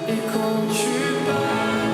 Et quand tu pars,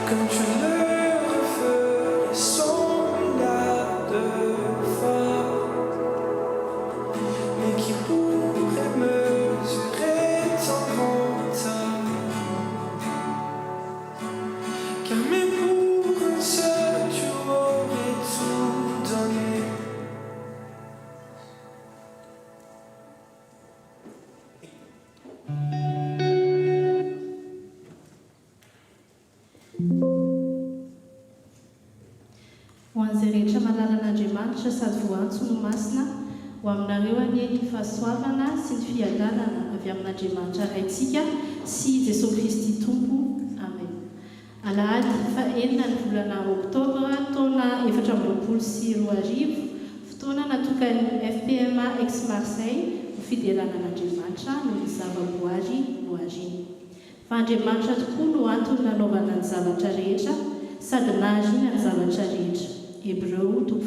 comme tu le referais sans milliard de fois, mais qui pourrait mesurer ton mental, car même pour un seul tu aurais tout donné. Ho an'izay rehetra malalan'Andriamanitra sady voantso no masina ho aminareo anieny fahasoavana sy ny fiadanana avy amin'Andriamanitra raintsika sy Jesosy Kristy Tompo. Amen. Alahady fahaenina ny volana Oktobra taona 2024, fotoana natokan'ny FPMA Aix-Marseille ho fideranan'Andriamanitra no ny zava-boary noariny. Fa Andriamanitra tokoa no antony nanaovana ny zavatra rehetra sady nahariana ny zavatra rehetra. Hébreu 2:10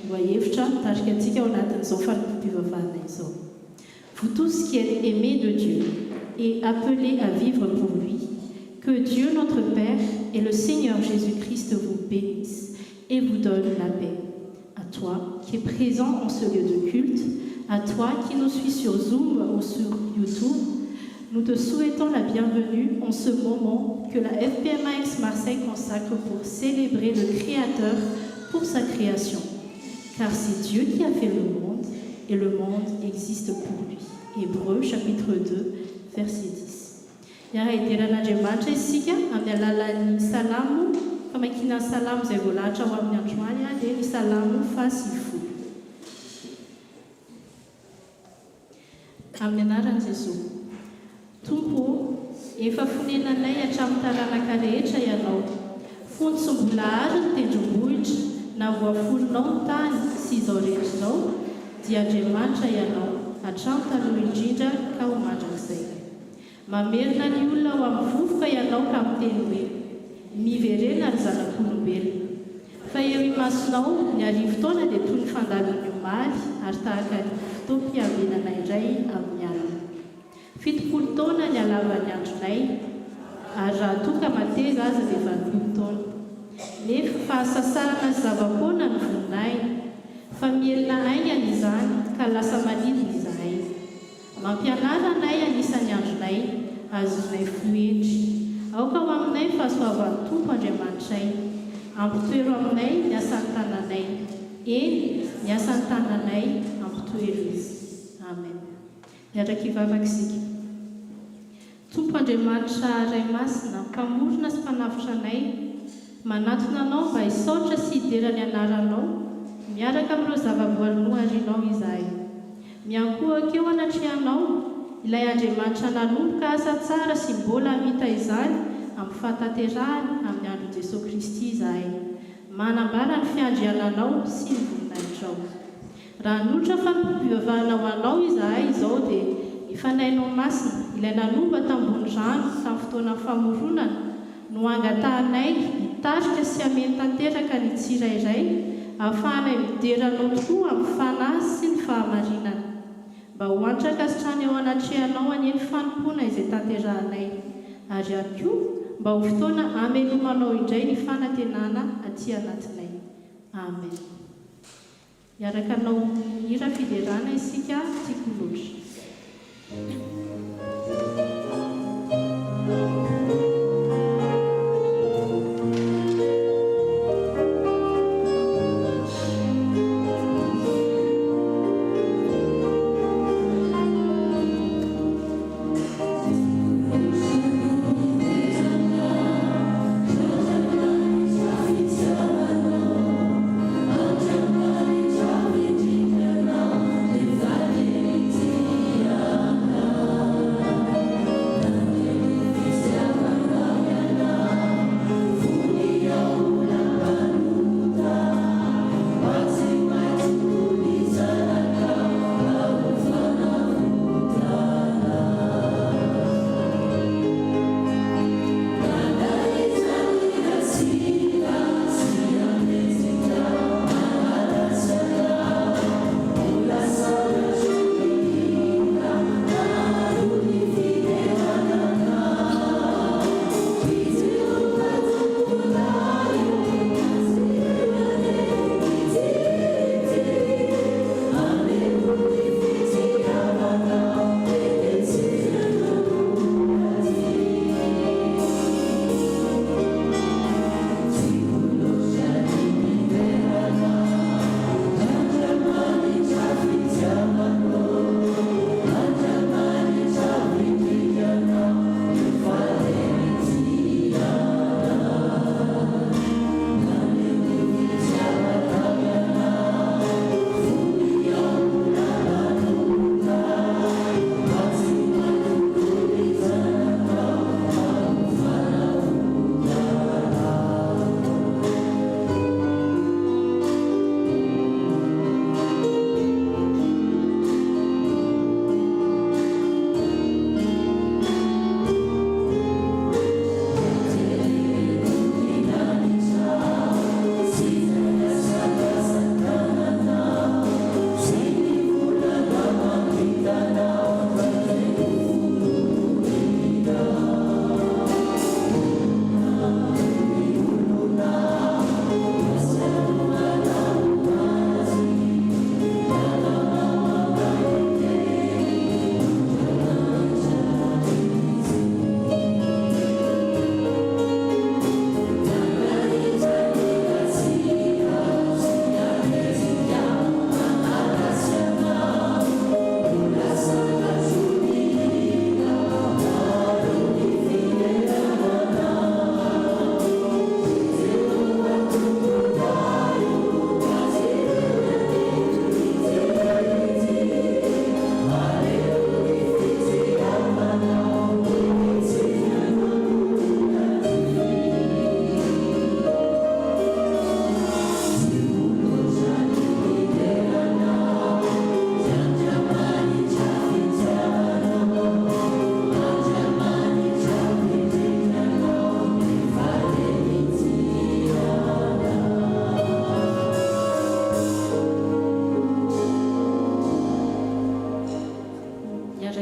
no hevitra tarika antsika ao anatin'izao fanompompivavahana izao. Vous tous qui êtes aimés de Dieu et appelés à vivre pour lui, que Dieu notre Père et le Seigneur Jésus-Christ vous bénissent et vous donne la paix. À toi qui es présent en ce lieu de culte, à toi qui nous suis sur Zoom ou sur YouTube, nous te souhaitons la bienvenue en ce moment que la FPMA Aix-Marseille consacre pour célébrer le Créateur pour sa création. Car c'est Dieu qui a fait le monde et le monde existe pour lui. Hébreu chapitre 2, verset 10. Iarahidiran'Andriamanitra isika amin'ny alalan'ny salamo, famakiana salamo izay voalahatra ho amin'ny androany dia ny salamo fahasivifolo. Amin'ny anaran'i Jesosy. Tompo, efa fonenanay hatramin'ny taranaka rehetra ianao. Fony sy mbola ary ny tendrombohitra na voaforonao ny tany sy izao rehetrinao dia Andriamanitra ianao hatramin'ny taloha indrindra ka ho mandrakizay. Mamerina ny olona ho amin'ny vovoka ianao ka miteny hoe miverena ny zanak'olombelona. Fa eo imasonao ny arivo-taona dia toy ny fandalin'ny omaly ary tahaka ny fotoam-piavinana indray amin'ny alina. 70 taona ny halavan'ny andronay ary raha toka mateza aza dia 20 taona. Nefa fahasasarana sy zava-poana ny voninay, fa mielina aingana izany ka lasa manidina izahay. Mampianara anay anisan'ny andronay, azonay fluentry. Aoka ho aminay fahasoavan'ny Tompo Andriamanitray. Ampitoero aminay ny asan'ny tananay. Eny, ny asan'ny tananay ampitoero izy. Amen. Miaraka hivavaka isika. Tompo Andriamanitra Ray Masina, mpamorona sy mpanafitra anay, manatona anao mba hisaotra sy hidera ny anaranao, miaraka amin'ireo zava-boary noharianao izahay. Miankohaka eo anatrehanao ilay Andriamanitra nanomboka asa tsara sy mbola hamita izany amin'ny fahatanterahany amin'ny andro Jesosy Kristy izahay. Manambara ny fiandriananao sy ny voninahitrao. Raha nolotra fanompompivavahana ho anao izahay izao dia ifanainao masina ilay nanomba tambony rano tamin'ny fotoana famoronana no angatahanay hitarika sy hameny tanteraka ny tsirairay ahafahanay mideranao tokoa amin'ny fanahy sy ny fahamarinana. Mba ho antraka sy trany ao anatrehanao aneny fanompoana izay tanterahanay ary ihany koa mba ho fotoana hamelomanao indray ny fanantenana aty anatinay. Amen. Miaraka anao hira fiderana isika tiako loatra. Amen.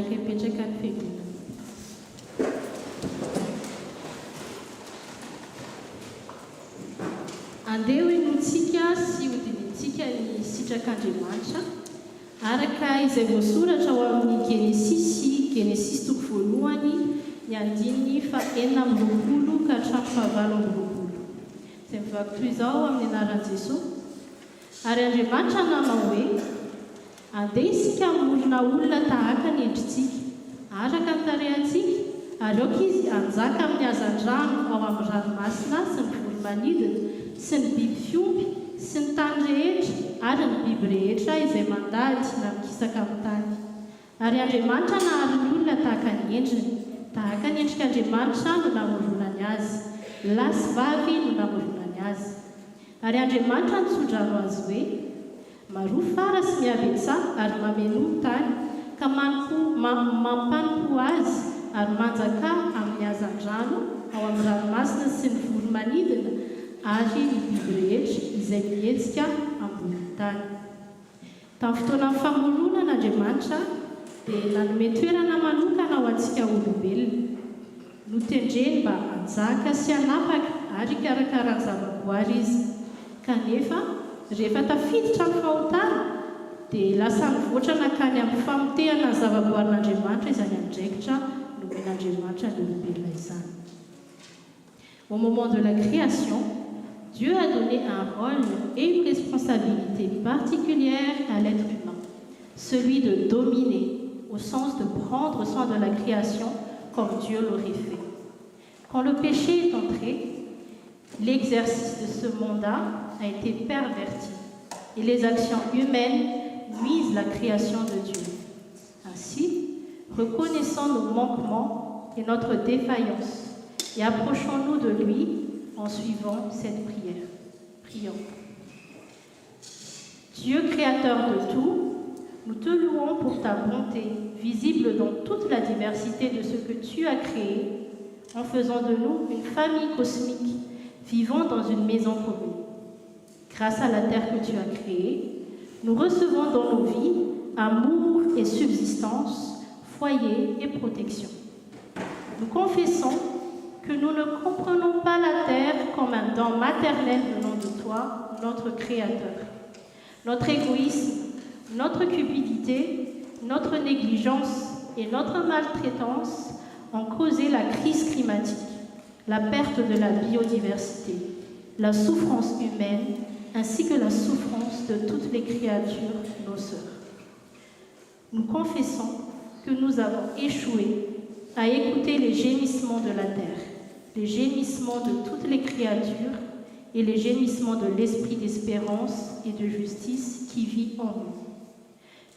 mandraka hipetraka ny fiangonana. Andeha ho inontsika sy hodinintsika ny sitrak'Andriamanitra araka izay voasoratra ao amin'ny Genesis toko voalohany ny andininy fa 4 ka hatramin'ny 7. Izay mivaky toy izao amin'ny anaran'i Jesosy. Ary Andriamanitra nanao hoe, andeha isika hamorona olona tahaka ny endritsika, araka ny tarehantsika, ary aoka izy hanjaka amin'ny hazan-drano ao amin'ny ranomasina sy ny voromanidina sy ny biby fiompy sy ny tany rehetra ary ny biby rehetra izay mandady na mikisaka amin'ny tany. Ary Andriamanitra nahary ny olona tahaka ny endriny, tahaka ny endrik'Andriamanitra no namoronany azy, lahy sy vavy no namoronany azy. Ary Andriamanitra nitsodrano azy hoe, maroa fara sy mihabetsaha ary mameno ny tany, ka mampanimpo azy ary manjaka amin'ny hazan-drano ao amin'ny ranomasina sy ny voromanidina ary ny biby rehetra izay mihetsika ambony tany. Tamin'ny fotoanan'ny famoronan'Andriamanitra dia nanome toerana manokana ho antsika olombelona, notendreny mba hanjaka sy hanapaka ary hikarakara ny zavaboary izy. Kanefa rehefa tafiditra amin'ny fahotana dia lasa nivoatra nakany amin'ny famotehana ny zavaboarin'Andriamanitra izany andraikitra nomen'Andriamanitra ny olombelona izany. Au moment de la création, Dieu a donné un rôle et une responsabilité particulière à l'être humain, celui de dominer, au sens de prendre soin de la création comme Dieu l'aurait fait. Quand le péché est entré, l'exercice de ce mandat a été perverti et les actions humaines nuisent la création de Dieu. Ainsi, reconnaissons nos manquements et notre défaillance et approchons-nous de lui en suivant cette prière. Prions. Dieu créateur de tout, nous te louons pour ta bonté, visible dans toute la diversité de ce que tu as créé, en faisant de nous une famille cosmique, vivant dans une maison commune. Grâce à la terre que tu as créée, nous recevons dans nos vies amour et subsistance, foyer et protection. Nous confessons que nous ne comprenons pas la terre comme un don maternel venant de toi, notre Créateur. Notre égoïsme, notre cupidité, notre négligence et notre maltraitance ont causé la crise climatique, la perte de la biodiversité, la souffrance humaine, ainsi que la souffrance de toutes les créatures, nos sœurs. Nous confessons que nous avons échoué à écouter les gémissements de la terre, les gémissements de toutes les créatures et les gémissements de l'esprit d'espérance et de justice qui vit en nous.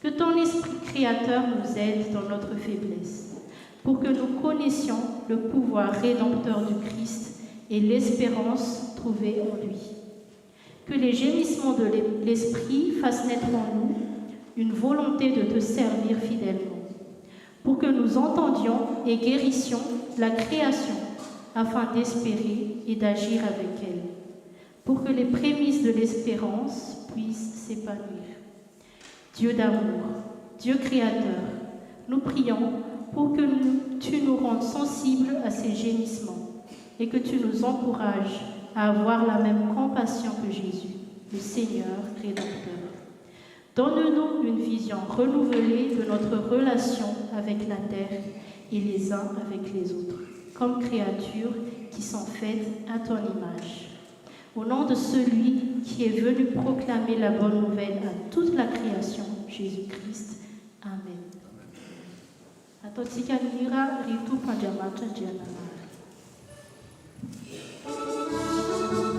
Que ton esprit créateur nous aide dans notre faiblesse, pour que nous connaissions le pouvoir rédempteur du Christ et l'espérance trouvée en lui. Que les gémissements de l'esprit fassent naître en nous une volonté de te servir fidèlement, pour que nous entendions et guérissions la création afin d'espérer et d'agir avec elle, pour que les prémices de l'espérance puissent s'épanouir. Dieu d'amour, Dieu créateur, nous prions pour que tu nous rendes sensibles à ces gémissements et que tu nous encourages à avoir la même compassion que Jésus, le Seigneur Rédempteur. Donne-nous une vision renouvelée de notre relation avec la terre et les uns avec les autres, comme créatures qui sont faites à ton image. Au nom de celui qui est venu proclamer la bonne nouvelle à toute la création, Jésus-Christ. Amen. Ataontsika ny hira Rimtom-Pandriamanitra Andriananary. Thank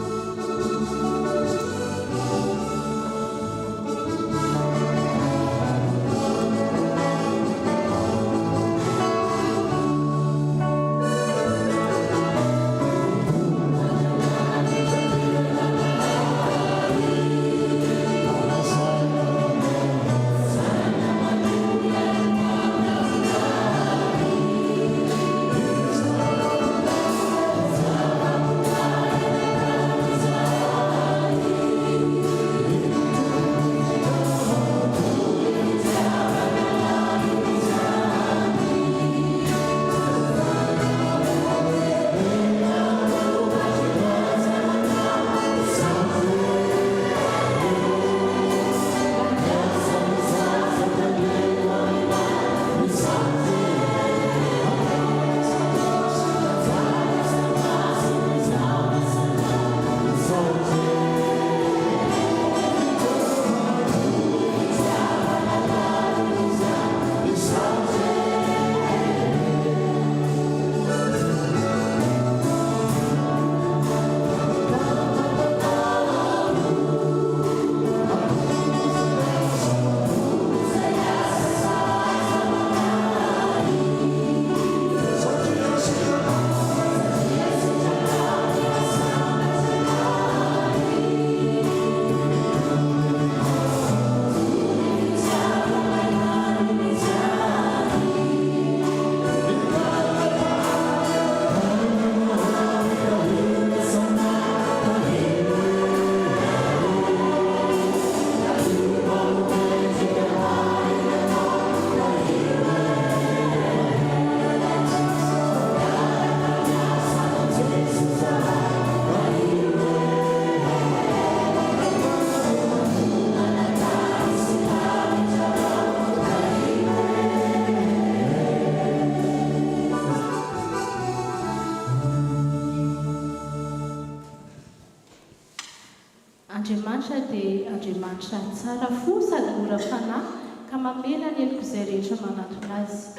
Andriamanitra dia Andriamanitra tsara fo sady mora fanahy ka mamela ny eloko izay rehetra manatona azy.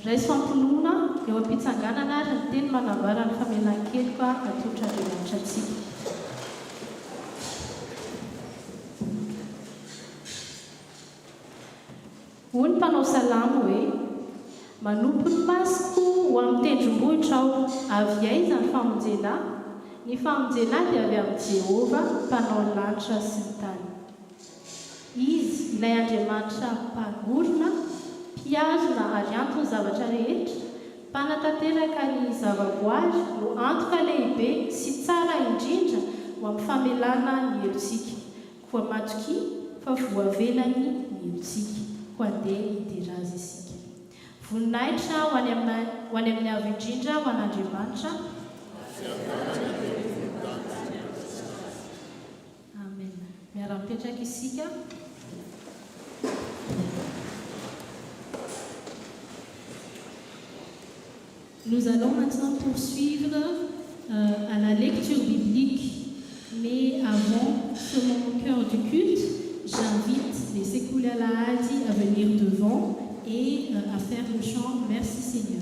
Raiso fampinoana eo am-pitsanganana ary ny teny manambara ny famelan-keloka atolotra Andriamanitra antsika. Hoy ny mpanao salamo hoe manompo ny masoko ho amin'ny tendrombohitra aho, avy aiza ny famonjena? Ny famonjena dia avy amin'ny Jehova, mpanao ny lanitra sy ny tany. Izy ilay Andriamanitra mpagorona, mpiazona ary antony zavatra rehetra, mpanatanteraka ny zavaboary no antoka lehibe sy tsara indrindra ho amin'ny famelana ny helontsika, koa matoky fa voavelany ny helontsika, ho andeha hidera azy isika. Voninahitra ho any amin'ny avy indrindra ho an'Andriamanitra. Amen. Miara-mipetraka isika. Nous allons maintenant poursuivre à la lecture biblique, mais avant ce moment cœur du culte, j'invite les Sekula Lahadi à venir devant et à faire le chant Merci Seigneur.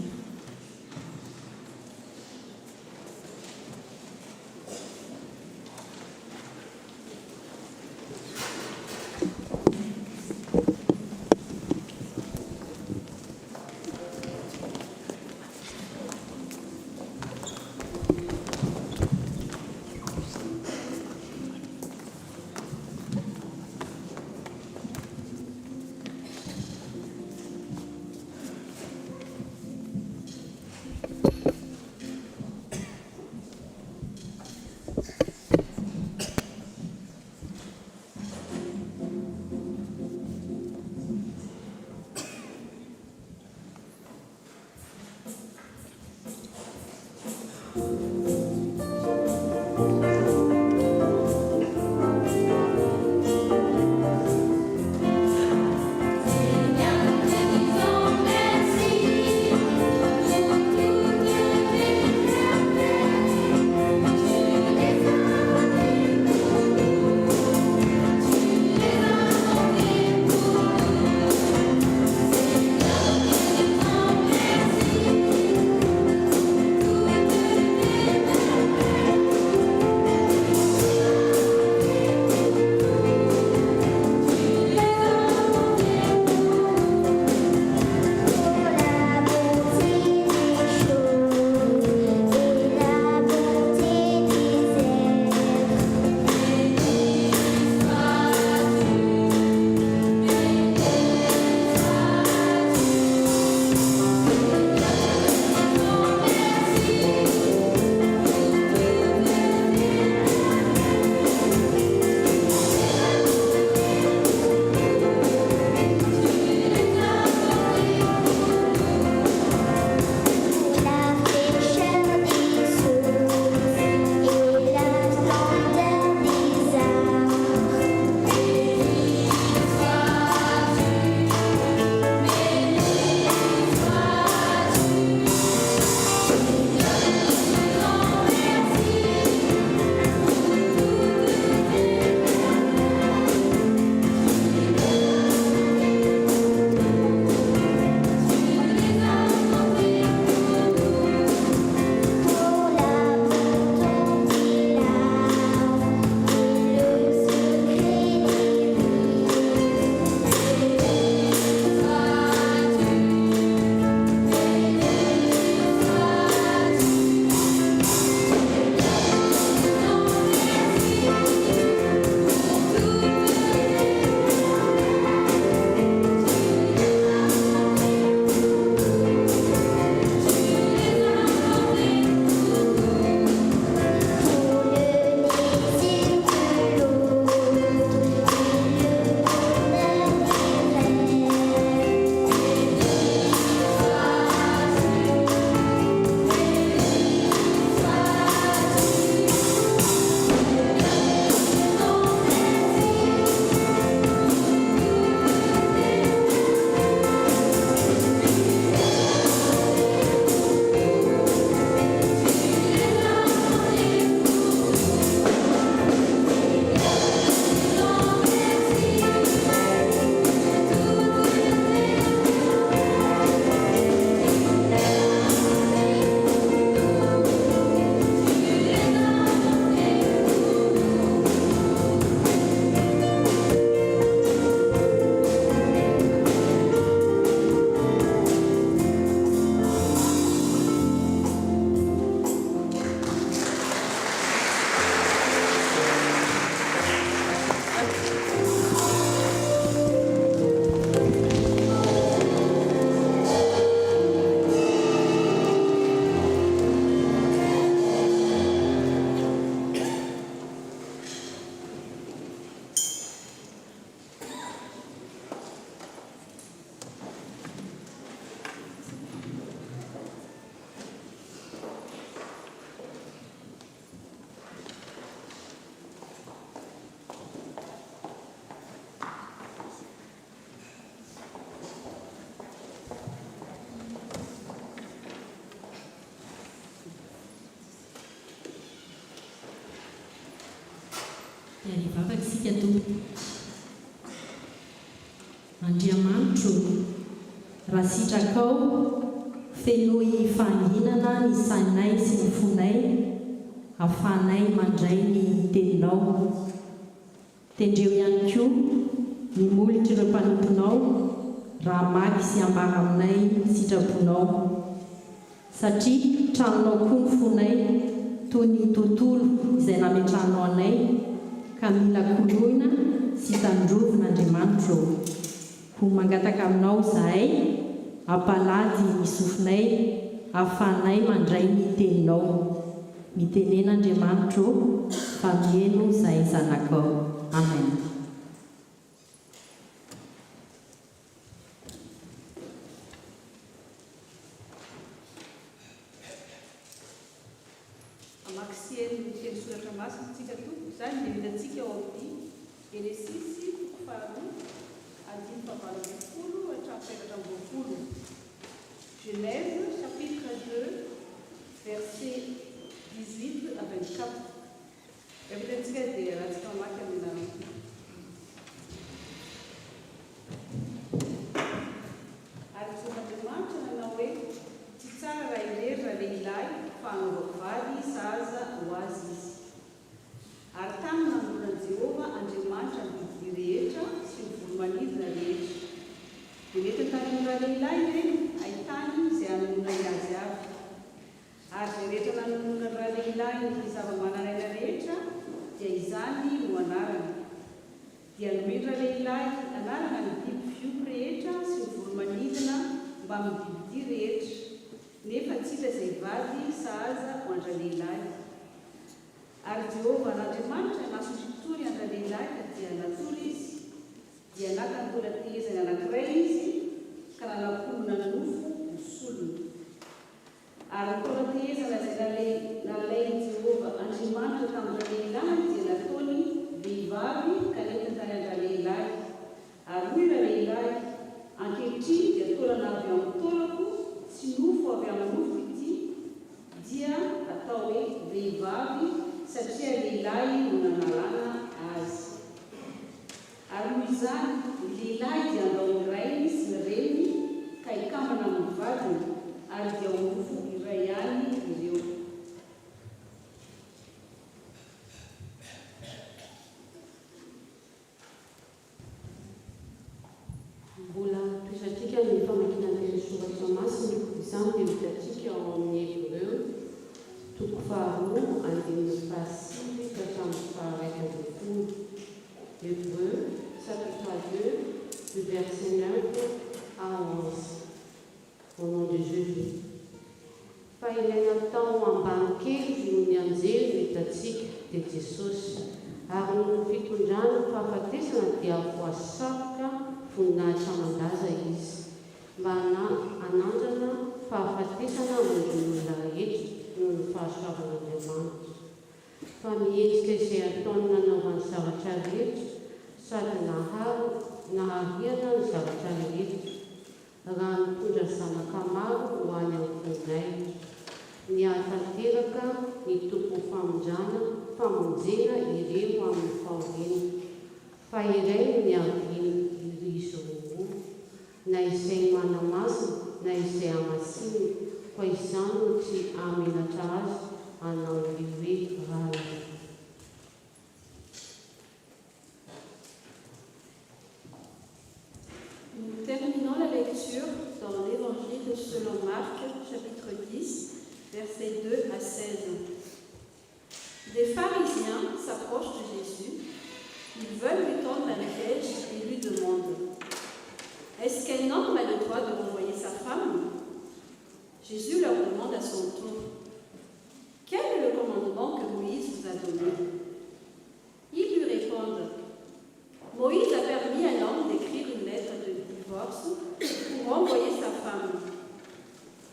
Vavaksika tompo Andriamanitro raha sitrakao fenoy fanginana ny sainay sy ny fonay ahafahanay mandray ny teninao tendreo ihany koa mimolitra ireo mpanomponao raha maky sy ambara aminay sitraponao satria tranonao koa ny fonay toy ny tontolo izay nametrahanao anay ka mila koloina sy tandrovin'Andriamanitro ho mangataka aminao zahay ampalady ny sofinay ahafahanay mandray ny teninao mitenen'Andriamanitro fa mieno zahay zanakao. Amen. Amaksieny teny soratra masina tsika tompo zany dia mitantsika ao amin'ny Genesisy faharoa andiny fahavalo ambin'ny folo hatramin'ny efatra ambin'ny folo. Genèse chapitre 2 verset 18 à 24. Mitantsika dia rahantsika mamaky amin'ny ary Andriamanitra nanao hoe tsy tsara raha irery raha lehilahy fa hanaovako vavy saza ho azy izy. Ary tany nanorana Jehova Andriamanitra ny biby rehetra sy ny volo-manidina rehetra. Dia mety an-tany raha lehilahy ireny ahitany izay hanonona azy avy. Ary izay rehetra nanonona raha lehilahy ny zava-mananaina rehetra dia izany no anarany. Dia nomena lehilahy anarana ny biby fiompy rehetra sy ny volo-manidina mba amin'ny bibidia rehetra. Nefa tsy hita izay vady sahaza ho andra-lehilahy. Ary Jehova n'Andriamanitra nasotry andra-lehilahy ka dia natory izy. Dia naka ny tola tehezany anankiray izy ka nanakomona ny nofo ho solony. Ary ny tola tehezana izay nalainy Jehova Andriamanitra tamin'ny lehilahy dia nataony vehivavy ka nentiny tany andra-lehilahy. Ary hoy lehilahy, ankehitriny dia taolana avy amin'ny taolako sy nofo avy amin'ny nofo ity dia atao hoe vehivavy satria lehilahy no nanalana azy. Ary noho izany ny lehilahy dia andao ny rainy sy ny reniny ka hikamana amin'ny vadiny ary dia ho nofo iray ihany ireo. Mbola toisatsika ny famakinana ny soratra masina izany dia hitantsika ao amin'ny Hébreu toko faharoa andininy fahasivy ka hatramin'ny faharaika ambin'ny folo. Hébreu chapitre 2 du verset 9 à 11. Au nom de Jésus. Fa ilay natao ambany kely noho ny anjely no hitantsika dia Jesosy ary noho ny fitondrana ny fahafatesana dia voasaroka voninahitra mandaza izy mba hanandrana fahafatesana amon'olona rehetra noho ny fahasoavan'Andriamanitra. Fa miendrika izay ataony nanaovany zavatra rehetra sady nahariana ny zavatra rehetra raha nitondra zanaka maro ho any amin'ny voninahitra ny ahatanteraka ny tompo famonjena ireo amin'ny fahoriana. Fa iray no niaviny izy roa na izay manamasina na izay amasiny fa izany no tsy amenatra azy hanao ny hoe rano. Nous terminons la lecture dans l'évangile selon Marc, chapitre 10, versets 2 à 16. Des pharisiens s'approchent de Jésus. Ils veulent lui tendre un piège et lui demandent: est-ce qu'un homme a le droit de renvoyer sa femme? Jésus leur demande à son tour: quel est le commandement que Moïse vous a donné? Ils lui répondent: Moïse a permis à l'homme d'écrire une lettre de divorce pour renvoyer sa femme.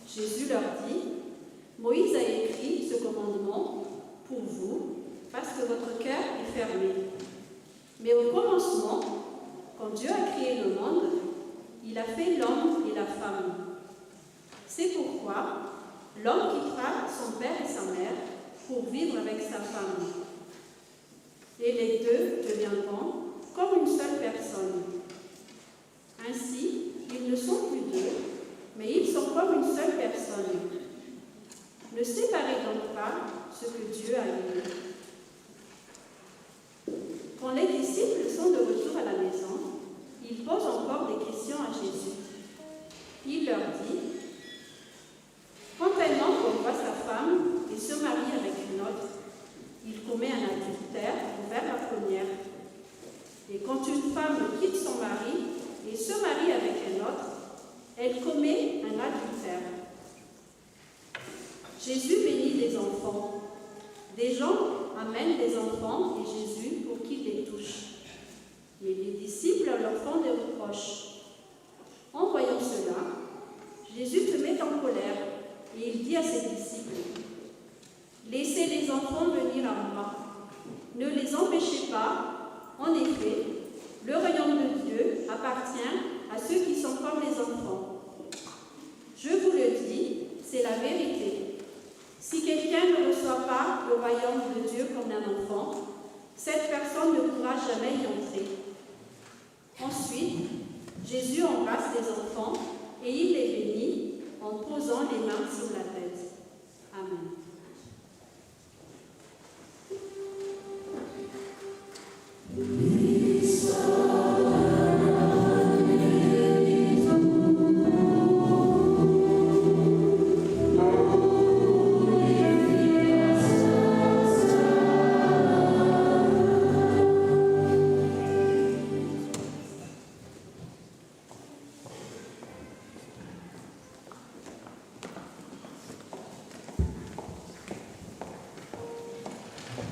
Jésus leur dit: Moïse a écrit ce commandement pour vous parce que votre cœur est fermé. Mais au commencement, quand Dieu a créé le monde, il a fait l'homme et la femme. C'est pourquoi l'homme quittera son père et sa mère pour vivre avec sa femme. et les deux deviendront comme une seule personne. Ainsi, ils ne sont plus deux, mais ils sont comme une seule personne. Ne séparez donc pas ce que Dieu a unis. Quand les disciples sont de retour à la maison, ils posent encore des questions à Jésus. Il leur dit, « Quand un homme revoit sa femme et se marie avec une autre, il commet un adultère envers la première. Et quand une femme quitte son mari et se marie avec un autre, elle commet un adultère. » Jésus bénit les enfants. Des gens amènent des enfants et Jésus pour qu'il les touche. Mais les disciples leur font des reproches. En voyant cela, Jésus se met en colère et il dit à ses disciples, « Laissez les enfants venir à moi. Ne les empêchez pas. En effet, le royaume de Dieu appartient à ceux qui sont comme les enfants. Je vous le dis, c'est la vérité. Si quelqu'un ne reçoit pas le royaume de Dieu comme un enfant, cette personne ne pourra jamais y entrer. » Ensuite, Jésus embrasse les enfants et il les bénit en posant les mains sur la tête. Amen.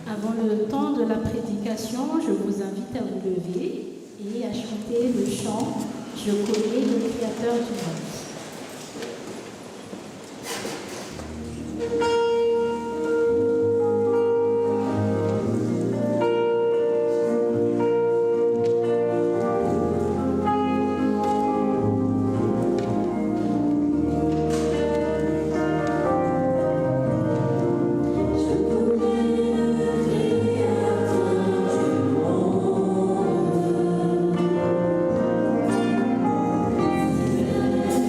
Avant le temps de la prédication, je vous invite à vous lever et à chanter le chant « Je connais le Créateur du monde ». Je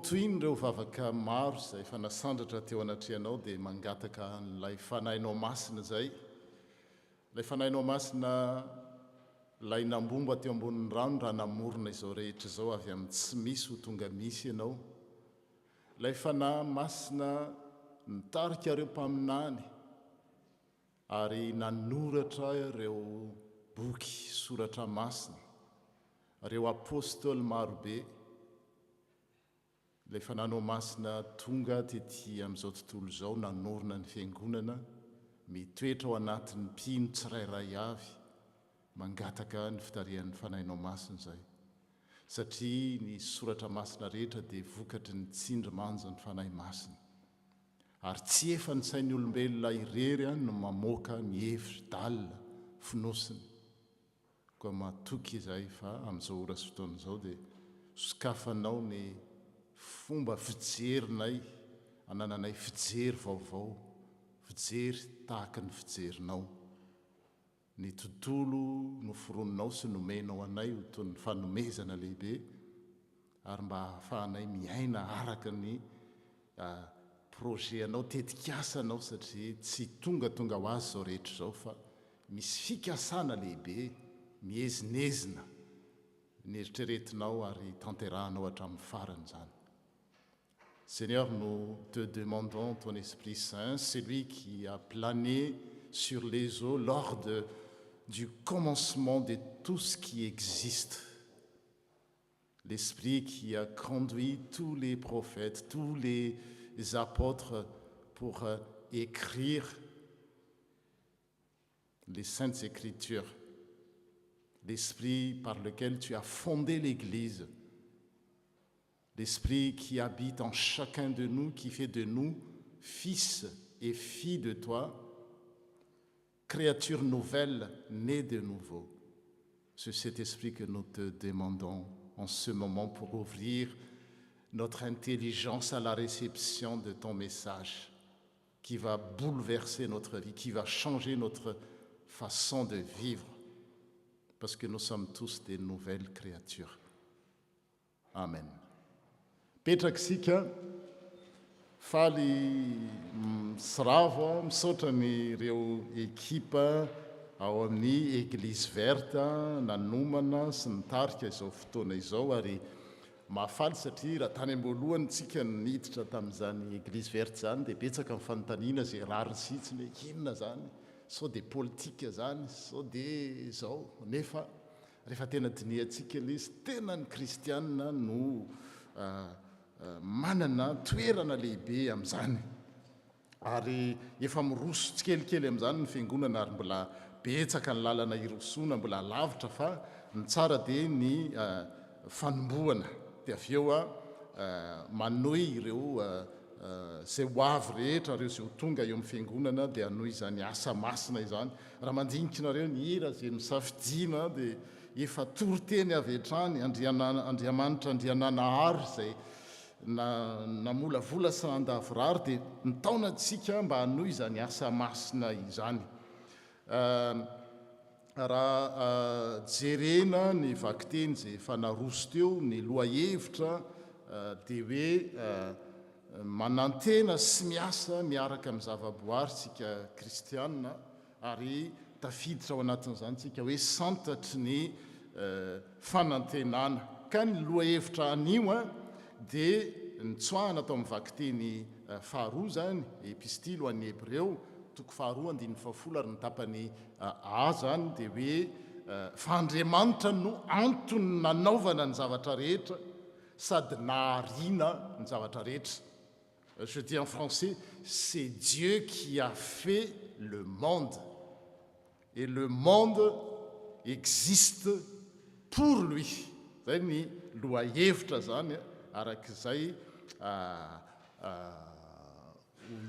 toin reo vavaka maro izay efa nasandratra teo anatrehanao dia mangataka n'ilay fanahinao masina zay. Ilay fanahinao masina lay nambomba teo ambonin'ny rano raha namorona izao rehetra izao avy amin'ny tsy misy ho tonga misy ianao. Ilay fanahy masina nitarika ireo mpaminany ary nanoratra ireo boky soratra masina, ireo apôstôly marobe. Ilay fananao masina tonga tetỳ amin'izao tontolo izao nanorona ny fiangonana, mitoetra ao anatin'ny mpino tsirairay avy, mangataka ny fitarihan'ny fanahinao masina izay. Satria ny soratra masina rehetra dia vokatry ny tsindrimanja ny fanahy masina. Ary tsy efa ny sain'ny olombelona irery no mamoaka ny hevitry dalina finosiny. Koa matoky izay fa amin'izao ora sy fotoana izao dia sokafanao ny fomba fijerinay, anananay fijery vaovao, fijery tahaka ny fijerinao. Ny tontolo noforononao sy nomenao anay ho toy ny fanomezana lehibe, ary mba hahafahanay miaina araka ny projet anao, tetikasanao, satria tsy tonga ho azy zao rehetra zao fa misy fikasana lehibe, miezinezina nieritreretinao ary tanterahanao hatramin'ny farany zany. Seigneur, nous te demandons ton Esprit Saint, celui qui a plané sur les eaux lors du commencement de tout ce qui existe. L'Esprit qui a conduit tous les prophètes, tous les apôtres pour écrire les Saintes Écritures. L'Esprit par lequel tu as fondé l'Église. L'Esprit qui habite en chacun de nous, qui fait de nous fils et filles de toi, créatures nouvelles nées de nouveau. C'est cet esprit que nous te demandons en ce moment pour ouvrir notre intelligence à la réception de ton message qui va bouleverser notre vie, qui va changer notre façon de vivre, parce que nous sommes tous des nouvelles créatures. Amen. Petraka isika faly siravo misaotra ny ireo ekipa ao amin'ny Église Verte nanomana sy nitarika izao fotoana izao, ary mahafaly satria raha tany am-boalohany tsika niditra tamin'izany Église Verte zany dia betsaka ny fanontaniana zay rariny sitsiny hoe inona zany, sao dia politika zany, sao dia zao. Nefa rehefa tena diniantsika ilay izy, tena ny kristianina no manana toerana lehibe amin'izany, ary efa miroso tsikelikely amin'izany ny fiangonana, ary mbola betsaka ny lalana irosoana, mbola lavitra, fa ny tsara dia ny fanomboana, dia avy eo manohy ireo zay ho avy rehetra, ireo zay ho tonga eo amin'ny fiangonana dia hanohy izany asa masina izany. Raha mandinika nareo ny hira zay misafidiana dia efa toroteny avy hatrany, Andriamanitra Andriananahary zay namolavola sy nandavorary, dia nitaona antsika mba hanohy izany asa masina izany. Raha jerena ny vakiteny zay efa naroso teo, ny lohahevitra dia hoe manantena sy miasa miaraka amin'ny zavaboary tsika kristianina, ary tafiditra ao anatin'izany tsika hoe santatry ny fanantenana. Ka ny lohahevitra anio dia nitsoahana tao amin'ny vakiteny faharoa zany, epistily ho an'ny Hebreo, toko faharoa 10 ary ny tapany A zany, dia hoe fa Andriamanitra no antony nanaovana ny zavatra rehetra sady nahariana ny zavatra rehetra. Je dis en français, c'est Dieu qui a fait le monde. Et le monde existe pour lui. Zay ny lohahevitra zany, arak'izay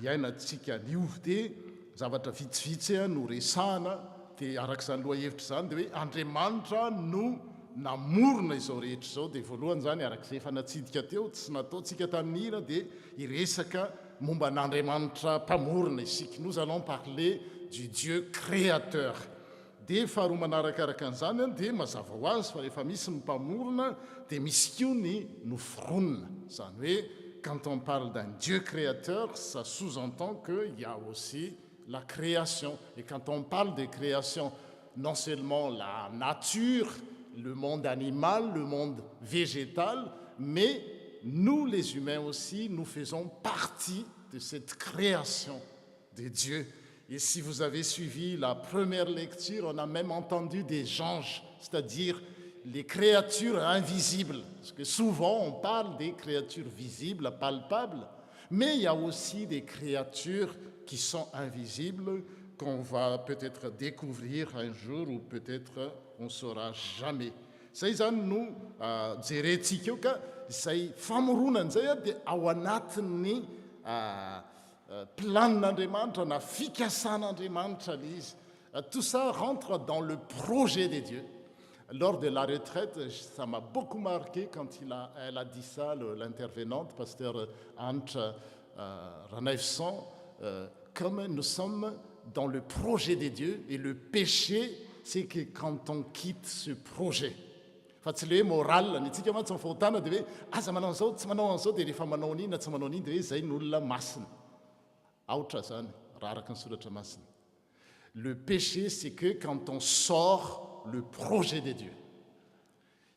iainantsika anio, dia zavatra vitsivitsy no resahana, dia arak'izany lohahevitra zany dia hoe Andriamanitra no namorona izao rehetra izao. Dia voalohany zany, arak'izay efa natsidika teo, tsy nataontsika tamin'ny hira, dia iresaka momba n'Andriamanitra mpamorona isika. Nous allons parler du Dieu créateur dia faharoa manarakaraka an'izany dia mazava ho azy fa rehefa misy ny mpamorona dia misy koa ny noforonina zany hoe quand on parle d'un Dieu créateur, ça sous-entend qu'il y a aussi la création. Et quand on parle de création, non seulement la nature, le monde animal, le monde végétal, mais nous les humains aussi, nous faisons partie de cette création de Dieu. Et si vous avez suivi la première lecture, on a même entendu des anges, c'est-à-dire les créatures invisibles. Parce que souvent, on parle des créatures visibles, palpables, mais il y a aussi des créatures qui sont invisibles, qu'on va peut-être découvrir un jour ou peut-être on ne saura jamais. Zay zany no jerentsika eo ka izay famoronana zay dia ao anatin'ny planin'Andriamanitra na fikasan'Andriamanitra izy. Tout ça rentre dans le projet de Dieu. Lors de la retraite, ça m'a beaucoup marqué quand elle a dit ça, l'intervenante, pasteur Ante Ranaefson, comme nous sommes dans le projet de Dieu et le péché, c'est que quand on quitte ce projet, fa tsy le hoe moral ny tsika mantsy mifahotana dia hoe aza manao an'izao tsy manao an'izao dia rehefa manao an'iny na tsy manao an'iny dia hoe zay ny olona masina aotra zany raha araka ny soratra masina. Le péché, c'est que quand on sort le projet de Dieu.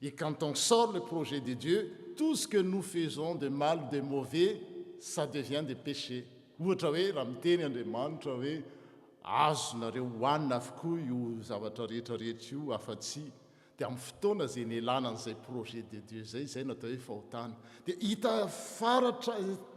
Et quand on sort le projet de Dieu, tout ce que nous faisons de mal, de mauvais, ça devient des péchés. Ohatra hoe raha miteny Andriamanitra hoe azonareo hohanina avokoa io zavatra rehetrarehetra io afa-tsy dia amin'ny fotoana zay nialana an'izay projet de Dieu zay natao hoe fahotana. Dia hita faratra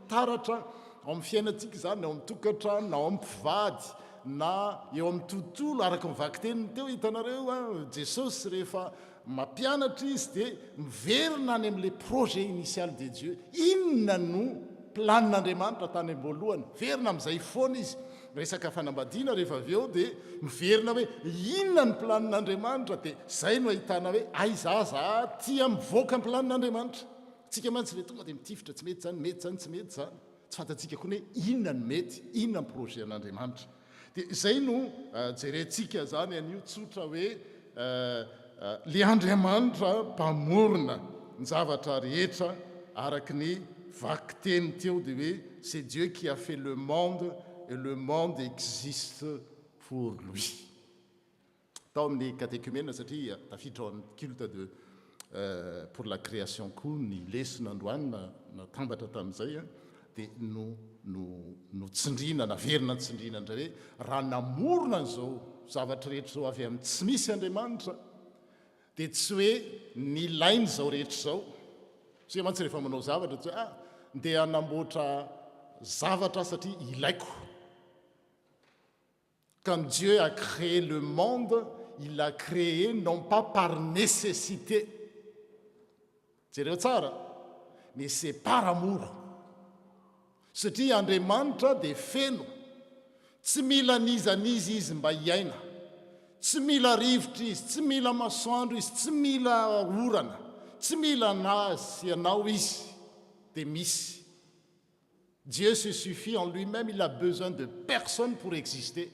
taratra ao amin'ny fiainantsika zany, ao amin'ny tokantrano na ao amin'ny mpivady na eo amin'ny tontolo araka mivaky teniny teo hitanareo Jesosy rehefa mampianatra izy dia miverina any amin'le projet initial de Dieu. Inona no planin'Andriamanitra tany am-boalohany, verina amin'izay foana izy. Resaka fanambadiana rehefa avy eo dia miverina hoe inona ny planin'Andriamanitra dia zay no ahitana hoe aizaza tia mivoaka ny planin'Andriamanitra. Tsika mantsy le tonga dia mitifitra tsy mety zany, mety zany, tsy mety zany. Tsy fantatsika koa hoe inona ny mety, inona ny projet an'Andriamanitra. Dia zay no jerentsika zany an'io tsotra hoe le Andriamanitra mpamorona ny zavatra rehetra araky ny vaky teny teo dia hoe c'est Dieu qui a fait le monde et le monde existe pour lui. Tao amin'ny catéchumène satria tafiditra ao amin'ny culte de pour la création koa ny lesona androany natambatra tamin'izay dia no tsindrina naverina ny tsindrina indray hoe raha namorona an'izao zavatra rehetra zao avy amin'ny tsy misy Andriamanitra dia tsy hoe nilainy zao rehetra zao. Sia mantsy rehefa manao zavatra tsy hoe ndeha hanamboatra zavatra satria ilaiko. Quand Dieu a créé le monde, il l'a créé non pas par nécessité. Jereo tsara, mais c'est par amour. Satria Andriamanitra dia feno, tsy mila nizaniza izy mba hiaina, tsy mila rivotra izy, tsy mila masoandro izy, tsy mila orana, tsy mila nasy ianao izy dia misy. Dieu se suffit en lui-même, il a besoin de personne pour exister.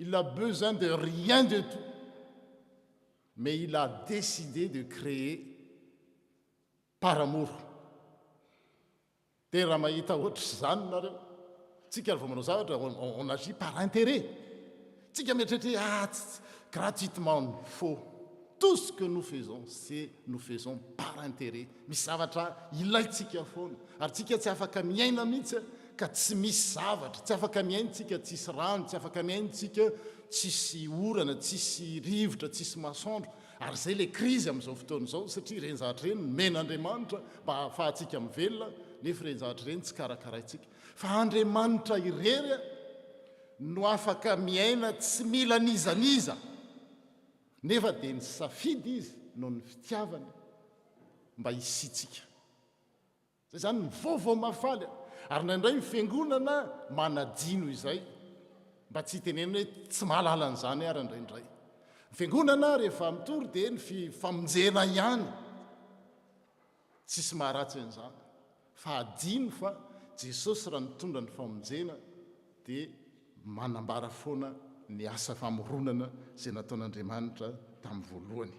Il a besoin de rien de tout. Mais il a décidé de créer par amour. Dia raha mahita ohatry zany nareo, tsika rehefa manao zavatra on agit par intérêt. Tsika mieritreritra gratuitement, faux. Tout ce que nous faisons, c'est nous faisons par intérêt. Misy zavatra ilaitsika foana. Ary tsika tsy afaka miaina mihitsy ka tsy misy zavatra, tsy afaka miaintsika tsisy rano, tsy afaka miaintsika tsisy orana, tsisy rivotra, tsisy masoandro. Ary zay le crise amin'izao fotoana izao satria ireny zavatra ireny men'Andriamanitra mba hahafahantsika mivelona, nefa ireny zavatra ireny tsy karakaraintsika. Fa Andriamanitra irery no afaka miaina tsy mila nizaniza. Nefa dia ny safidy izy no ny fitiavany mba hisitsika. Zay zany ny vaovao mafaly. Ary nandray ny fiangonana manadino izay mba tsy hitenena hoe tsy mahalala an'izany ary indraindray. Ny fiangonana rehefa mitory dia ny famonjena ihany. Tsisy maharatsy an'izany. Fa adino fa Jesosy raha mitondra ny famonjena dia manambara foana ny asa famoronana zay nataon'Andriamanitra tamin'ny voalohany.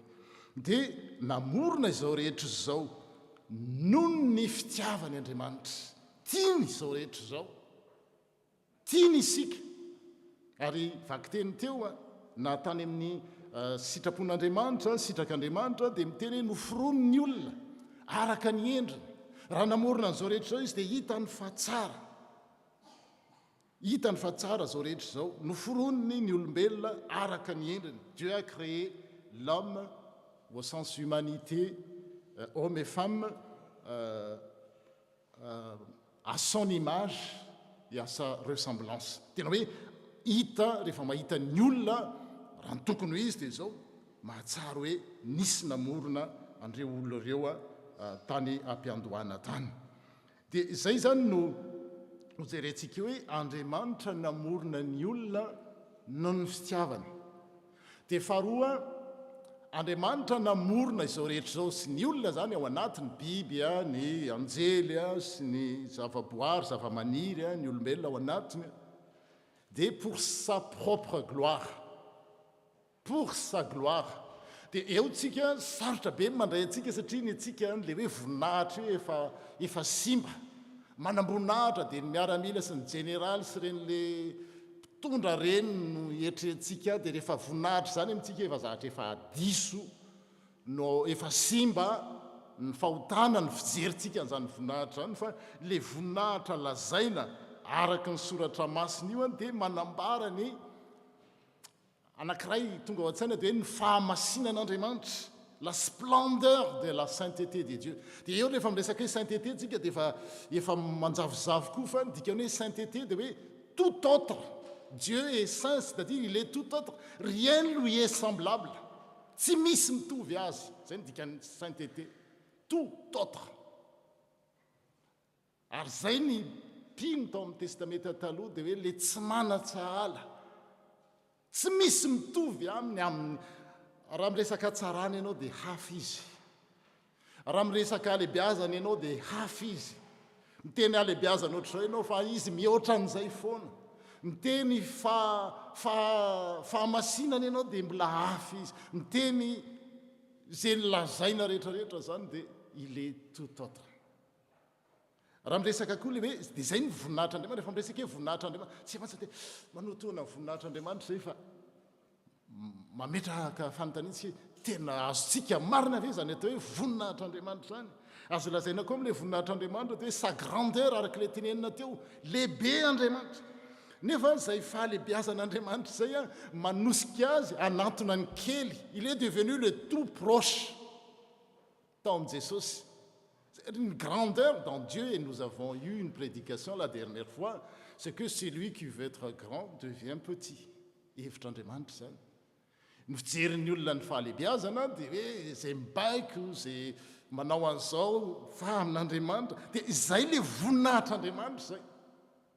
Dia namorona izao rehetra izao noho ny fitiavany Andriamanitra. Tiany izao rehetra izao, tiany isika. Ary vakiteny teo na tany amin'ny sitrapon'Andriamanitra, sitrak'Andriamanitra, dia miteny hoe noforono ny olona araka ny endriny. Raha namorona n'izao rehetra izao izy dia hitany fa tsara. Hitany fa tsara zao rehetra izao, noforonony ny olombelona araka ny endriny. Dieu a créé l'homme au sens humanité, homme et femme, à son image et à sa ressemblance. Tena hoe hita rehefa mahita ny olona raha ny tokony ho izy dia izao mahatsara hoe nisy namorona andreo olona ireo tany ampiandohana tany. Dia izay zany no jerentsika hoe Andriamanitra namorona ny olona noho ny fitiavany. Dia faharoa, Andriamanitra namorona izao rehetra izao sy ny olona zany ao anatiny biby, ny anjely sy ny zavaboary, zavamaniry, ny olombelona ao anatiny, dia pour sa propre gloire. Pour sa gloire. Dia eo tsika sarotra be mandray antsika satria ny antsika le hoe voninahitra hoe efa simba. Manam-boninahitra dia ny miaramila sy ny jeneraly sy reny le mpitondra reny no eritrerentsika, dia rehefa voninahitra zany amintsika efa zahatra efa diso no efa simba ny fahotana ny fijerintsika an'izany voninahitra zany, fa le voninahitra lazaina araka ny soratra masina io dia manambara ny anankiray tonga ao an-tsaina dia hoe ny fahamasinan'Andriamanitra, la splendeur de la sainteté de Dieu. Dia eo rehefa miresaka hoe sainteté tsika dia efa manjavozavo koa, fa dikany hoe sainteté dia hoe tout autre. Dieu est saint, c'est-à-dire il est tout autre, rien ne lui est semblable. Tsy misy mitovy azy, zay ny dikany sainteté, tout autre. Ary zay ny pino tao amin'ny testamenta taloha dia hoe le tsy manan-tsahala, tsy misy mitovy aminy. Raha miresaka tsarany ianao dia hafa izy, raha miresaka alebiazany ianao dia hafa izy, miteny alebiazany ohatr'izao ianao fa izy mihoatra an'izay foana, miteny fahamasinany ianao dia mbola hafa izy, miteny zay nylazaina rehetrarehetra zany dia il est tout autre. Raha miresaka koa le hoe dia zay ny voninahitr'Andriamanitra. Rehefa miresaka hoe voninahitr'Andriamanitra, tsy matsy dia manotoana voninahitr'Andriamanitra zay fa mametraka fanontaniana tena azontsika marina ve zany atao hoe voninahitr'Andriamanitra zany. Azo lazaina koa amin'ilay voninahitr'Andriamanitra dia hoe sa grandeur araka ilay tenenina teo, lehibe Andriamanitra. Nefa zay fahalebiazan'Andriamanitra zay manosika azy anatona ny kely. Il est devenu le tout proche tao amin'i Jesosy. Une grandeur dans Dieu, et nous avons eu une prédication la dernière fois, c'est que celui qui veut être grand devient petit. Hevitra Andriamanitra zany. Ny fijerin'ny olona ny fahalebiazana dia hoe zay mibaiko, zay manao an'izao fa amin'Andriamanitra, dia izay le voninahitr'Andriamanitra zay.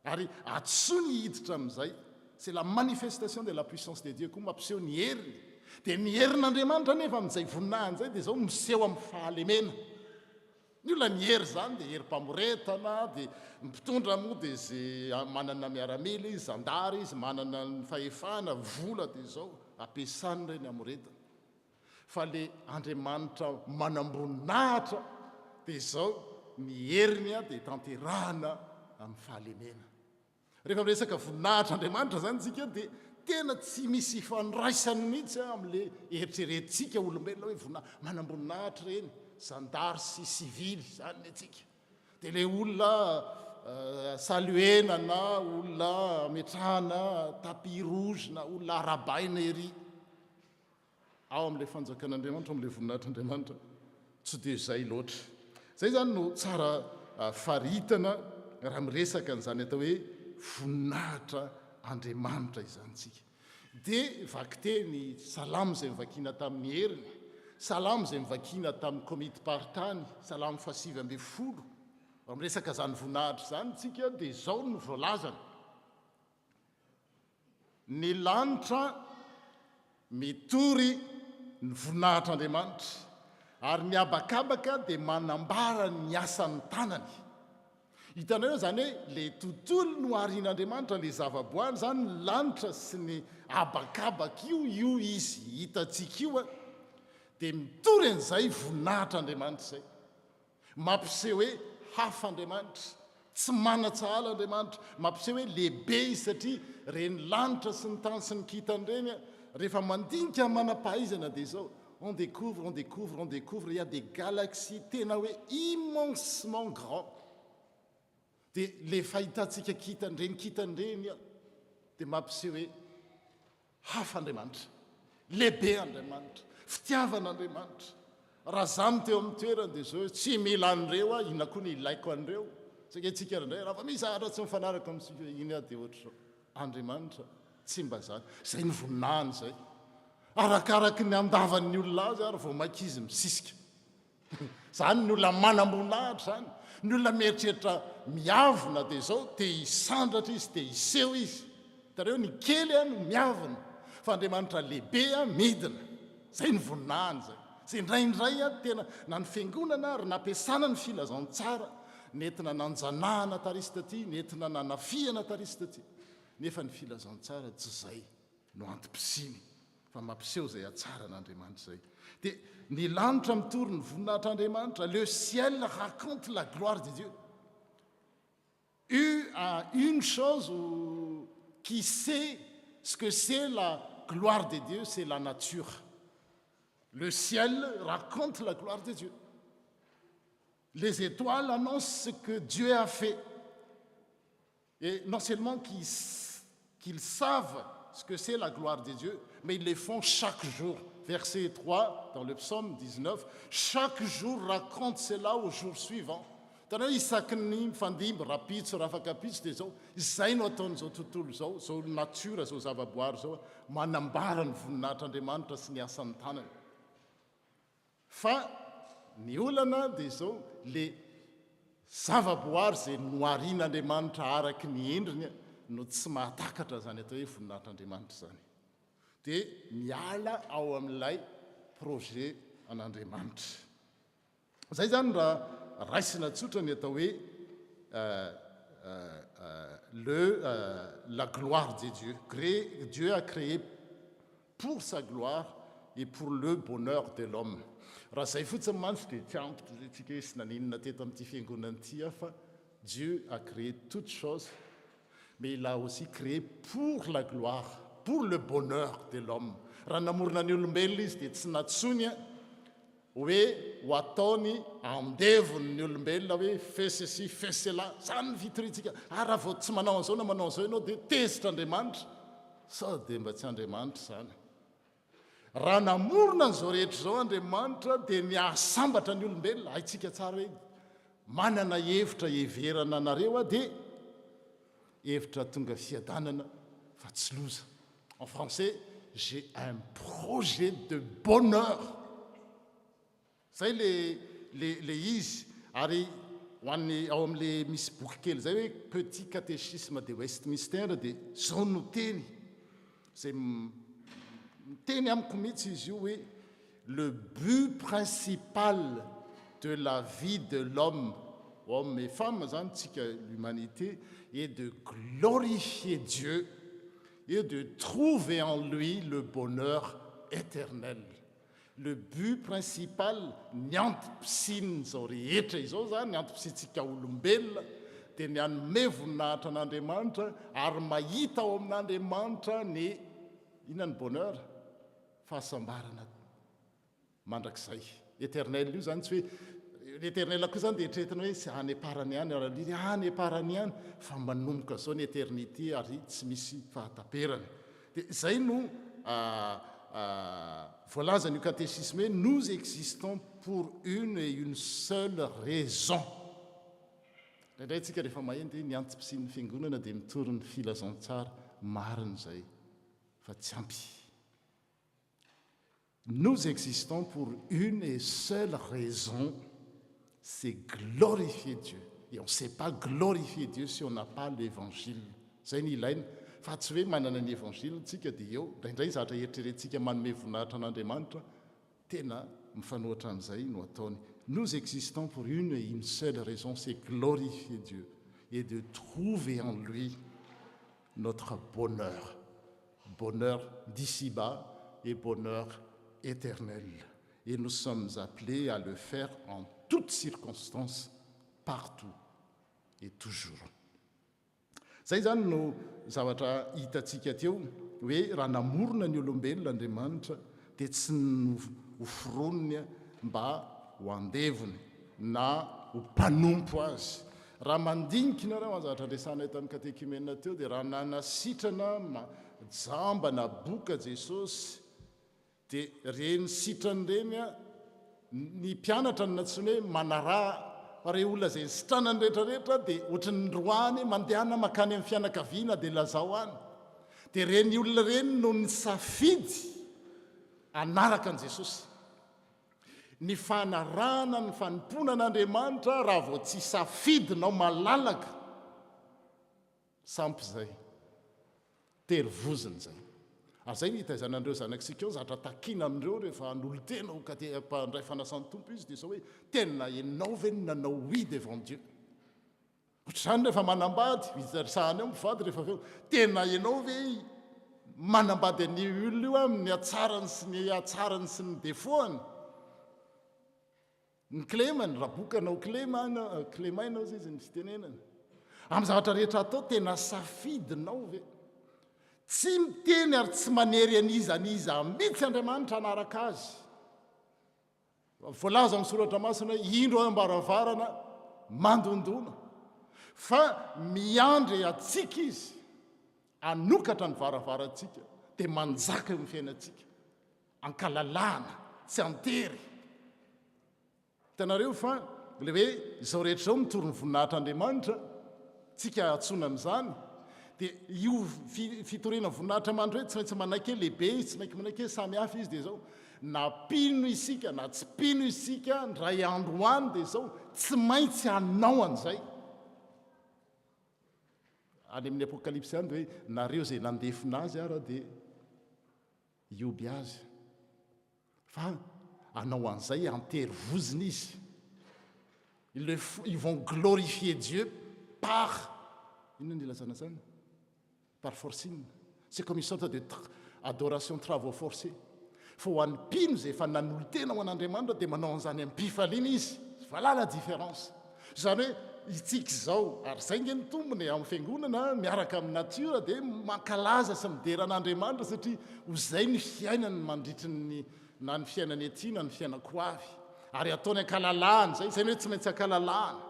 Ary atsoa ny hiditra amin'izay. C'est la manifestation de la puissance de Dieu koa mampiseho ny heriny. Dia ny herin'Andriamanitra nefa amin'izay voninahiny zay dia zao miseho amin'ny fahalemena. Ny olona ny hery zany dia herim-pamoretana, dia mpitondra moa dia zay manana miaramila izy, zandary izy, manana ny fahefana, vola dia zao ampiasany reny amoretana. Fa le Andriamanitra manam-boninahitra dia zao ny heriny dia tanterahana amin'ny fahalemena. Rehefa miresaka voninahitr'Andriamanitra zany tsika dia tena tsy misy fandraisany mihitsy amin'le eritreretintsika olombelona hoe manam-boninahitra reny, zandary sy sivily zany ny atsika. Dia le olona saluena na olona metrahana tapis rouge na olona arabaina ery ao amin'ilay fanjakan'Andriamanitra, amin'ilay voninahitr'Andriamanitra tsy dia zay loatra. Zay zany no tsara faritana raha miresaka an'izany atao hoe voninahitra Andriamanitra izanytsika. Dia vakiteny salamo izay mivakiana tamin'ny heriny, salamo izay mivakiana tamin'ny komity partany, salamo 120. Raha miresaka zany voninahitra zany tsika dia zao no voalazana. Ny lanitra mitory ny voninahitr'Andriamanitra, ary ny abakabaka dia manambara ny asan'ny tanany. hitanareo zany hoe le tontolo no arian'andriamanitra le zavaboary zany ny lanitra sy ny abakabaka io izy hitantsika io a dia mitoren'izay voninahitr'andriamanitra izay mampiseho hoe hafa andriamanitra tsy manatsahala andriamanitra mampiseho hoe lehibe izy satria reny lanitra sy ny tany sy ny kitany reny a rehefa mandinika manam-pahaizana dia zao on découvre il y a des galaxies tena hoe immensement grand dia le fahitantsika kitany reny a dia mampiseho hoe hafa andriamanitra lehibe andriamanitra fitiavan'andriamanitra raha zany teo amin'ny toerana dia zao tsy mila an'ireo a ina koa ny ilaiko an'ireo saka tsika indray raha fa misy ahatra tsy mifanaraka amintsika iny a dia ohatra zao andriamanitra tsy mba zany zay ny voninahiny zay arakaraky ny andavan'ny olona azy ary vao makizy misisika zany ny olona manam-boninahitra zany ny olona mieritreritra miavona dia zao dia hisandratra izy dia hiseho izy tareo ny kely a no miavona fa andriamanitra lehibe a midina zay ny voninahiny zay zay indraindray a tena na ny fiangonana ary nampiasana ny filazantsara nentina nanjanahana tarista ty nentina nanafiana tarista ty nefa ny filazantsara tsy zay no antom-pisiny fa mampiseho zay atsara n'andriamanitra zay dia ny lanitra mitory ny voninahitr'andriamanitra le ciel raconte la gloire de Dieu une chose qui sait ce que c'est la gloire de Dieu, c'est la nature. Le ciel raconte la gloire de Dieu. Les étoiles annoncent ce que Dieu a fait. Et non seulement qu'ils savent ce que c'est la gloire de Dieu, mais ils le font chaque jour. Verset 3 dans le psaume 19, chaque jour raconte cela au jour suivant. Tanao isaky ny mifandimby rapitso raha afakapitso dia zao izay no ataon'izao tontolo zao zao natiora zao zavaboary zao manambara ny voninahitr'andriamanitra sy ny asan'ny tanany fa ny olana dia zao le zavaboary zay noarian'andriamanitra araky ny endriny no tsy mahatakatra zany atao hoe voninahitr'andriamanitra zany dia miala ao amin'ilay projet an'andriamanitra zay zany raha raisina tsotra ny atao hoe la gloire de Dieu. Dieu a créé pour sa gloire et pour le bonheur de l'homme. Raha zay fotsiny mantsy dia tsy ampitra zay tsika hoe sy naninona teto amin'ity fiangonana ity fa Dieu a créé toutes choses mais il a aussi créé pour la gloire, pour le bonheur de l'homme. Raha namorona ny olombelona izy dia tsy natsony hoe ho ataony andevony ny olombelona hoe fesesi fesela zany ny fitoritsika raha vao tsy manao an'izao na manao an'izao ianao dia tezitr'andriamanitra sao dia mba tsy andriamanitra zany raha namorona n'izao rehetra izao andriamanitra dia niahasambatra ny olombelona haitsika tsara hoe manana hevitra heverana anareo a dia hevitra tonga fiadanana fa tsy loza en français j'ai un projet de bonheur. Zay le izy ary ho an'ny ao amin'le misy boky kely zay hoe petit catéchisme de Westminster dia zao no teny zay teny amiko mihitsy izy io hoe le but principal de la vie de l'homme homme et femme zany tsika l'humanité est de glorifier Dieu et de trouver en lui le bonheur éternel. Le but principal ny antom-pisiny zao rehetra izao zany ny antom-pisitsika olombelona dia ny anome voninahitra an'andriamanitra ary mahita ao amin'andriamanitra ny inona ny bonheur fahasambarana mandrakizay éternel io zany tsy hoe l'éternel koa zany dia etretina hoe sy any aparany ihany araly any aparany ihany fa manomboka zao ny éternité ary tsy misy fahataperany dia zay no voalaza ny catéchisme hoe nous existons pour une et une seule raison. Indray tsika rehefa maheno dia ny antom-pisin'ny fiangonana dia mitory ny filazantsara marina zay fa tsy ampy. Nous existons pour une et seule raison, c'est glorifier Dieu. Et on ne sait pas glorifier Dieu si on n'a pas l'évangile. Zay ny ilaina fa tsy hoe manana ny évangile tsika dia eo indraindray zatra eritreretintsika manome voninahitra an'andriamanitra tena mifanohitra an'izay no ataony. Nous existons pour une et une seule raison, c'est glorifier Dieu. et de trouver en lui notre bonheur. Bonheur d'ici-bas et bonheur éternel. Et nous sommes appelés à le faire en toutes circonstances, partout et toujours. Zay zany no zavatra hitantsika teo hoe raha namorona ny olombelona Andriamanitra dia tsy hoforonony mba ho andevony na ho mpanompo azy. Raha mandinika nareo zavatra resana tamin'ny katekimena teo dia raha nanasitrana jamba na boka Jesosy dia reny sitrany reny ny mpianatra ny natsiny hoe manaraha fa re olona zay nysitranany rehetrarehetra dia ohatrany roany mandehana makany amin'ny fianakaviana dia lazao any dia reny olona reny no ny safidy anaraka an' Jesosy. Ny fanarahana ny fanompona an'Andriamanitra raha vao tsy safidinao malalaka sampy zay terivoziny zay. Ary zay nitaizanandreo zanakitsika eo zavatra takina amindreo rehefa n'olo-tena mpandray fanasan'ny tompo izy dia zao hoe tena ianao ve no nanao oui devant Dieu. Ohatr'izany rehefa manambady izarisahany eo mivady rehefa aveo tena ianao ve manambady ny olona io amin'ny atsarany sy ny atsarany sy ny defaut-any. Ny clémany raha bokanao clémainao zay izy ny fitenenany amin'ny zavatra rehetra atao tena safidinao ve. Tsy miteny ary tsy manery aniza mitsy Andriamanitra anaraka azy. Voalaza amin'ny soratra masina indro ambaravarana mandondona fa miandry atsika izy anokatra ny varavarantsika dia manjaka eo amin'ny fiainantsika ankalalana tsy antery. Hitanareo fa le hoe izao rehetra zao mitoro ny voninahitr'Andriamanitra tsika atsona amin'izany dia io fitoriana voninahitra mandro hoe tsy maintsy manaiky lehibe izy tsy mainky manaiky samy hafa izy dia zao na pino isika na tsy pino isika ndray andro any dia zao tsy maintsy anao an'izay. Any amin'ny apokalypsy any dia hoe nareo zay nandefina azy ara dia ioby azy fa anao an'izay anterivoziny izy. Ils vont glorifier Dieu par inona ny ilazana zany par forcing. C'est comme une sorte d'adoration travaux forcés. Fa ho an'ny mpino zay efa nanolo tena ho an'Andriamanitra dia manao an'izany amin'ny mpifaliana izy. Voilà la différence. Zany hoe itsika izao ary zay nge ny tombony amin'ny fiangonana miaraka amin'ny natiora dia mankalaza sy midera an'Andriamanitra satria ho zay ny fiainany mandritry na ny fiainany ety na ny fiainako avy ary ataony ankalalahany zay hoe tsy maintsy ankalalahany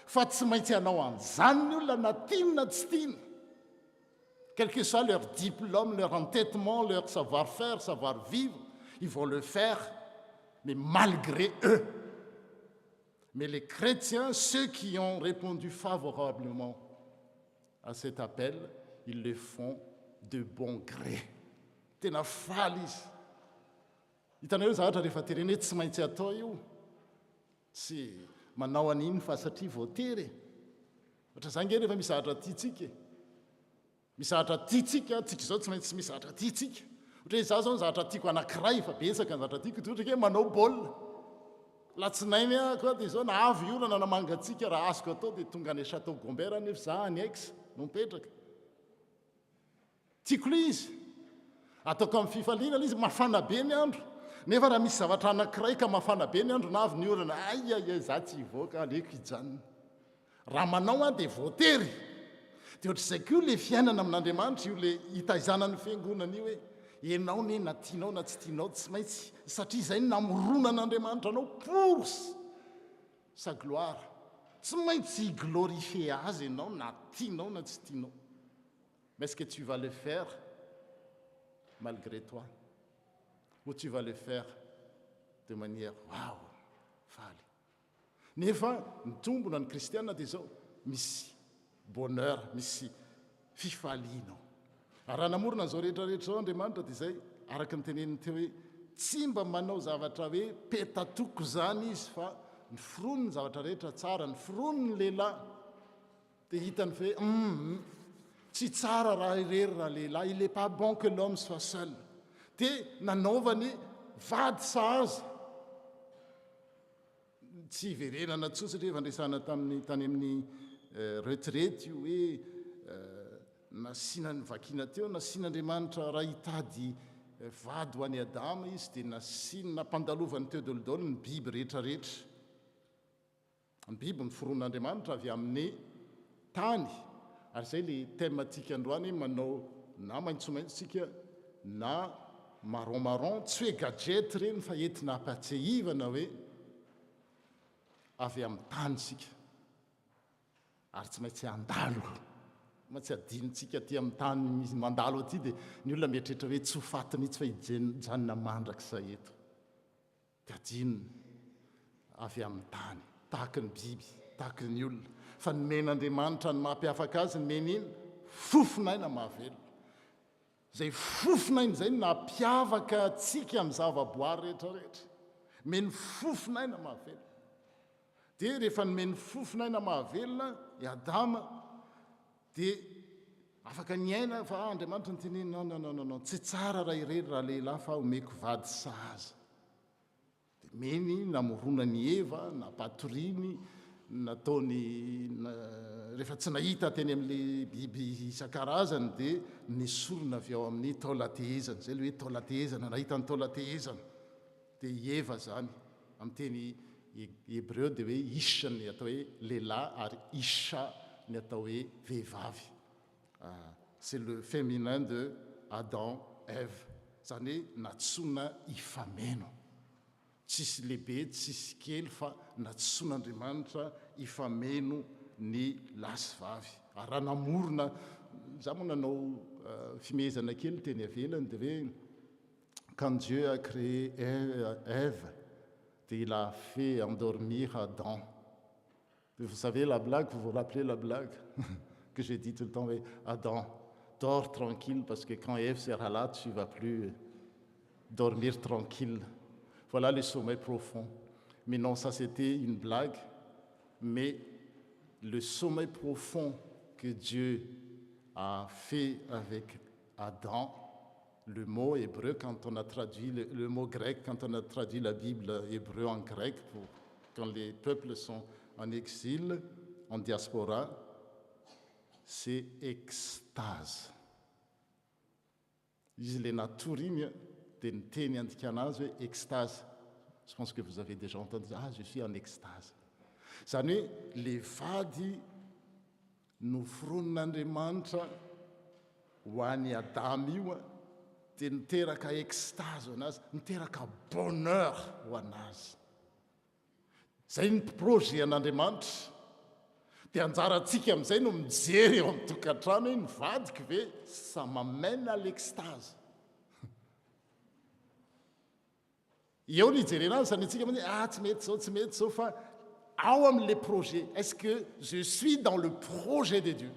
fa tsy maintsy anao an'izany ny olona na tiany na tsy tiany. Quel que soit leur diplôme, leur entêtement, leur savoir-faire, savoir-vivre, ils vont le faire, mais malgré eux. Mais les chrétiens, ceux qui ont répondu favorablement à cet appel, ils le font de bon gré. Tena faly izy. Hitanareo zavatra rehefa tereny tsy maintsy atao io tsy manao an'iny fa satria voatery. Ohatra zany nge rehefa misy zavatra tiatsika misy zavatra tiatsika tsika izao tsy maintsy misy zavatra tiatsika. Ohatra hoe zaho zao ny zavatra tiako anankiray fa betsaka ny zavatra tiako dia ohatra hoe manao baolina latsinainy koa dia zao na avy olana namangatsika raha azoko atao dia tonga any Château Gombert nefa za any Aix no mipetraka tiako le izy ataoko amin'ny fifaliana izy mafana be ny andro nefa raha misy zavatra anankiray ka mafana be ny andro na avy ny olana ay za tsy hivoaka aleko hijanona raha manao dia voatery. Dia ohatr'izay koa le fiainana amin'Andriamanitra io le hitaizanany fiangonana io hoe ianao ne na tianao na tsy tianao tsy maintsy satria izay namorona an'Andriamanitra anao pour sa gloire tsy maintsy glorifier azy ianao na tianao na tsy tianao. Mais est-ce que tu vas le faire malgré toi ou tu vas le faire de manière waouh faly. Nefa ny tombona ny kristiana dia zao misy bonheur misy fifalianao ary raha namorona an'izao rehetrarehetra zao Andriamanitra dia zay araka ny teneniny teo hoe tsy mba manao zavatra hoe petatoko zany izy fa ny fironony zavatra rehetra tsara ny fironony ny lehilahy dia hitany fa hoe tsy tsara raha irery raha lehilahy il est pas bon que l'homme soit seul dia nanaovany vady sahaza tsy iverenana tsoa satria efa andresana tany amin'ny retraite io hoe nasiana ny vakina teo nasian'andriamanitra raha hitady vady ho any adama izy dia nasiana nampandalovany teo dolodolo ny biby rehetrarehetra ny biby nyforon'andriamanitra avy amin'ny tany ary zay le tematika androany manao na maintsomaintsika na marron tsy hoe gadget reny fa entina ampatsehivana hoe avy amin'ny tany sika ary tsy maintsy andalo ma tsy adinitsika aty amin'ny tany misy mandalo aty dia ny olona mieritrehitra hoe tsy ho faty mihitsy fa hijanona mandraksa eto dia adinony avy amin'ny tany tahaka ny biby tahaka ny olona fa nomen'andriamanitra ny mampiafaka azy nomeny iny fofinaina mahavelona zay fofinaina zay nampiavaka atsika amin'ny zavaboary rehetrarehetra meny fofinaina mahavelona dia rehefa nomeny fofinaina mahavelona i adama dia afaka niaina fa andriamanitra nyteneny non tsy tsara raha irery raha lehilahy fa omeko vady sahaza dia meny namorona ny eva napatoriny nataony rehefa tsy nahita teny amin'le biby isan-karazany dia nisorona avy ao amin'ny taolatehezana zay le hoe taolatehezana nahita ny taolatehezana dia eva zany amin'ny teny hébreu dia hoe isha ny atao hoe lehilahy ary isha ny atao hoe vehivavy c'est le féminin de Adam Ève zany hoe natsoina ifameno tsisy lehibe tsisy kely fa natson'andriamanitra ifameno ny lasy vavy ary raha namorona za moa nanao fimezana kely teny avelany dia hoe quand Dieu a créé Ève dia il a fait endormir Adam. Vous savez la blague, vous vous rappelez la blague que j'ai dit tout le temps, Adam, dors tranquille parce que quand Ève sera là, tu ne vas plus dormir tranquille. Voilà le sommeil profond. Mais non, ça c'était une blague. Mais le sommeil profond que Dieu a fait avec Adam, le mot hébreu, quand on a traduit le mot grec, quand on a traduit la Bible hébreu en grec, quand les peuples sont en exil, en diaspora, c'est extase. Izy le naturiny dia ny teny andikana azy hoe extase. Je pense que vous avez déjà entendu, je suis en extase. Zany hoe le vady noforonon'Andriamanitra ho an'ny Adama io dia niteraka extase ho anazy, niteraka bonheur ho anazy. Zay ny projet an'Andriamanitra dia anjarantsika amin'izay no mijery eo amin'ny tokantrano hoe nivadika ve ça m'amène à l'extase. Eo ny hijerena azy zany antsika mandeha tsy mety zao fa ao amin'le projet. Est-ce que je suis dans le projet de Dieu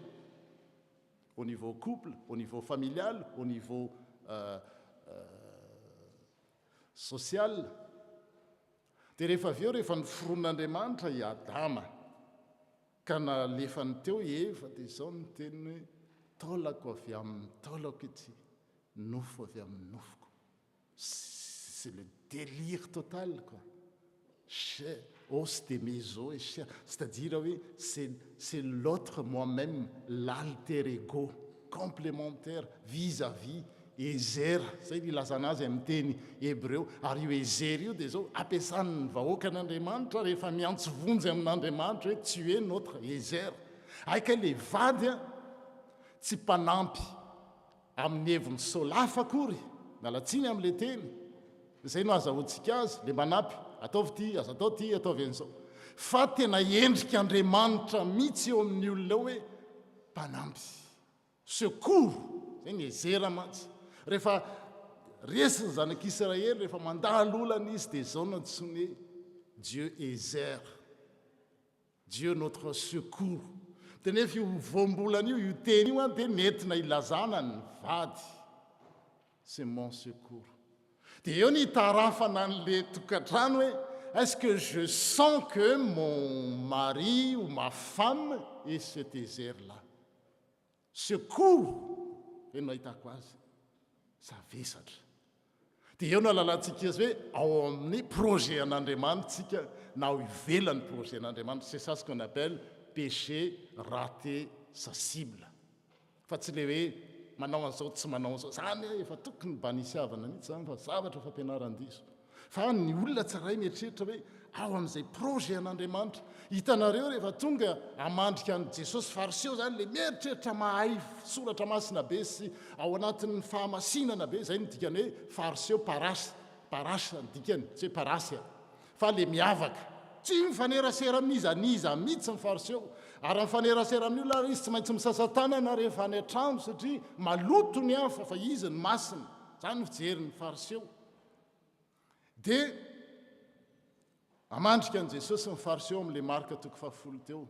au niveau couple, au niveau familial, au niveau social. Dia rehefa avy eo rehefa niforon'Andriamanitra i Adama ka nalefany teo Eva dia izao ny teniny hoe taolako avy amin'ny taolako ity, nofo avy amin'ny nofoko. C'est le délire total quoi. Chair, os de mes os et chair. C'est-à-dire oui, c'est l'autre moi-même, l'alter ego, complémentaire vis-à-vis Ezer, zay ilazana azy amin'ny teny hébreu. Ary io Ezer io dia zao ampiasan'ny vahoaka an'Andriamanitra rehefa miantso vonjy amin'Andriamanitra hoe tu es notre Ezer. Aika le vady tsy mpanampy amin'ny heviny solafa akory, nalatsiny amin'le teny. Zay no azahoantsika azy, le manampy, ataovy ty, aza atao ty, ataovy an'izao. Fa tena endrika Andriamanitra mihitsy eo amin'ny olona hoe mpanampy. Secours, zay ny Ezera mantsy. Rehefa resiny zanak'Israely rehefa mandalo olana izy dia zao no antsoiny hoe Dieu Ezer, Dieu notre secours. Dia nefa io voambolana io teny io dia nentina ilazana ny vady, c'est mon secours. Dia eo ny hitarafana an'le tokantrano hoe est-ce que je sens que mon mari ou ma femme est cet Ezer-là? Secours, eno ahitako azy, zavesatra. Dia eo no alalantsika azy hoe ao amin'ny projet an'Andriamanitra tsika na ao ivelan'ny projet an'Andriamanitra. C'est ça ce qu'on appelle péché raté sa cible fa tsy le hoe manao an'izao tsy manao an'izao zany efa tokony banisiavana mihitsy zany fa zavatra fampianaran-diso fa ny olona tsaray mieritreritra hoe ao amin'izay projet an'Andriamanitra hitanareo rehefa tonga amandrika an' Jesosy fariseo zany le mieritreritra mahay soratra masina be sy ao anatin'ny fahamasinana be zay ny dikany hoe fariseo parasa ny dikany tsy hoe parasy fa le miavaka tsy mifanerasera amin'izaniza mihitsy ny fariseo ary mifanerasera amin'ny olona ary izy tsy maintsy misasatanana rehefa any an-trano satria maloto ny hafa fa izy ny masina zany fijeryn'ny fariseo dia amandrika an' Jesosy ny fariseo amin'le marika toko 10 teo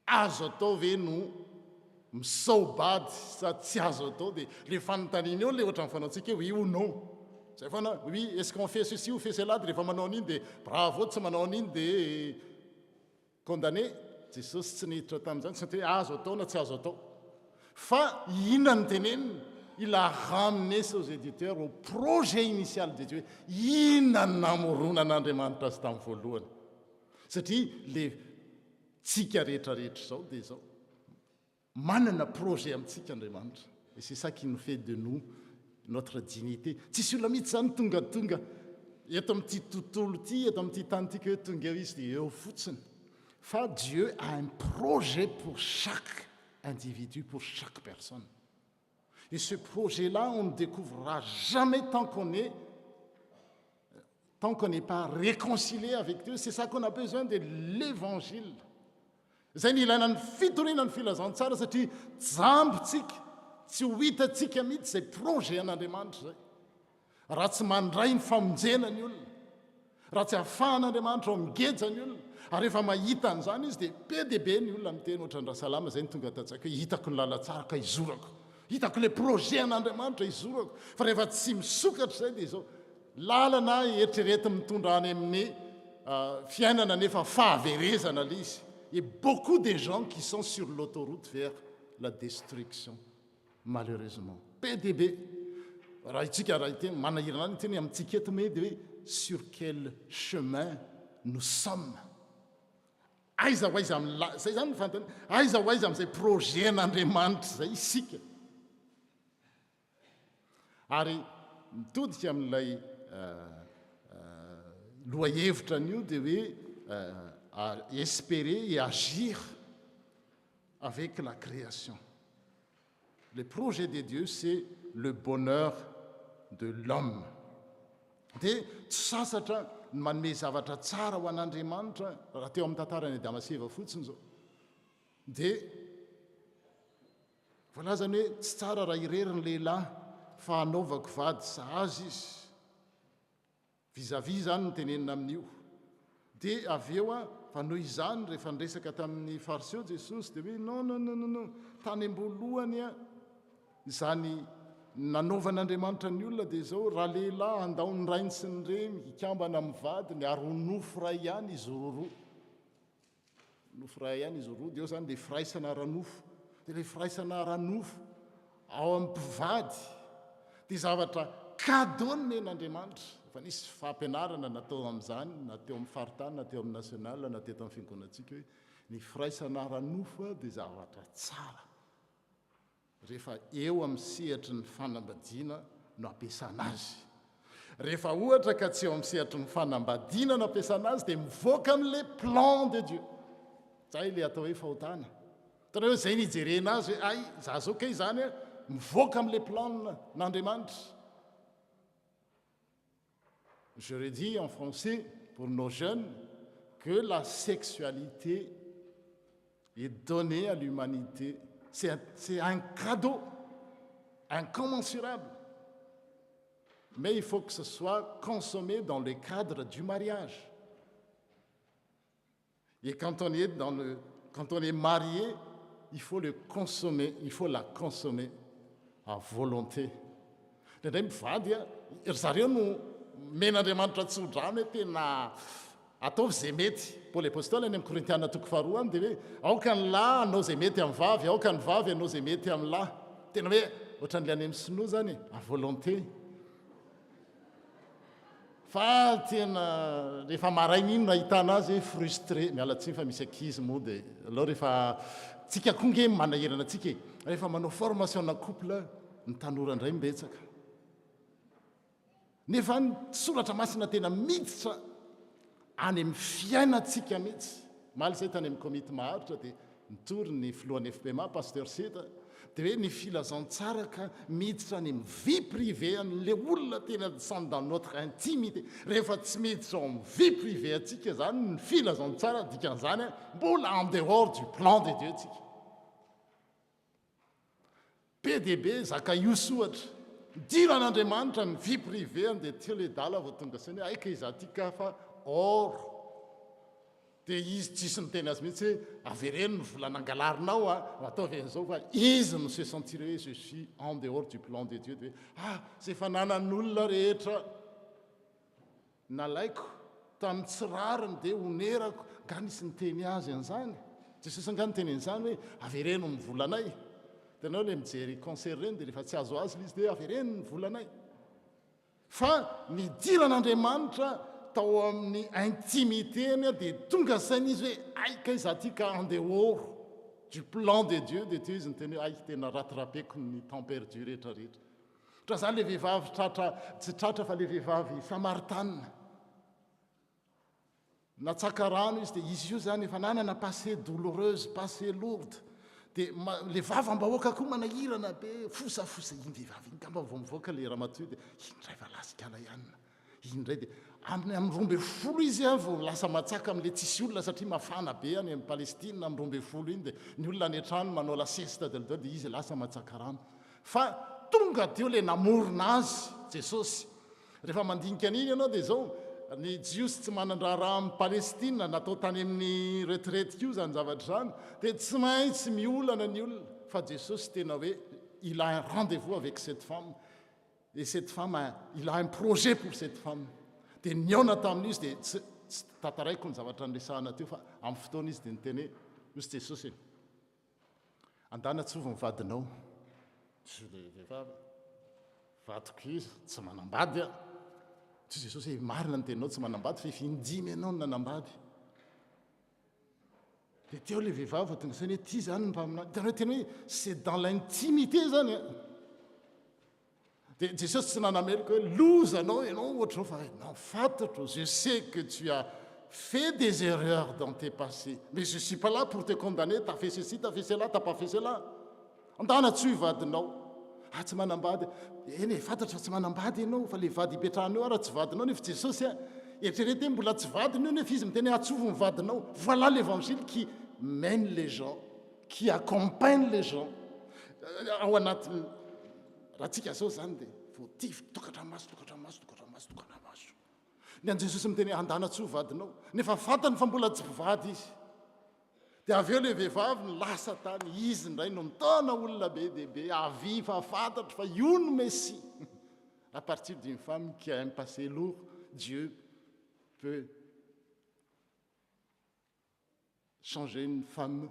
azo atao ve no misaobady sa tsy azo atao dia le fanontaniana eo le ohatra ny fanaontsika oui ou non zay foana oui est-ce qu'on fait ceci ou fait cela dia rehefa manao an'iny dia bravo tsy manao an'iny dia condamné Jesosy tsy niditra tamin'izany tsy hoe azo atao na tsy azo atao fa inona ny teneniny il a ramené aux éditeurs au projet initial de Dieu inona ny namorona an'Andriamanitra azy tamin'ny voalohany satria le tsika rehetrarehetra zao dia zao manana projet amintsika Andriamanitra et c'est ça qui nous fait de nous notre dignité tsisy olona mihitsy zany tonga eto amin'ity tontolo ity eto amin'ity tany ity ka hoe tonga eo izy dia eo fotsiny fa Dieu a un projet pour chaque individu, pour chaque personne. Et ce projet-là, on ne découvrira jamais tant qu'on n'est pas réconcilié avec Dieu. C'est ça qu'on a besoin de l'évangile. Zay ny ilaina ny fitoriana ny filazantsara satria jambontsika tsy ho hitatsika mihitsy zay projet an'Andriamanitra zay. Raha tsy mandray ny famonjena ny olona, raha tsy ahafahan'Andriamanitra ao migeja ny olona, ary rehefa mahita an'izany izy dia be dia be ny olona miteny ohatra ny rahasalama zay ny tonga tatsaka hoe hitako ny lalatsara ka izorako, hitako le projet an'Andriamanitra izorako fa rehefa tsy misokatra zay dia zao lalana eritrereto mitondra any amin'ny fiainana nefa fahaverezana le izy. Et beaucoup de gens qui sont sur l'autoroute vers la destruction malheureusement be dia be raha itsika raha iteny manahirana ny teny amintsika eto me dia hoe sur quel chemin nous sommes. Aiza ho aiza amin'la zay zany fantany aiza ho aiza amin'izay projet n'Andriamanitra zay isika ary mitodika amin'ilay loha-hevitra an'io dia hoe à espérer et agir avec la création. Le projet de Dieu, c'est le bonheur de l'homme. Dia tsy sasatra ny manome zavatra tsara ho an'Andriamanitra raha teo amin'ny tantarany Adama sy Eva fotsiny zao. Dia voalazany hoe tsy tsara raha irery ny lehilahy fa hanaovako vady sahazy izy. Vis-à-vis zany ny tenenina amin'io. Dia avy eo fa noho izany rehefa niresaka tamin'ny fariseo Jesosy dia hoe non tany am-boalohany izany nanaovan'Andriamanitra ny olona dia zao raha lehilahy andao ny rainy sy ny reny hikambana amin'ny vadiny ary ho nofo ray ihany izy roroa. Nofo ray ihany izy roroa dia eo zany le firaisana ara-nofo. Dia le firaisana ara-nofo ao amin'ny mpivady dia zavatra cadeau nen'Andriamanitra. Fa nisy fampianarana natao amin'izany na teo amin'ny faritany na teo amin'ny nasional na teto amin'ny fiangonantsika hoe ny firaisana ara-nofo dia zavatra tsara rehefa eo amin'ny sehatry ny fanambadiana no ampiasana azy. Rehefa ohatra ka tsy eo amin'ny sehatry ny fanambadiana no ampiasana azy dia mivoaka amin'le plan de Dieu. Zay le atao hoe fahotana. Tanao hoe zay nijerena azy hoe ay za zao kay zany mivoaka amin'le plan n'Andriamanitra. Je redis en français pour nos jeunes que la sexualité est donnée à l'humanité. C'est un cadeau incommensurable. Mais il faut que ce soit consommé dans le cadre du mariage. Et quand on est marié, il faut le consommer, il faut la consommer à volonté. Men'Andriamanitra tsodrano hoe tena ataovy zay mety. Paoly apôstôly any amin'ny Korintiana toko 2 any dia hoe aoka ny lahy anao zay mety amin'ny vavy, aoka ny vavy anao zay mety amin'ny lahy. Tena hoe ohatran'ilay any amin'ny sinoa zany à volonté. fa tena rehefa maraina iny nahitana azy frustré mialatsiny fa misy ankizy moa dia aleo rehefa tsika konge manahirana atsika rehefa manao formation na couple ny tanora indray mbetsaka nefa ny soratra masina tena miditra any amin'ny fiainatsika mihitsy maly zay tany amin'ny komity maharitra dia nitory ny filohan'ny FPMA pasteur Seta dia hoe ny filazantsara ka miditra any amin'ny vie privé an'le olona tena sans dans notre intimité rehefa tsy miditra ao amin'ny vie privé atsika zany ny filazantsara dikan'izany mbola en dehors du plan de Dieu tsika PDB zaka io soatra diran'Andriamanitra ny vie privé dia teledala vao tonga sany aika izy atika fa or dia izy tsisy ny teny azy mihitsy hoe avereno ny volanangalarinao ataovy an'izao fa izy no se sentir hoe je suis en dehors du plan de Dieu dia zay fananan'olona rehetra nalaiko tamin'ny tsirariny dia onerako nga nisy nyteny azy an'izany jesosy nga nyteny an'izany hoe avereno ny volanay tanao le mijery concert reny dia rehefa tsy azo azy izy dia avereno ny volanay fa nidiran'Andriamanitra tao amin'ny intimité-ny dia tonga saina izy hoe aika izy atika en dehors du plan de Dieu dia teo izy nyteny hoe aika tena rattrapeko ny temps perdu rehetrarehetra tra zany le vehivavy tsy tratra fa le vehivavy Samaritana natsaka rano izy dia izy io zany efa nanana passé douloureuse passé lourde dia le vavambahoaka koa manahirana be fosafosa iny vehivavy iny kamba vao mivoaka le ramatoa dia indray fa lasikala ihanina indray dia amin'ny rombe folo izy vao lasa matsaka amin'le tsisy olona satria mafana be any amin'ny Palestina amin'ny rombe folo iny dia ny olona any an-trano manao la siesta delda dia izy lasa matsaka rano fa tonga teo le namorona azy Jesosy rehefa mandinika an'iny ianao dia zao ny jiosy tsy manandraraha amin'ny Palestina natao tany amin'ny retraite io zany zavatra zany dia tsy maintsy miolana ny olona fa Jesosy tena hoe il a un rendez-vous avec cette femme et cette femme il a un projet pour cette femme dia niaona tamin'izy dia tsy tantaraiko ny zavatra nresahana teo fa amin'ny fotoana izy dia nyteny hoe misy Jesosy andana tsovy mivadinao tsy le vehivavy vadiko izy tsy manambady tsy Jesosy hoe marina ny teninao tsy manambady fa efa indimy ianao no nanambady dia teo le vehivavy tonga sainy hoe ty zany ny mpaminay tena hoe c'est dans l'intimité zany dia Jesosy tsy nanameloko hoe lozanao ianao ohatrao fa non fantatro je sais que tu as fait des erreurs dans tes passés mais je suis pas là pour te condamner t'as fait ceci t'as fait cela t'as pas fait cela andana tsy vadinao tsy manambady eny fantatra fa tsy manambady ianao fa le vady ipetrahanao raha tsy vadinao nefa Jesosy eritrerety hoe mbola tsy vadiny io nefa izy miteny atsovo ny vadinao voilà l'évangile qui mène les gens qui accompagne les gens ao anatin'ny raha tsika zao zany dia voaty tokatramaso ny an Jesosy miteny andana tsy ho vadinao nefa fantany fa mbola tsy mpivady izy dia avy eo le vehivavy ny lasa tany izy ndray no mitana olona be dia be avy fa fantatro fa io no Messie à partir d'une femme qui a un passé lourd Dieu peut changer une femme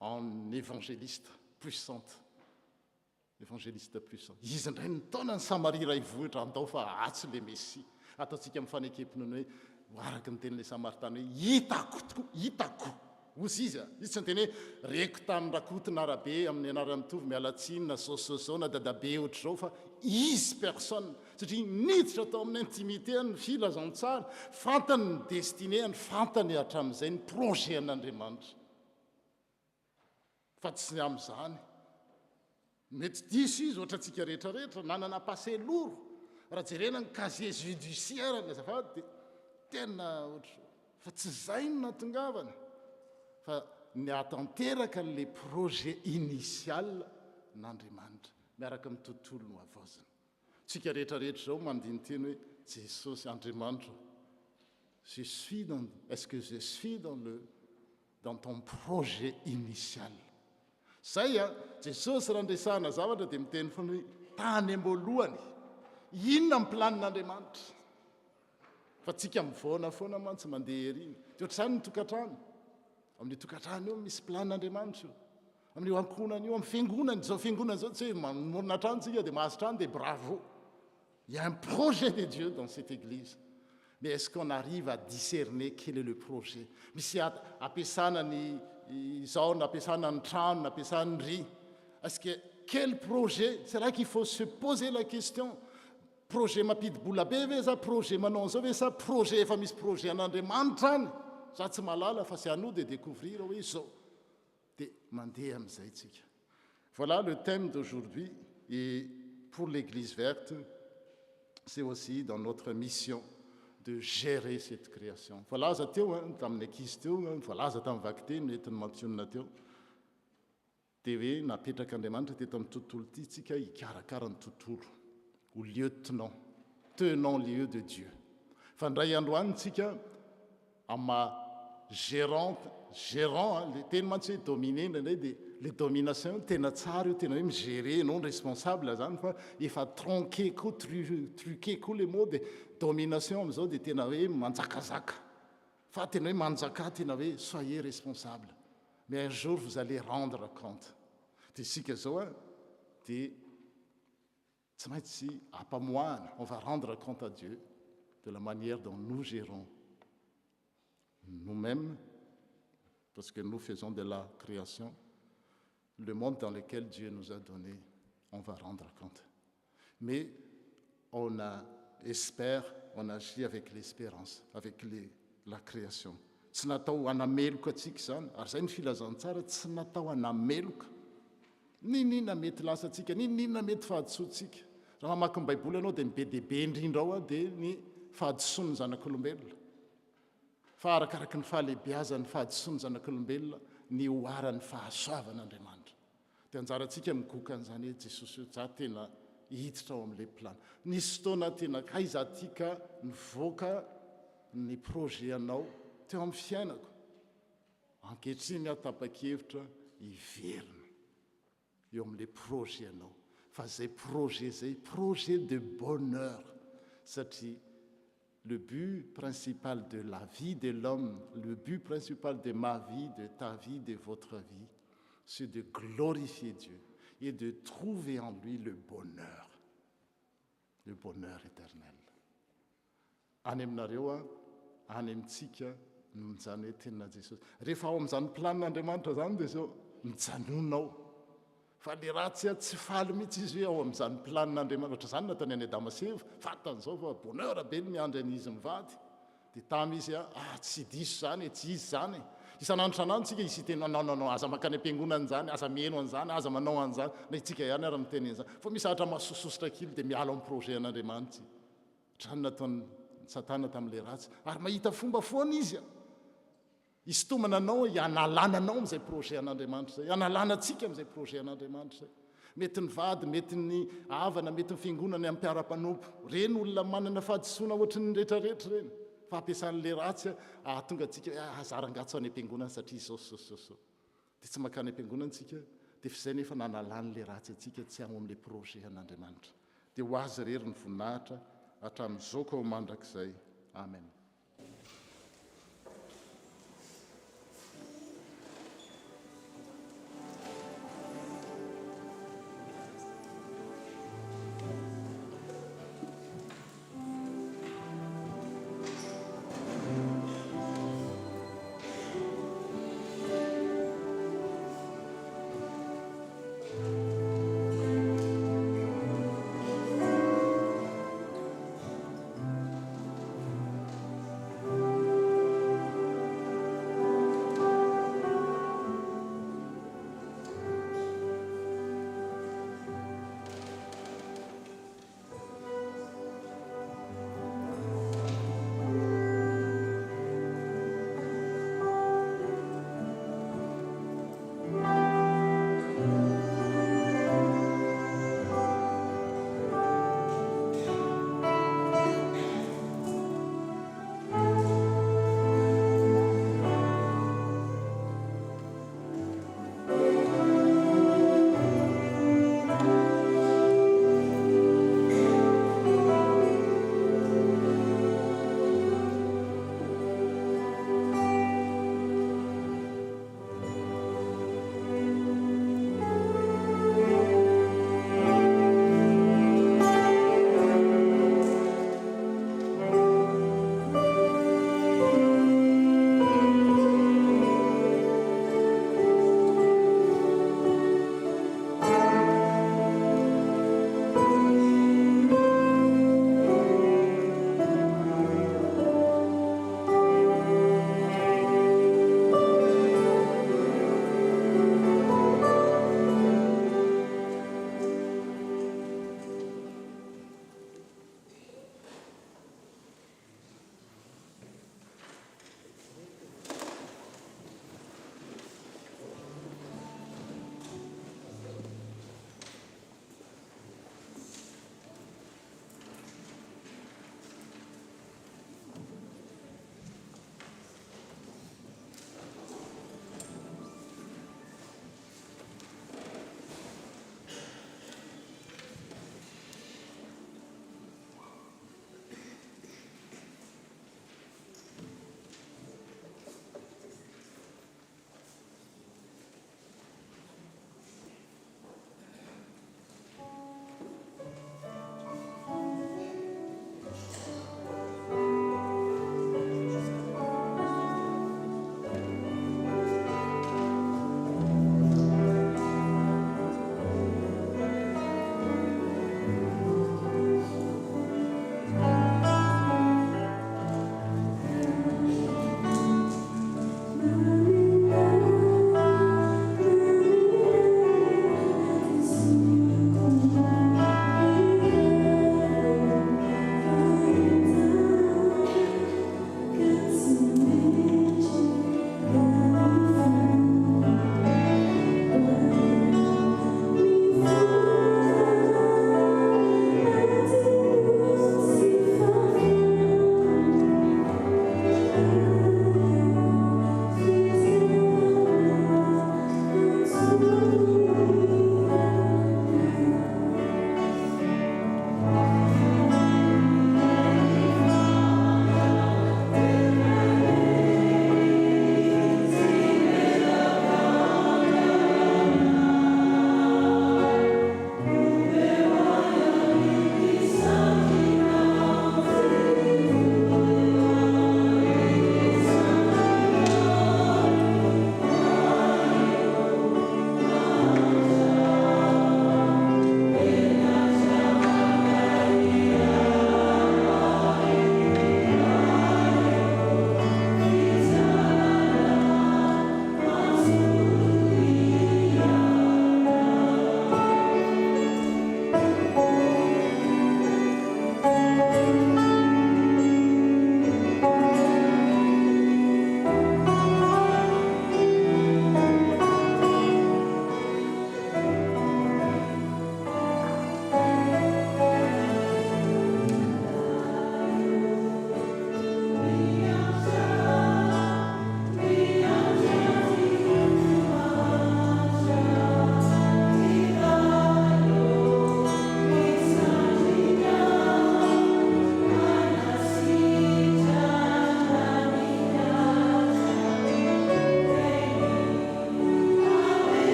en évangéliste puissante izy ndray nitaona ny Samaria ray vohitra andao fa atsy le Messie ataontsika mifanekepinony hoe araka ny tenin'le Samaritana hoe hitako ozy izy tsy nyteny hoe reko tamin'ny rakotona arabe amin'ny anarany mitovy mialatsinina zao na dadabe ohatr'izao fa izy personne satria niditra tao amin'ny intimité ny filazantsara fantany ny destinéany fantany hatramin'izay ny projet an'Andriamanitra fa tsy amin'izany mety diso izy ohatra antsika rehetrarehetra nanana passé lourd raha jerena ny casier judiciaire ny azafady dia tena ohatra fa tsy zay no natongavana fa ny atanteraka le projet initial n'Andriamanitra miaraka amin'ny tontolo no avazana tsika rehetrarehetra zao mandiniteny hoe Jesosy Andriamanitra est-ce que je suis dans ton projet initial zay Jesosy raha ndresahana zavatra dia miteny foana hoe tany amboalohany inona ny planin'Andriamanitra fa tsika mivoana foana mantsy mandeha eriny dia ohatr'izany ny tokantrano amin'ny tokantrano io misy planin'Andriamanitra io amin'io ankonana io amin'ny fiangonana izao fiangonana izao tsy hoe mamorona trano tsika dia mahazo trano dia bravo Il y a un projet de Dieu dans cette Église. Mais est-ce qu'on arrive à discerner quel est le projet? Misy ampiasana ny zao, ampiasana ny trano, ampiasana ny ry. Est-ce que quel projet? C'est là qu'il faut se poser la question. Projet mampidi-bola be ve sa projet manao an'izao ve sa projet efa misy projet an'Andriamanitra any? Za tsy malala fa c'est à nous de découvrir hoe zao. Dia mandeha amin'izay tsika. Voilà le thème d'aujourd'hui. Et pour l'Église verte, c'est aussi dans notre mission de gérer cette création. Voalaza teo tamin'ny ankizy teo, voalaza tamin'ny vaky teny netiny mampionina teo. Dia hoe napetraka Andriamanitra teto amin'ny tontolo ity tsika hikarakara ny tontolo. Au lieu tenant lieu de Dieu. Fa ndray androany tsika ama gérant, le teny mantsy hoe dominer ndray dia le domination tena tsara io, tena hoe migérer, non responsable zany, fa efa tronqué koa, truqué koa le mot, dia domination amin'izao dia tena hoe manjakazaka. Fa tena hoe manjaka, tena hoe soyez responsable. Mais un jour vous allez rendre compte. Dia isika zao dia tsy maintsy ampamoahana, on va rendre compte à Dieu de la manière dont nous gérons nous-mêmes, parce que nous faisons de la création, le monde dans lequel Dieu nous a donné, on va rendre compte. Mais on espère, on agit avec l'espérance, avec la création. Tsy natao hanameloka atsika zany, ary zay ny filazantsara, tsy natao hanameloka. Ninona mety lasatsika, ninona mety fahadisoantsika. Raha mamaky ny baiboly ianao dia ny be dia be indrindra ao dia ny fahadisoan'ny zanak'olombelona. Fa arakaraky ny fahalehibiazan'ny fahadisoan'ny zanak'olombelona ny oaran'ny fahasoavan'Andriamanitra. Dia anjarantsika mikoka an'izany hoe Jesosy za tena hiditra ao amin'ilay plana. Nisy fotoana tena kaiza tika nivoaka ny projet anao teo amin'ny fiainako. Ankehitriny aho tapa-kevitra hiverina eo amin'ilay projet anao. Fa zay projet zay, projet de bonheur. Satria le but principal de la vie de l'homme, le but principal de ma vie, de ta vie, de votre vie, c'est de glorifier Dieu et de trouver en lui le bonheur éternel. Any aminareo any amintsika no mijano hoe tenina Jesosy. Rehefa ao amin'izany planin'Andriamanitra zany dia zao mijanonao. Fa le ratsy tsy faly mihitsy izy hoe ao amin'izany planin'Andriamanitra zany nataony any Damaseva, fatan'izao fa bonheur be ny miandry an'izy mivady. Dia tamy izy tsy diso zany, tsy izy zany. Isan'andro san'andro tsika izy tena non, aza makany am-piangonana zany, aza mieno an'izany, aza manao an'izany, na itsika ihany ary miteny an'izany. Fa misy ahatra mahasososotra kely dia miala amin'ny projet an'Andriamanitra. Trany nataony Satana tamin'ilay ratsy, ary mahita fomba foana izy. Isotomana anao hianalana anao amin'izay projet an'Andriamanitra zay, hianalana antsika amin'izay projet an'Andriamanitra zay. Mety ny vady, mety ny havana, mety ny fiangonana amin'ny mpiara-panompo. Reny olona manana fahadisoana ohatry ny rehetrarehetra reny. Fa ampiasan'ilay ratsy tonga antsika zarangatso any am-piangonana satria izao. Dia tsy makany am-piangonana antsika, dia f'izay nefa nanalan'ilay ratsy antsika tsy ao amin'ilay projet an'Andriamanitra. Dia ho azy rery ny voninahitra hatramin'izao koa mandrakizay. Amen.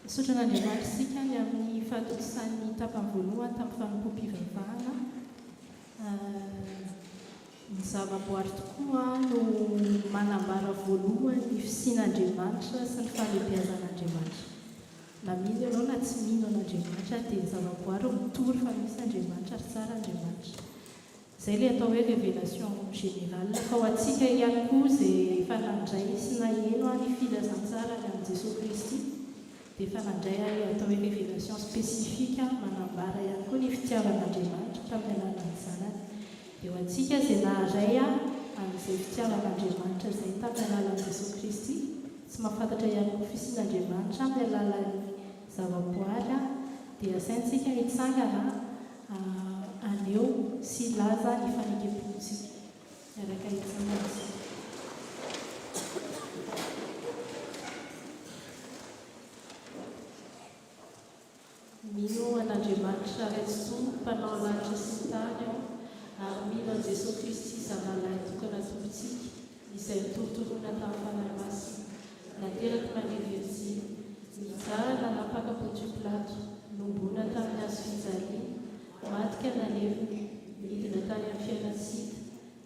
Sotran'Andriamanitra isika ny amin'ny fahatokisan'ny tapany voalohany tamin'ny fanompoam-pivavahana. Ny zavaboary tokoa no manambara voalohany ny fisian'Andriamanitra sy ny fahalehibiazan'Andriamanitra. Na mino ianao na tsy mino an'Andriamanitra dia ny zavaboary mitory fa misy Andriamanitra ary tsara Andriamanitra. Izay ilay atao hoe révélation générale. Fa ho antsika ihany koa izay efa nandray sy naheno ny filazantsara ny amin'i Jesosy Kristy, dia efa nandray atao hoe révélation spécifique manambara ihany koa ny fitiavan'Andriamanitra tamin'ny alalan'ny zanany. Dia ho antsika izay naharay amin'izay fitiavan'Andriamanitra izay tamin'ny alalan'i Jesosy Kristy, tsy mahafantatra ihany koa fisian'Andriamanitra amin'ny alalan'ny zavaboary, dia asaintsika hitsangana aneo sy laza ny fanekempontsika. Miaraka hitsangana isika. Mino an'Andriamanitra Raitsoa, mpanao lanitra sy ny tany ao, ary mino an'i Jesosy Kristy zavalahy tokana tompontsika, izay mitorotoroana tamin'ny fanahy masina, nateraky Maria Virgile, nijaly nanapaka Pontio Pilato, nombona tamin'ny hazo fijaliana, matika nalevina, midina tany amin'ny fiainatsika,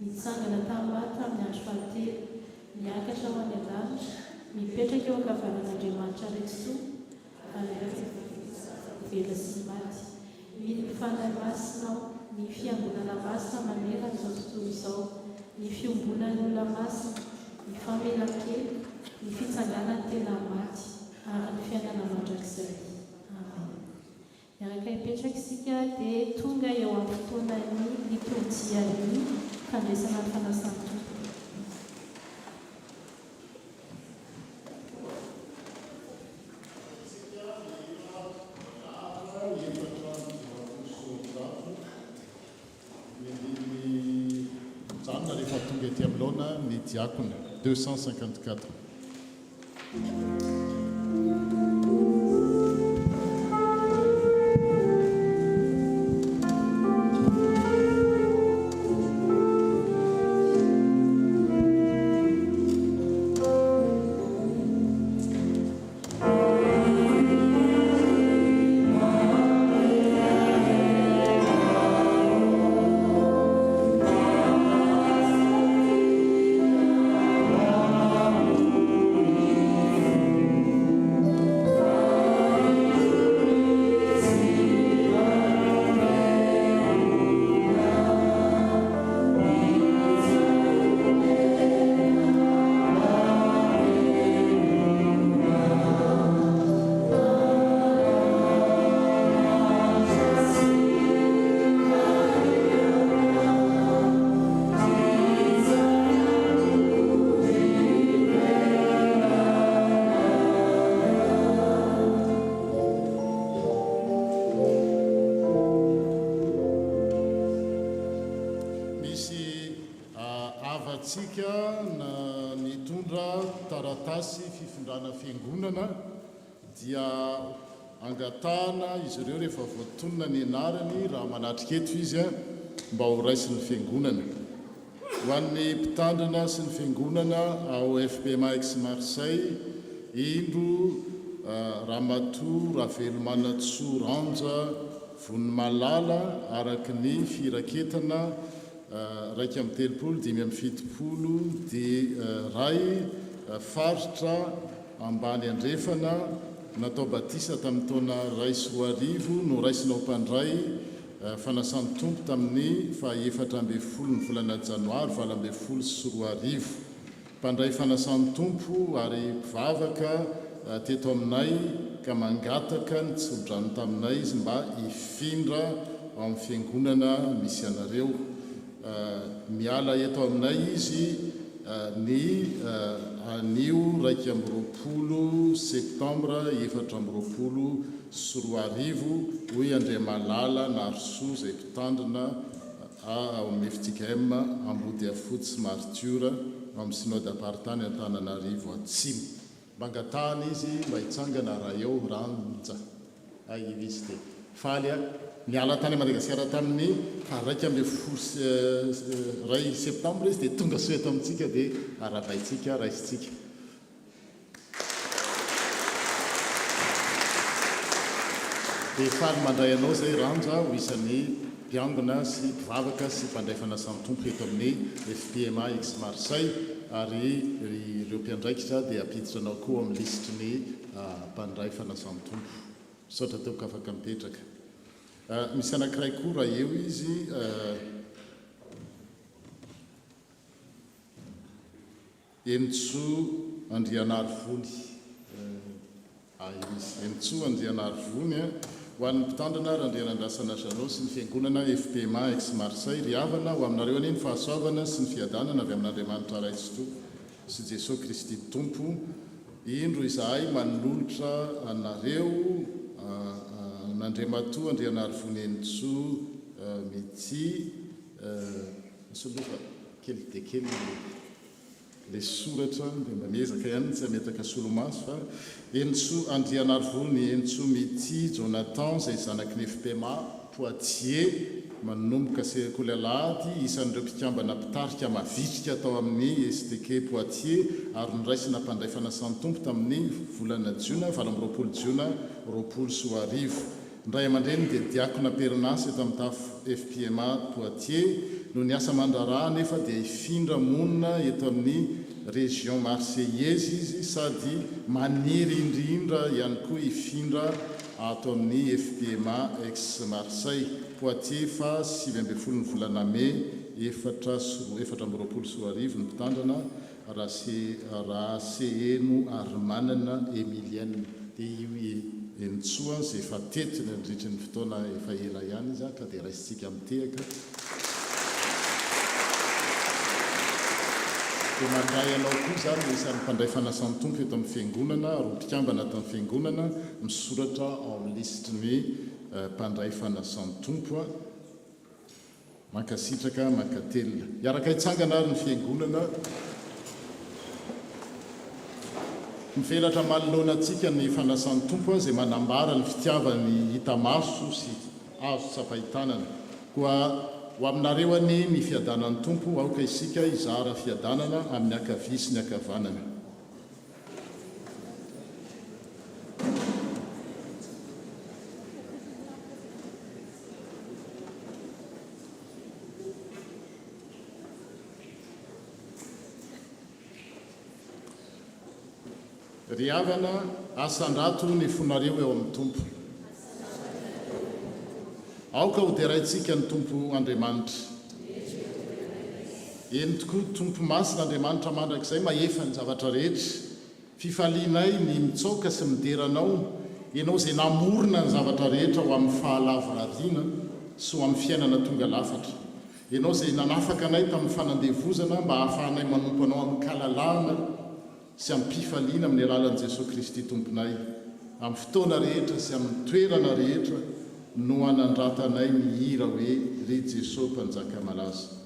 nitsangana tamin'ny maty amin'ny andro fahatelo, niakatra ho any an-danitra, mipetraka eo ankavanan'Andriamanitra Raitsoa, vela sy maty. Mino ny fanahy masina ao, ny fiangonana masina manerana izao tontolo izao, ny fiombonan'ny olona masina, ny famelan-kely, ny fitsanganan'ny tena maty, ary ny fiainana mandrakizay. Amen. Miaraka hipetraka isika dia tonga eo amin'ny fotoanan'ny liturjian'ny fandraisana ny fanasana tompo. Rehefa tonga ety amin'oloana ny diakona 254. Tsika na nitondra taratasy fifindrana fiangonana dia angatahana izy ireo rehefa voatonona ny anarany raha manatrika eto izy mba ho raisin'ny fiangonana. Ho an'ny mpitandrina sy ny fiangonana ao FPMAX Marseille, Indro, Ramatoa, Ravelomanatsy, Ranja, Vonimalala, araky ny firaketana raiky amin'ny telopolo, dimy amin'ny fitopolo, dia ray faritra ambany andrefana natao batisa tamin'ny taona ray sy roa arivo no raisinao mpandray fanasan'ny tompo tamin'ny faha-efatra ambin'ny folo ny volana janoary 20 sy roa arivo. Mpandray fanasan'ny tompo ary mpivavaka teto aminay ka mangataka ny tsodrano taminay izy mba hifindra ao amin'ny fiangonana misy anareo. Miala eto aminay izy ny anio raiky amby roapolo septambra 20 sy roa arivo hoy Andriamalala Narso izay mpitandrina ao amin'ny FTKM Ambody Afotsy Martiora amin'ny synode apartany Antananarivo Atsimo. Mangatahana izy mba hitsangana raha eo Ranja izy dia faly miala tany Madagasikara tamin'ny raiky amby ray septambra izy dia tonga soeto amintsika dia arabaitsika raisitsika. dia faly mandray anao zay ranja ho isan'ny mpiangona sy mpivavaka sy mpandray fanasan'ny tompo eto amin'ny FPMA X Marseille ary ireo mpiandraikitra dia apiditra anao koa amin'ny listiny mpandray fanasan'ny tompo saotra teoko afaka mipetraka misy anankiray koa raha eo izy Entso Andrianarivony Entso Andrianarivony ho an'ny mpitandrina Randrianandrasana Janot sy ny fiangonana FPMA X Marseille ry havana ho aminareo aniny fahasoavana sy ny fiadanana avy amin'Andriamanitra raitso sy Jesosy Kristy tompo indro izahay manolotra anareo n'Andriamatoa Andrianarivony Entso mity solofa kely dia kely le soratra dia mba miezaka ihany tsy hametaka solomaso fa Entso Andrianarivony Entso mity Jonathan zay zanaky ny FPMA Poitiers manomboka sekoly-alahady isan'ireo mpikambana mpitarika mavitrika atao amin'ny STK Poitiers ary niraisina mpandray fanasan'ny tompo tamin'ny volana jiona 20 jiona 2021 ndray aman-dreny dia diakona perinasy eto amin'ny tafo FPMA Poitiers no ny asa mandraraha nefa dia ifindra monina eto amin'ny région marseillaise izy sady maniry indrindra ihany koa ifindra ato amin'ny FPMA X Marseille Poitiers fa 7 ny volana Mai 2021 ny mpitandrana raha seheno ary manana Emilienne dia io Entsoa zay efa tetiny andritry ny fotoana efa ela ihany izy ka dia raisitsika mitehaka dia mandray anao koa zany isan'ny mpandray fanasan'ny tompo eto amin'ny fiangonana ary mpikambana ato amin'ny fiangonana misoratra en liste ny mpandray fanasan'ny tompo mankasitraka mankatelina iaraka hitsangana ary ny fiangonana mivelatra manoloana antsika ny fanasan'ny tompo zay manambara ny fitiavany hita maso sy azo tsapahitanana koa ho aminareo any ny fiadanan'ny tompo aoka isika izara fiadanana amin'ny akavia sy ny akavanana ry havana asandrato ny fonareo eo amin'ny tompo aoka ho dia raintsika ny tompo Andriamanitra eny tokoa tompo masin'Andriamanitra mandrakizay mahefa ny zavatra rehetra fifalianay ny mitsoka sy mideranao ianao zay namorona ny zavatra rehetra ho amin'ny fahalavarariana sy ho amin'ny fiainana tonga lafatra ianao zay nanafaka anay tamin'ny fanandevozana mba hahafahanay manompo anao amin'ny kalalahana sy amin'ny mpifaliana amin'ny alalan'i Jesosy Kristy tomponay amin'ny fotoana rehetra sy amin'ny toerana rehetra no anandratanay mihira hoe ry Jesosy mpanjaka malaza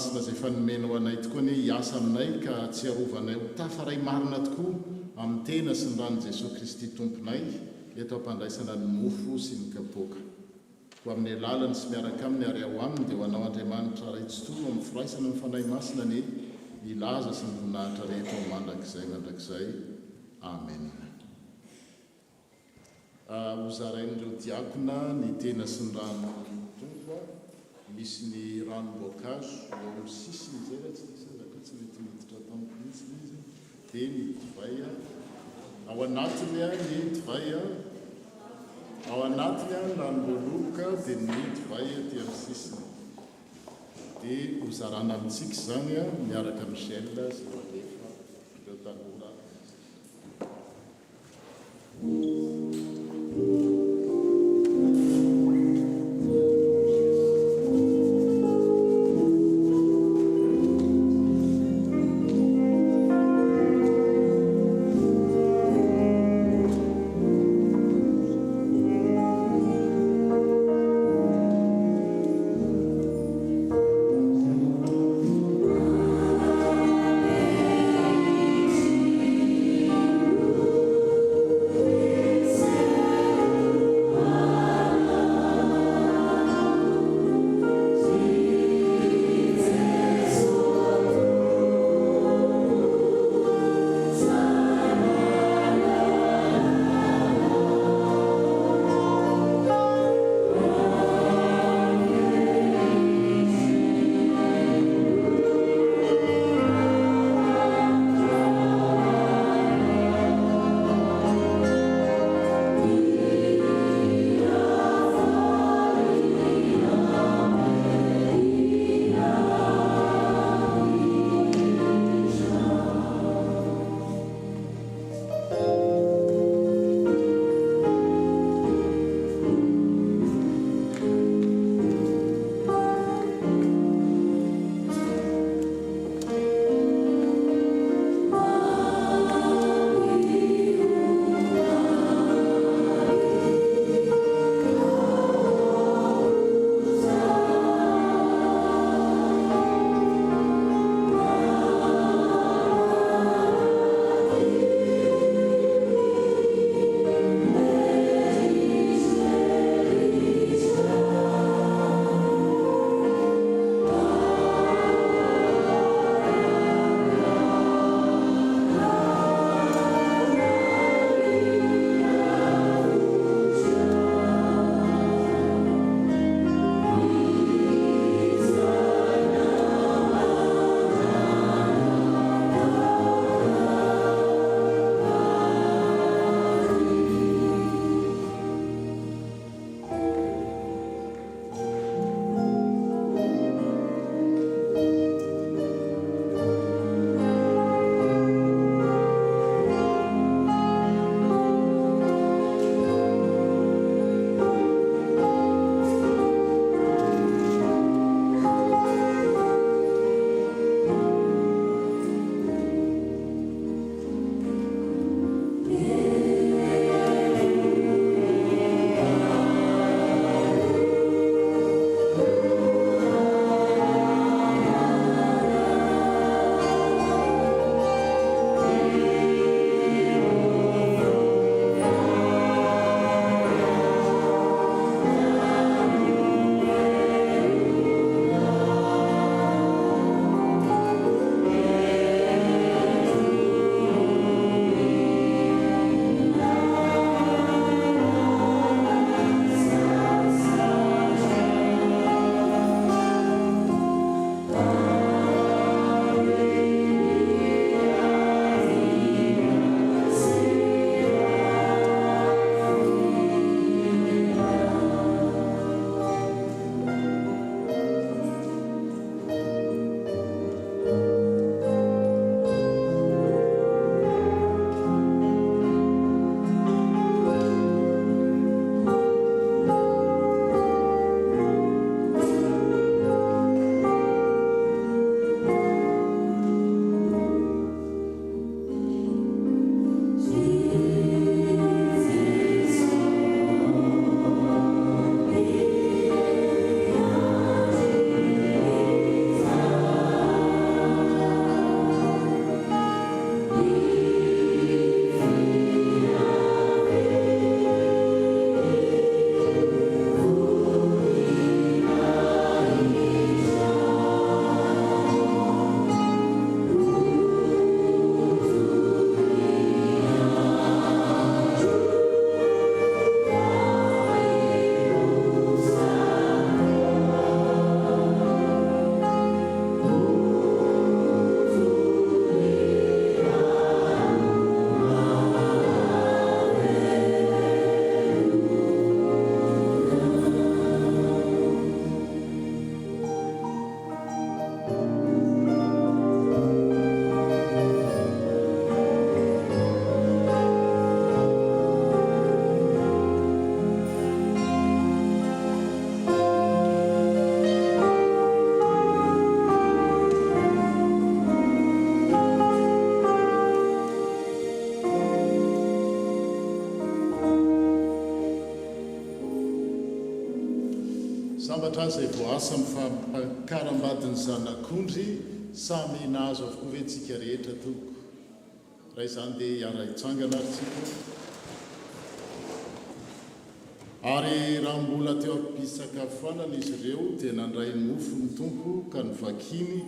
masina zay fanomenao anay tokoa ny hiasa aminay ka tsy arovanay ho tafaray marina tokoa amin'ny tena sy ny ran'i Jesosy Kristy tomponay eto ampandraisana ny mofo sy ny kapoaka ko amin'ny alalany sy miaraka aminy ary ao aminy dia ho anao Andriamanitra raitsytoro amin'ny firaisana ny fanahy masina ny ilaza sy ny voninahitra rehetra ao mandrakizay mandrakizay amen. Hozarain'ireo diakona ny tena sy ny rano tompo misy ny ranom-boankazo eo amin'ny sisiny zay raha tsy disazaka tsy mety miditra tamiko mihitsy izy dia ny divay ao anatiny ny divay ao anatiny ny ranom-boaloka dia ny divay ty amin'ny sisiny dia hozarana amintsika izany miaraka Michel sy rehefa ireo tanora. Amen. zavatra izay voasa mifakarambadiny zanak'ondry samy nahazo avokoa ve tsika rehetra toko raha izany dia iara-hitsangana ary tsika ary raha mbola teo am-pisakafoanana izy ireo dia nandray ny mofo ny tompo ka nivakiny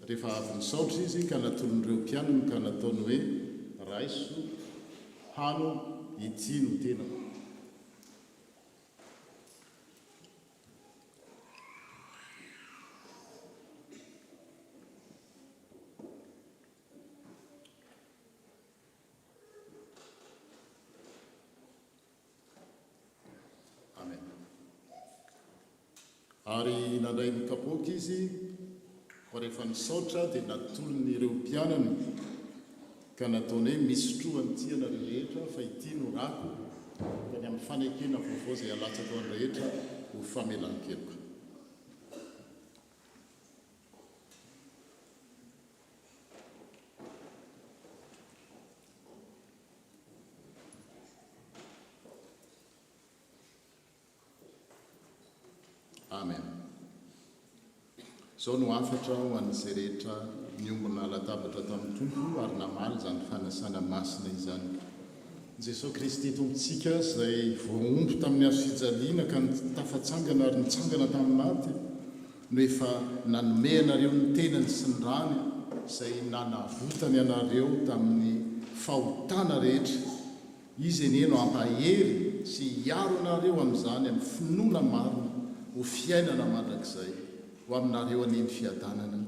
rehefa avy nisaotra izy ka natolon'ireo mpianony ka nataony hoe raiso hano ity no tena ary nandray mikapoaka izy fa rehefa nisaotra dia natolon'ireo mpianany ka nataony hoe misotroany tiana rehetra fa ity no rako ka ny amin'ny fanekena vaovao izay alatsaka any rehetra ho famelan-keloka amen. Izao no afatra ho an'izay rehetra niombona latabatra tamin'ny tompo ary namaly izany fanasana masina izany. Jesosy Kristy tompontsika izay voaomby tamin'ny hazo fijaliana ka tafatsangana ary nitsangana tamin'ny maty no efa nanome anareo ny tenany sy ny rany izay nanavotany anareo tamin'ny fahotana rehetra. Izy enieno ampahery sy hiaro anareo amin'izany amin'ny finoana marina ho fiainana mandrakizay ho aminareo aneny fiadanana.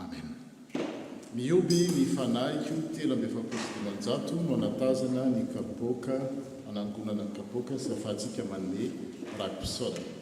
Amen. Mioby ny fanaiko telo amby efapolo sy dimanjato no anatazana ny kapoaka anangonana ny kapoaka sy afahantsika manome rakom-pisaorana.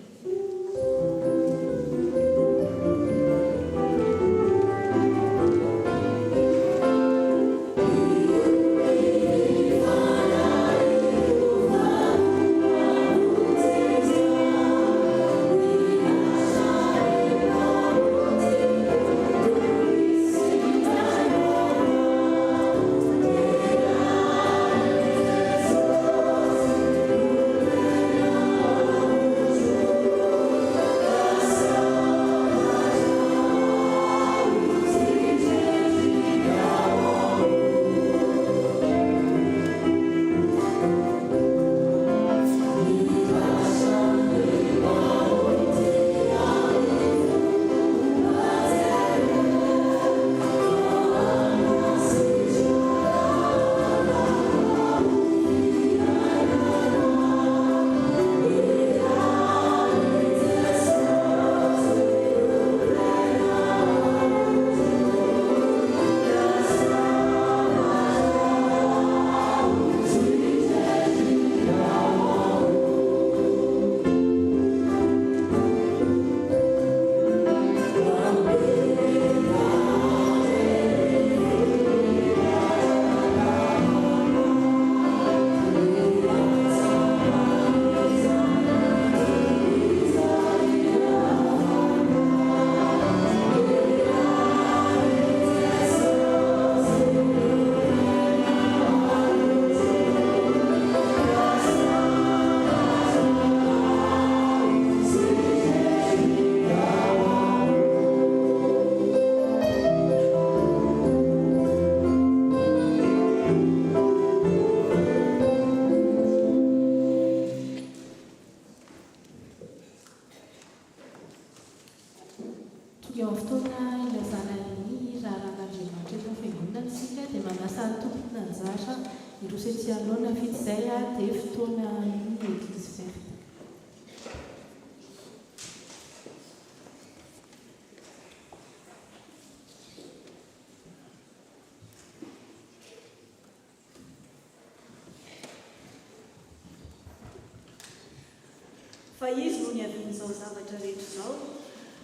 Fa izy no niavin'izao zavatra rehetra izao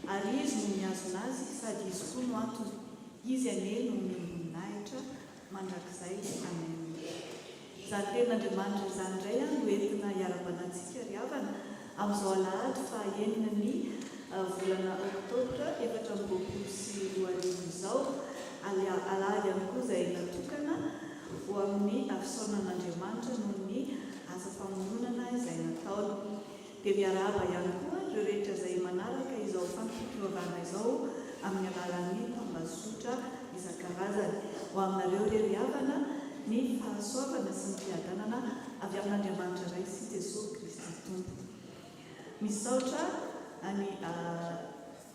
ary izy no miazona azy sady izy koa no antony izy ane no miamboninaitra mandrakizay amen. Izany tenin'Andriamanitra izany indray no entina hiara-banantsika ry havana amin'izao alahady fa enina ny volana oktobra 2024 izao alahady ihany koa izay natokana ho amin'ny fisaonan'Andriamanitra noho ny asa famononana izay nataony. Dia miarahaba ihany koa ireo rehetra izay manaraka izao fampivavahana izao amin'ny alalan'ny tambazotra isan-karazany ho aminareo rery havana ny fahasoavana sy ny fiadanana avy amin'Andriamanitra iray sy Jesosy Kristy Tompo. Misaotra any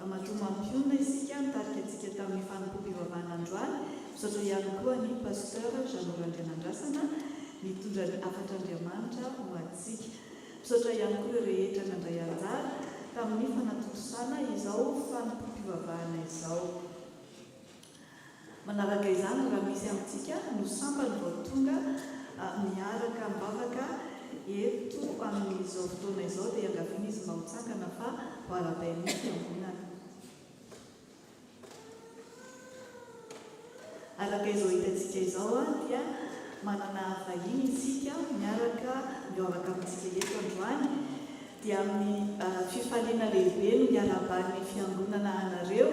amatoma-piona isika nitarika antsika tamin'ny fanompoam-pivavahana androany. Misaotra ihany koa ny pasteur Jean-Marie Andrianandrasana mitondra ny afatr'Andriamanitra ho antsika. Misaotra ihany koa ireo rehetra nandray anjara tamin'ny fanatosana izao fanompoam-pivavahana izao. Manaraka izany raha misy amintsika no sambany vao tonga miaraka mivavaka eto amin'izao fotoana izao dia angaviana izy mba hotsangana fa ho arabain'ny fiangonana. Araka izao hitantsika izao dia manana vahiny isika miaraka miaraka amintsika eto androany dia amin'ny fifaliana lehibe no miaraban'ny fiangonana anareo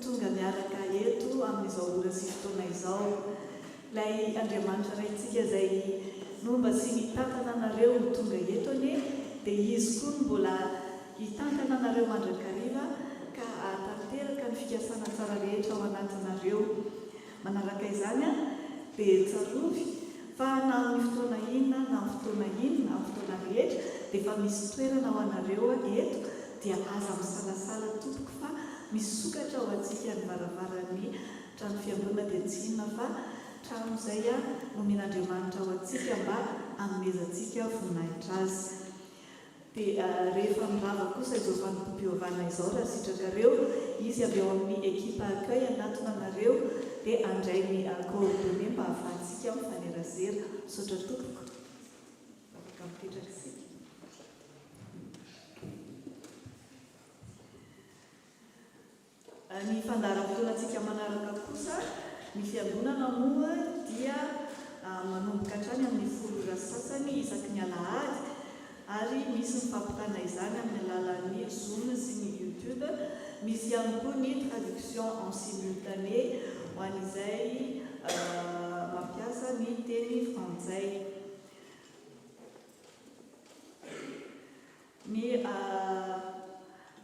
tonga miaraka eto amin'izao ora sy fotoana izao. Ilay Andriamanitra raintsika izay nomba sy mitantana anareo no tonga eto anie dia izy koa no mbola hitantana anareo mandrakariva ka tanteraka ny fikasana tsara rehetra ao anatinareo. Manaraka izany dia tsarovy fa na amin'ny fotoana inona na amin'ny fotoana inona na amin'ny fotoana rehetra dia efa misy toerana ho anareo eto dia aza misalasala tompoko fa misokatra ao antsika ny varavaran'ny trano fiangonana dia tsy inona fa trano izay nomen'Andriamanitra ao antsika mba hanomezantsika voninahitra azy. Dia rehefa mirava kosa izao fanompoam-pivavahana izao raha sitrakareo izy avy ao amin'ny ekipa accueil anatona anareo dia andray ny coordonnées mba ahafahantsika mifanerasera. Misaotra tompoko afaka mipetraka isika. Ny fandaharam-potoanantsika manaraka kosa ny fiangonana moa dia manomboka hatrany amin'ny 10 sasany isaky ny alahady ary misy mifampitana izany amin'ny alalan'ny Zoom sy ny YouTube. Misy ihany koa ny traduction en simultané ho an'izay mampiasa ny teny frantsay. Ny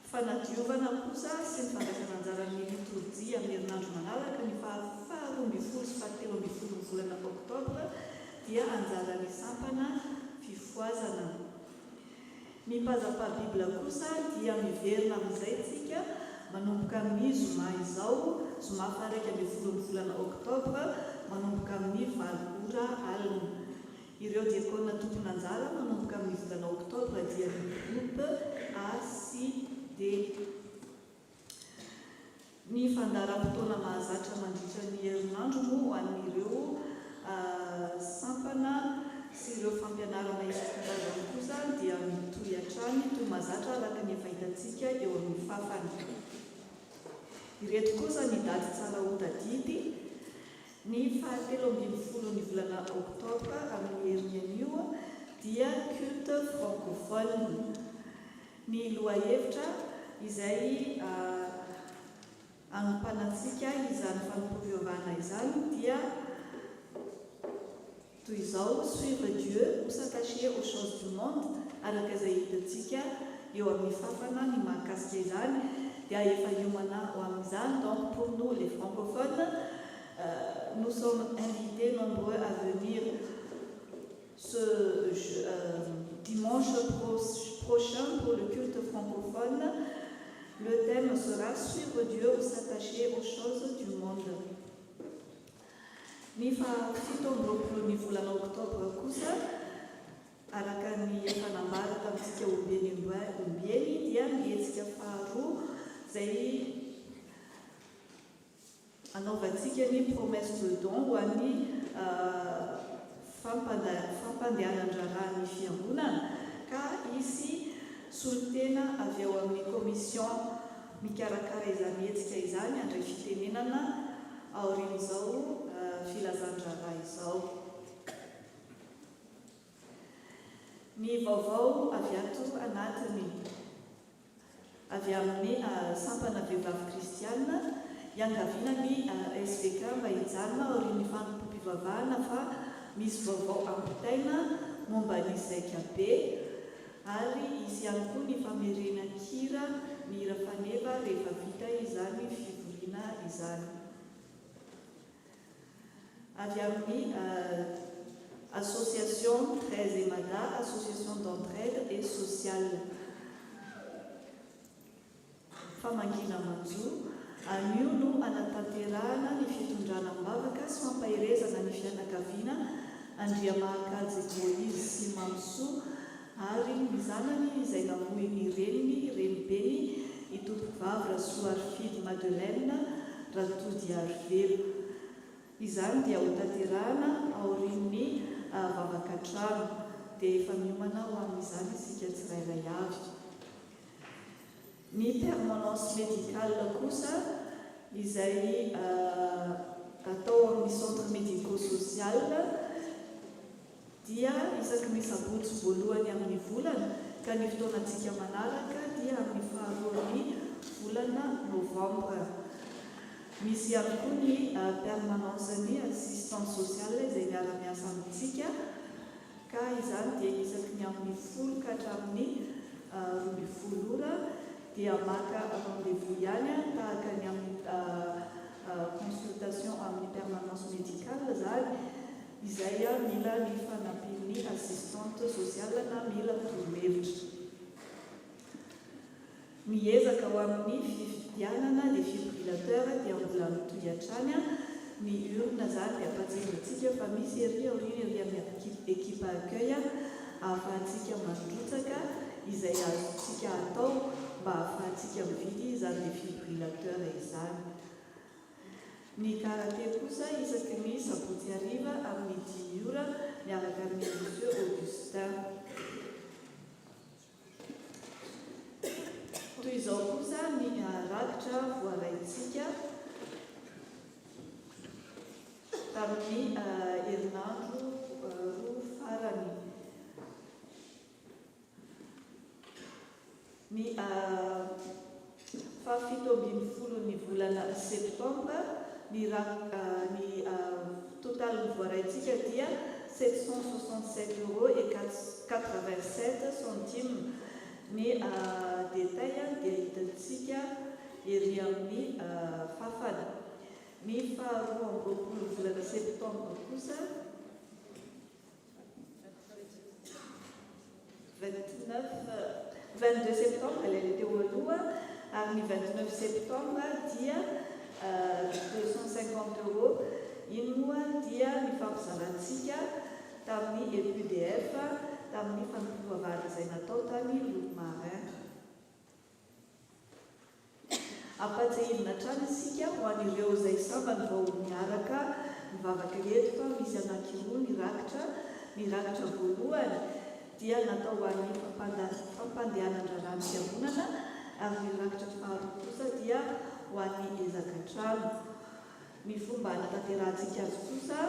fanadiovana kosa sy ny fandraisana anjaran'ny liturgia amin'ny herinandro manaraka ny faha-12 sy faha-13 volana oktobra dia anjaran'ny sampana fifoazana. Ny mpazapa-bibla kosa dia miverina amin'izay tsika manomboka amin'ny zoma izao, zoma faha-1 volana oktobra manomboka amin'ny 9 ora alina. Ireo diakona tompony anjara manomboka amin'ny volana oktobra dia ny groupe A sy D. Ny fandaharam-potoana mahazatra mandritra ny herinandro moa ho an'ireo sampana sy ireo fampianarana isan-karazany kosa dia mitohy hatrany toy mahazatra araka ny efa hitantsika eo amin'ny fafany. Ireto kosa ny daty tsara ho tadidy: ny faha-13 ny volana oktobra amin'ny herinan'io dia culte francophone. Ny lohahevitra izay anompanantsika izany fanompoam-pivavahana izany dia toy izao: suivre Dieu ou s'attacher aux choses du monde. Araka izay hitantsika eo amin'ny fafana ny mahakasika izany dia efa hiomana ho amin'izany. Donc pour nous les francophones, nous sommes invités nombreux à venir ce dimanche prochain pour le culte francophone. Le thème sera suivre Dieu ou s'attacher aux choses du monde. Ny faha-17 ny volana oktobra kosa araka ny efa nambara tamintsika ombieny dia mihetsika faharoa izay anaovantsika ny promesse de don ho an'ny fampandehanan-draharahan'ny fiangonana ka izy solotena avy ao amin'ny komision mikarakara izany hetsika izany andray fitenenana aorian'izao filazan-draharaha izao. Ny vaovao avy ato anatiny avy amin'ny sampana vehivavy kristiana iangaviana ny SVK mba hijanona aorian'ny fanompoam-pivavahana fa misy vaovao ampitaina momba ny zaika be ary izy ihany koa ny famerena kira mihira faneva rehefa vita izany fivoriana izany. Avy amin'ny association 13 EMADA, association d'entraide et sociale. Famangina manjo, anio no anatanterahana ny fitondrana mivavaka sy mampahirezana ny fianakaviana Andriamahakajy Moïse sy Mamso ary ny zanany izay namoy ny renibeny i tompom-bavy Rasoa Arfidy Madeleine Ratody Arivelo. Izany dia ho tanterahana aorian'ny vavaka-trano dia efa miomana ho amin'izany isika tsirairay avy. Ny permanence médicale kosa izay atao amin'ny centre médico-social dia isaky ny sabotsy voalohany amin'ny volana ka ny fotoanantsika manaraka dia amin'ny faharoan'ny volana novembre. Misy ihany koa ny permanence ny assistance sociale izay miara-miasa amintsika ka izany dia isaky ny amin'ny 10 ka hatramin'ny 12 ora dia maka rendez-vous ihany tahaka ny amin'ny consultation amin'ny permanence médicale zany izay mila ny fanampian'ny assistante sociale na mila torohevitra. Miezaka ho amin'ny fifidianana défibrillateur dia mbola mitohy hatrany ny urne zany dia ampatsirintsika fa misy ery amin'ny équipe accueil ahafahantsika mandrotsaka izay azontsika atao mba ahafahantsika mividy izany défibrillateur izany. Ny karate kosa isaky ny sabotsy hariva amin'ny 10 ora miaraka amin'ny Monsieur Augustin. Toy izao kosa ny rakitra voaraintsika tamin'ny herinandro roa farany. Ny fa-17 ny volana septembre ny total ny voaraintsika dia 767 € et 87 centimes. Ny détail dia hitantsika ery amin'ny fafana. Ny faharoa amby roapolo volana septembre kosa 22 septembre ilay teo aloha ary ny 29 septembre dia 250 €. Iny moa dia ny fampizarantsika tamin'ny EPDF tamin'ny fampivavahana izay natao tany Lomarin. Ampatsahirina hatrany isika ho an'ireo izay sambany vao miaraka mivavaka eto fa misy anankiroa ny rakitra. Ny rakitra voalohany dia natao ho an'ny fampandehanan-drarano-fiangonana ary ny rakitra faharoa kosa dia ho an'ny ezaka-trano. Ny fomba hanatanterantsika azy kosa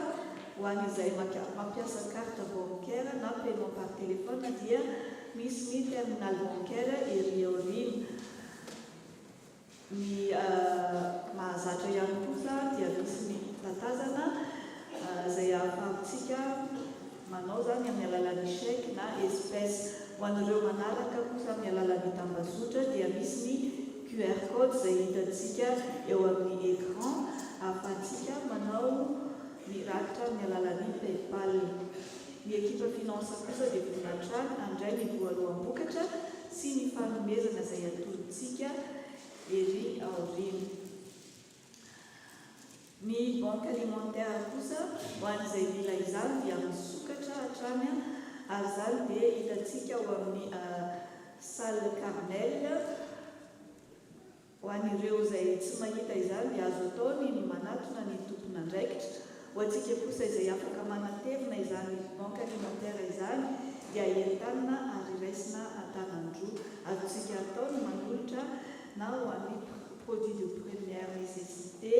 ho an'izay mampiasa carte bancaire na paiement par téléphone dia misy ny terminal bancaire ery aoriana. Ny mahazatra ihany kosa dia misy ny tatazana izay ahafahantsika manao zany amin'ny alalan'ny chèque na espèce. Ho an'ireo manaraka kosa amin'ny alalan'ny tambazotra dia misy ny QR code izay hitantsika eo amin'ny écran ahafahantsika manao ny rakitra amin'ny alalan'ny PayPal. Ny ekipa finance kosa dia vonatrany handray ny voaloham-bokatra sy ny fanomezana izay atolontsika ery aoriana. Ny banque alimentaire kosa ho an'izay mila izany dia misokatra hatrany ary zany dia hitantsika ho amin'ny salle Carmel. Ho an'ireo izay tsy mahita izany dia azo atao ny manatona ny tompona andraikitra. Ho antsika kosa izay afaka manatevina izany banque alimentaire izany dia entanina ary raisina an-tanandroa. Azontsika atao ny manolotra na ho an'ny produit de première nécessité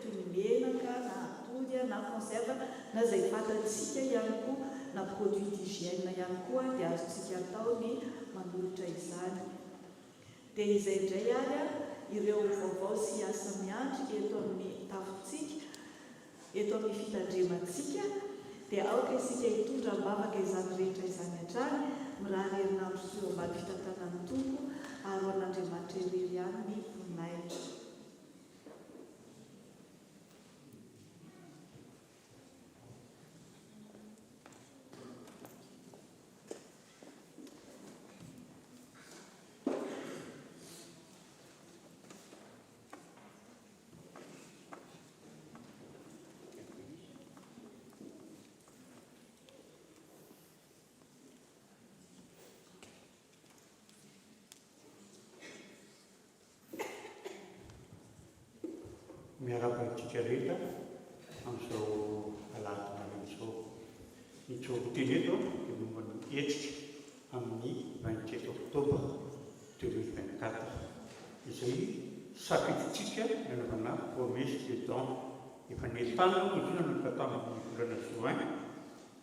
toy ny menaka na atody na conserve na izay fantatsika ihany koa na produit d'hygiène ihany koa dia azontsika atao ny manolotra izany. Dia izay indray ary ireo vaovao sy asa miandry eto amin'ny tafontsika, eto amin'ny fitandremantsika dia aoka isika hitondra mivavaka izany rehetra izany hatrany miraha herinandro sy eo ambany fitantanan'ny tompo ary ho an'Andriamanitra irery ihany ny maitra. Miaraka antsika rehetra amin'izao alahady amin'izao. Ny tsoroteny eto dia momba ny hetsika amin'ny 27 oktobra 2024 izay safiditsika nanaovana promesse de don efa netana izona no tamin'ny volana juin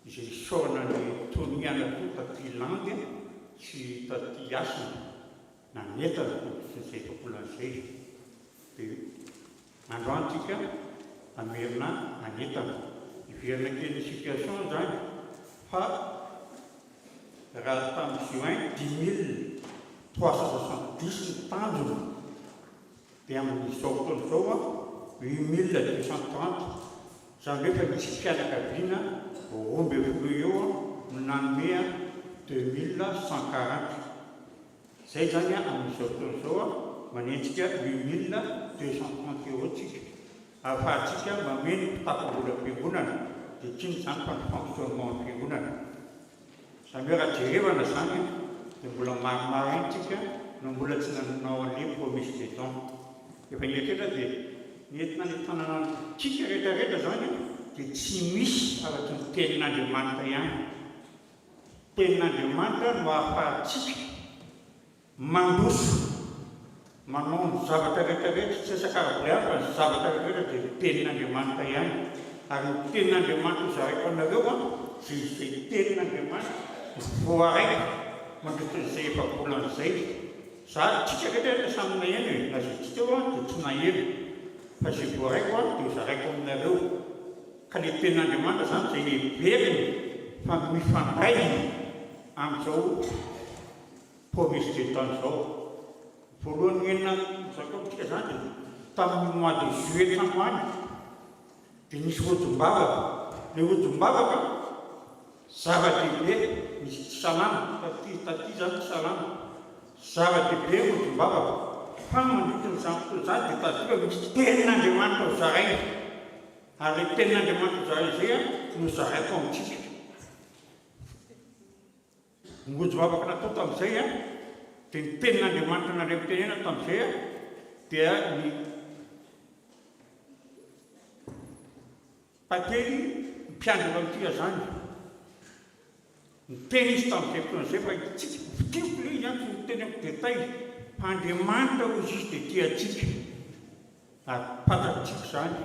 izay sorana ny toniana to taty landy sy taty asina na netana izay tokolan'izay dia androantsika amerina anetana iverina kely situation zany fa raha tamin'ny juin 10 370 ny tanjona dia amin'izao fotoana izao 8230 zany hoe fa misy fianakaviana roamby folo eo no nanome 2140 zay zany amin'izao fotoana izao manentsika 8230 euro tsika ahafahantsika mameno mpitakom-bola am-piangonana dia tsiny zany fa ny fonctionnement am-piangonana zany hoe raha jerevana zany dia mbola maromaro intsika no mbola tsy nanao an'le promesse de don efa nyetrehtra dia nentina ny tanànantsika rehetrarehetra zany dia tsy misy araky ny tenin'Andriamanitra ihany. Tenin'Andriamanitra no ahafahantsika mandroso manao ny zavatra rehetrarehetra tsy sakaraboleary fa ny zavatra rehetrarehetra dia tenin'Andriamanitra ihany. Ary ny tenin'Andriamanitra zaraiko anareo zay tenin'Andriamanitra voaraika mandritran'izay efa volan'izay. Za tsika rehetrarehetra samy naheno na zay tsika dia tsy naheno fa zay voaraiko dia zaraiko aminareo. Ka ny tenin'Andriamanitra zany zay heveriny fa mifandray amin'izao promesse de don izao. Voalohany enina zakaotsika zany tamin'ny mois de juillet tamany dia nisy rojom-bavaka. Ilay rojom-bavaka zava-dehibe misy tsy salama taty zany tsy salama zava-dehibe rojom-bavaka fa mandritran'izany fotoana zany dia tadika misy tenin'Andriamanitra ho zaraina ary le tenin'Andriamanitra ho zaraina izay no zaraiko amintsika. Ny rojom-bavaka natao tamin'izay dia ny tenin'Andriamanitra nare mitenena tamin'izay dia ny pately mpiandrina amin'tia zany ny teny izy tamin'izay fotoana izay fa tsika fitiako le izy any ny teny amiko detay fa Andriamanitra ho izy dia tiatsika ary patantsika zany.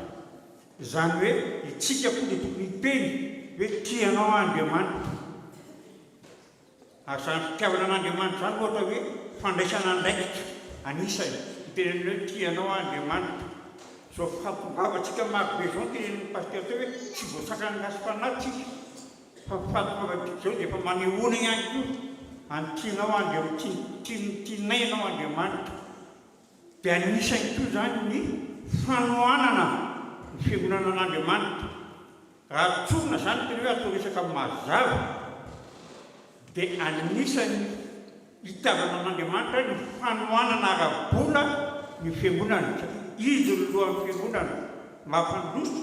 Zany hoe itsika koa dia tokony hiteny hoe tianao Andriamanitra. Ary zany fitiavana an'Andriamanitra zany ohatra hoe fandraisana andraikitra anisany miteneny hoe tianao Andriamanitra. Zao fahatongavantsika marobe zao tenen'ny paster teo hoe tsy voasaka ny lasy-panahytsika fa fahatongavantsika zao dia efa manehoana ihany koa anytianao tianay ianao Andriamanitra. Dia anisany koa zany ny fanohanana ny fiangonana an'Andriamanitra. Raha tsorina zany tena hoe atao resaka mazava dia anisany hitiavana an'Andriamanitra ny fanohanana ara-bola ny fiangonana satria izy no lohan'ny fiangonana mampandroso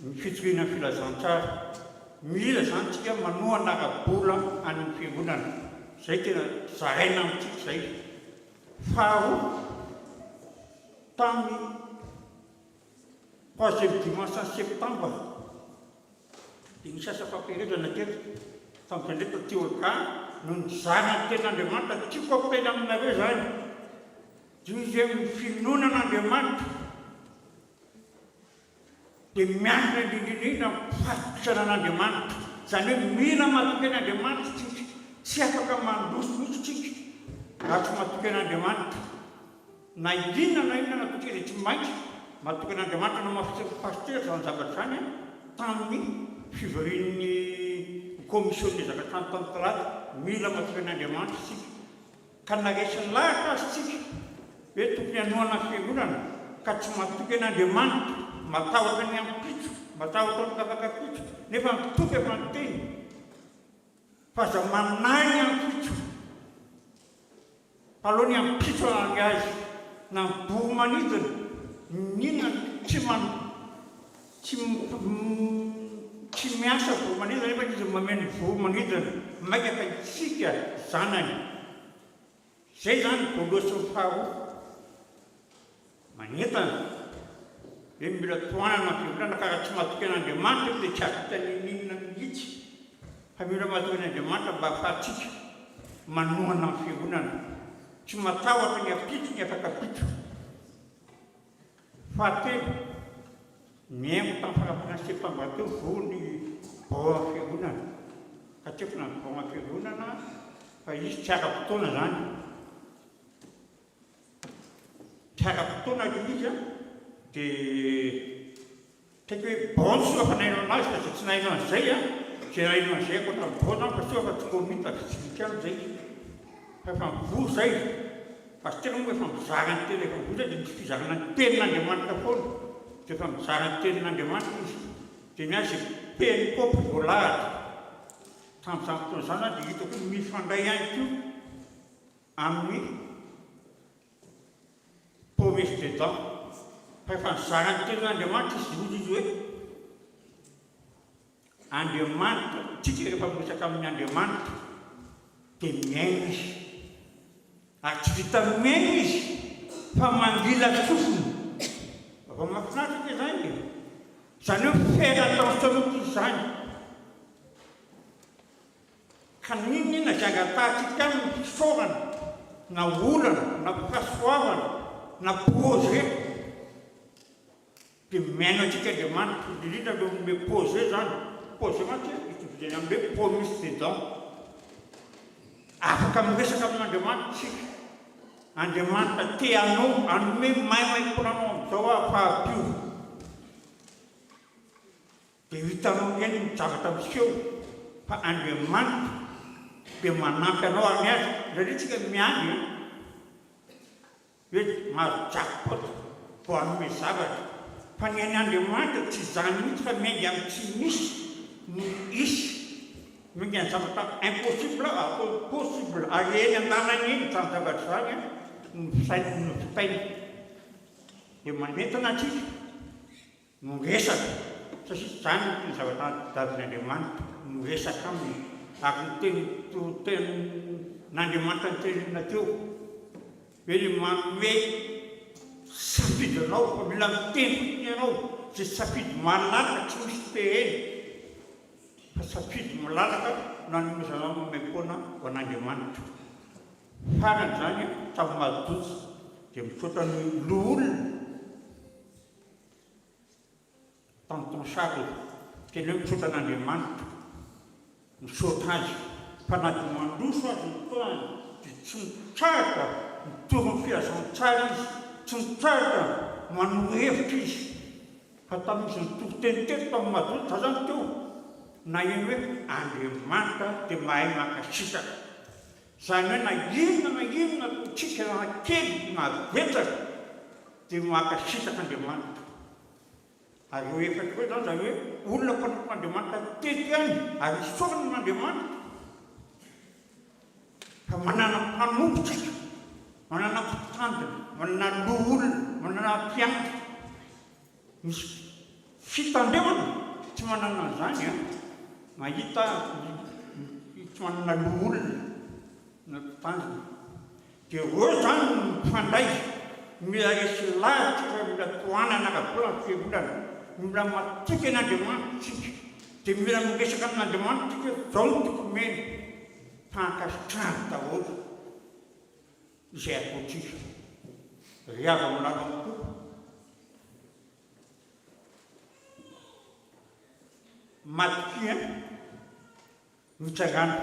ny fijoroana ny filazantsara. Mila zany tsika manohana ara-bola amin'ny fiangonana zay tena zaraina amintsika zay. Faharoa tamin'ny 3e dimanche septembre dia ny sasa fampiredrana teto tamin'izay ndray tateo ka no nizara ny tenin'Andriamanitra tiako ampiteny aminareo zany. Io izy hoe ny finoanan'Andriamanitra dia miankina indrindrindrindra fahatokisana an'Andriamanitra. Zany hoe mila mahatoky an'Andriamanitra tsika, tsy afaka mandroso mihitsy tsika raha tsy mahatoky an'Andriamanitra. Na inona natoky izay tsy maintsy mahatoky an'Andriamanitra no mahafisin'ny paster zany zavatra zany tamin'ny fivorian'ny commission ezaka tanotantalata mila matokyn'Andriamanitra isika ka naresan'ny lahatra azy tsika hoe tokony hanoana fiangonana ka tsy matoky an'Andriamanitra matahotra ny ampitso matahotra ny tafakapitso nefa mitoky efa nyteny fa za manahy ny ampitso aloha ny ampitso any azy na miboro manidina ninona tsy miasa voro manidina nefa izy mameno voro manidina maika ka itsika zanany zay zany voaloha sy ny faharoa manentana hoe mila toanana fiangonana ka raha tsy matoky an'Andriamanitra dia tsy ahavitany ninona mihitsy fa mila matoky an'Andriamanitra mba ahafahantsika manohana ny fiangonana tsy matahotra ny ampitso ny afakapitso fahatelo miaingo tamin'ny farapana septambra teo voany baoa fiangonana ka tsy efa na baoa fiangonana fa izy tsy ara-potoana zany tsy ara-potoana izy a dia taiko hoe baoa soa fa nainao anazy fa tsy nainao an'izay a zay nainao an'izay akoatra ny baoa zany fa soa fa tsy komitaka tsy mikano zay fa efa mivory zay fa sy tena moa efa mizara ny tena efa mivory zay dia misy fizarana ny tenin'Andriamanitra foana dia efa mizara ny tenin'Andriamanitra izy dia miazy penikopy voalahatra tamin'izany fotoana zany dia hitako mifandray ihany koa amin'ny promesse dedans fa efa mizara ny tenin'Andriamanitra izy ozy izy hoe Andriamanitra tsika rehefa miresaka amin'ny Andriamanitra dia miaina izy ary tsy vita miaina izy fa mangila tsofony fa mahafinaritra ke zany zany hoe faire attention izy zany ka ninona zangatahitsika ny fisaorana na olana na mpasoavana na projet dia miaina antsika Andriamanitra indrindra leo amin'le projet zany projet mantsy itovizany amin'le promesse dedans afaka miresaka amin'Andriamanitra tsika Andriamanitra te anao anome maimaikonanao amin'izao ahafahampio dia hitanao eny mijavatra miseho fa Andriamanitra dia manampy anao any azy satria tsika miandry hoe mahazo jackpot vo anome zavatra fa ny an'Andriamanitra tsy zany mihitsy fa miaingy amin'ny tsy misy no isy miaingy any zavatra impossible possible ary eny an-danany eny zany zavatra zany no fisainy dia manentana atsika no resaka satria zany ny zavatra davin'Andriamanitra no resaka aminy ary ny tenin'Andriamanitra ny tenina teo hoe manome safidinao fa mila miteny fotiny ianao zay safidy malalaka tsy misy teheny fa safidy malalaka nanomezanao maimaimpona ho an'Andriamanitra farany zany tamin'ny mazototsy dia misaotra ny loolona tamin'ny tonsary teny hoe misaotra an'Andriamanitra misaotra azy fa na dia mandroso azy nytoany dia tsy mitsaraka mitorony fiazan-tsara izy tsy mitsaraka manohevitra izy fa tamin'izy nitoro-teny teto tamin'ny mazototsy za zany teo na eny hoe Andriamanitra dia mahay makasitaka zany hoe na inona tsika na kely na betsaka dia makasitaka Andriamanitra ary eo efatra koa zany zany hoe olona mpanampan'Andriamanitra tety any ary isaorana n'Andriamanitra fa manana mpanompotsika manana mpitandina manana loolona manana mpianatra misy fitandremana tsy manana an'izany a mahita tsy manana loolona na mpitandina dia eo zany mifandray mila resy lahatra mila toanana rabola ny fiangonana mila matoky an'Andriamanitra tsika dia mila miresaka amin'Andriamanitra tsika zao no toko mena fankasitrahany daholo izay ataotsika riava amin'n'andro tokoa matokia mitsangana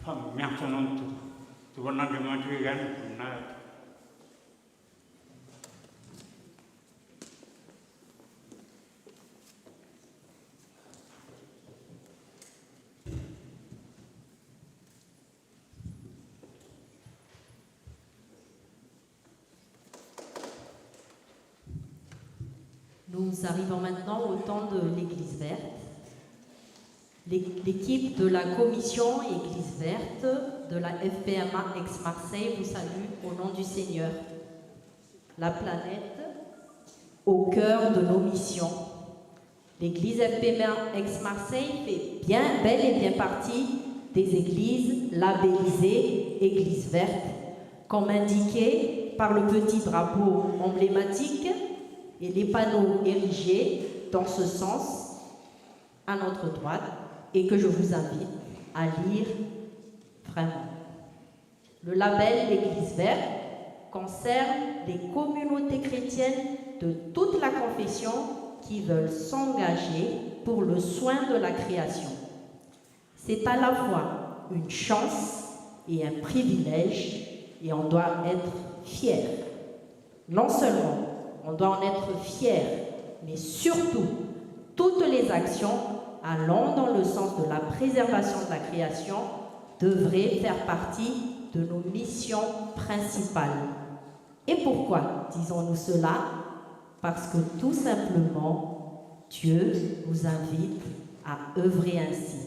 fa miantso anao ny toko dia ho an'Andriamanitra hoe ihany voninahitra Nous arrivons maintenant au temps de l'Église verte. L'équipe de la commission Église verte de la FPMA Aix-Marseille vous salue au nom du Seigneur. La planète au cœur de nos missions. L'église FPMA Aix-Marseille fait bel et bien partie des églises labellisées Église verte, comme indiqué par le petit drapeau emblématique et les panneaux érigés dans ce sens à notre droite et que je vous invite à lire vraiment. Le label Église verte concerne les communautés chrétiennes de toute la confession qui veulent s'engager pour le soin de la création. C'est à la fois une chance et un privilège et on doit être fier. Non seulement on doit en être fier, mais surtout toutes les actions allant dans le sens de la préservation de la création devraient faire partie de nos missions principales. Et pourquoi disons-nous cela? Parce que tout simplement, Dieu nous invite à œuvrer ainsi.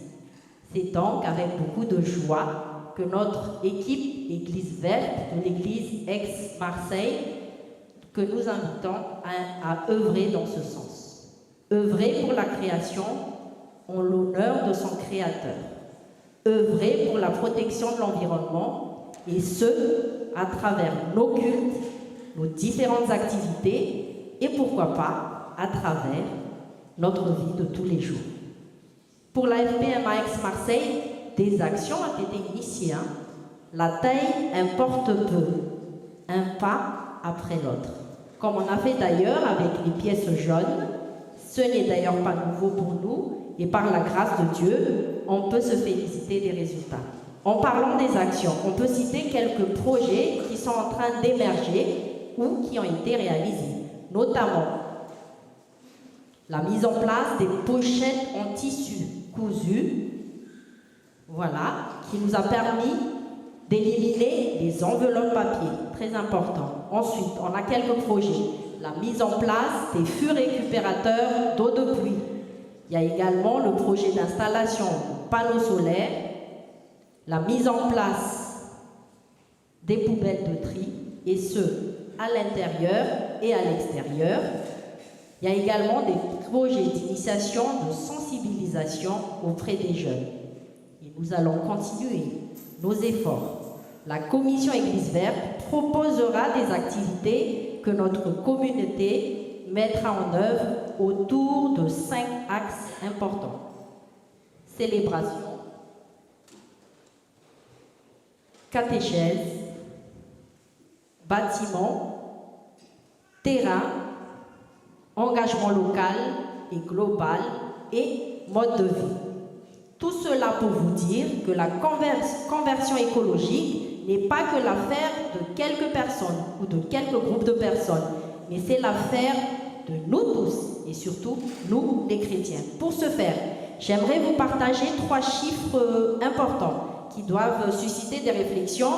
C'est donc avec beaucoup de joie que notre équipe Église verte de l'Église Aix-Marseille que nous invitons à œuvrer dans ce sens. Œuvrer pour la création en l'honneur de son Créateur. Œuvrer pour la protection de l'environnement et ce, à travers nos cultes, nos différentes activités et pourquoi pas à travers notre vie de tous les jours. Pour la FPMA Aix-Marseille, des actions ont été initiées. La taille importe peu, un pas après l'autre. Comme on a fait d'ailleurs avec les pièces jaunes, ce n'est d'ailleurs pas nouveau pour nous et par la grâce de Dieu, on peut se féliciter des résultats. En parlant des actions, on peut citer quelques projets qui sont en train d'émerger ou qui ont été réalisés, notamment la mise en place des pochettes en tissu cousu, voilà, qui nous a permis d'éliminer les enveloppes papier, très important. Ensuite, on a quelques projets. La mise en place des fûts récupérateurs d'eau de pluie. Il y a également le projet d'installation de panneaux solaires, la mise en place des poubelles de tri, et ce, à l'intérieur et à l'extérieur. Il y a également des projets d'initiation, de sensibilisation auprès des jeunes. Et nous allons continuer nos efforts. La commission Église verte proposera des activités que notre communauté mettra en œuvre autour de 5 axes importants. Célébration, catéchèse, bâtiment, terrain, engagement local et global et mode de vie. Tout cela pour vous dire que la conversion écologique n'est pas que l'affaire de quelques personnes ou de quelques groupes de personnes, mais c'est l'affaire de nous tous et surtout nous les chrétiens. Pour ce faire, j'aimerais vous partager 3 chiffres importants qui doivent susciter des réflexions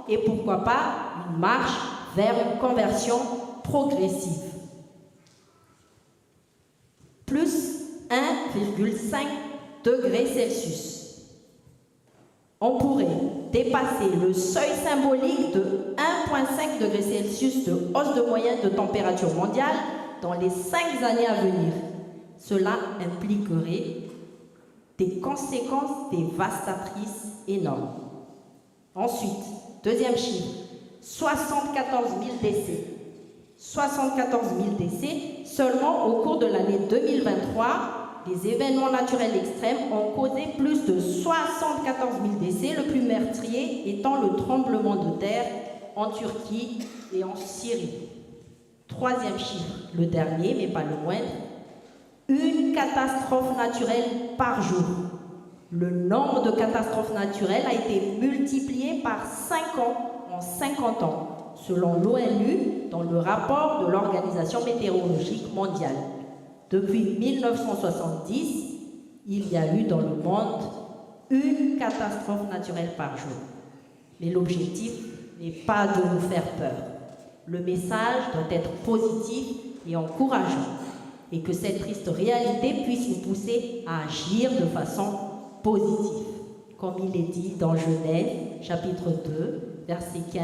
et pourquoi pas une marche vers une conversion progressive. Plus 1,5 degrés Celsius. On pourrait dépasser le seuil symbolique de 1,5 degrés Celsius de hausse de moyenne de température mondiale dans les 5 années à venir. Cela impliquerait des conséquences dévastatrices énormes. Ensuite, deuxième chiffre, 74 000 décès. 74 000 décès seulement au cours de l'année 2023. Les événements naturels extrêmes ont causé plus de 74 000 décès, le plus meurtrier étant le tremblement de terre en Turquie et en Syrie. Troisième chiffre, le dernier mais pas le moindre, une catastrophe naturelle par jour. Le nombre de catastrophes naturelles a été multiplié par 5 ans en 50 ans, selon l'ONU dans le rapport de l'Organisation météorologique mondiale. Depuis 1970, il y a eu dans le monde une catastrophe naturelle par jour. Mais l'objectif n'est pas de nous faire peur. Le message doit être positif et encourageant. et que cette triste réalité puisse nous pousser à agir de façon positive. Comme il est dit dans Genèse, chapitre 2, verset 15,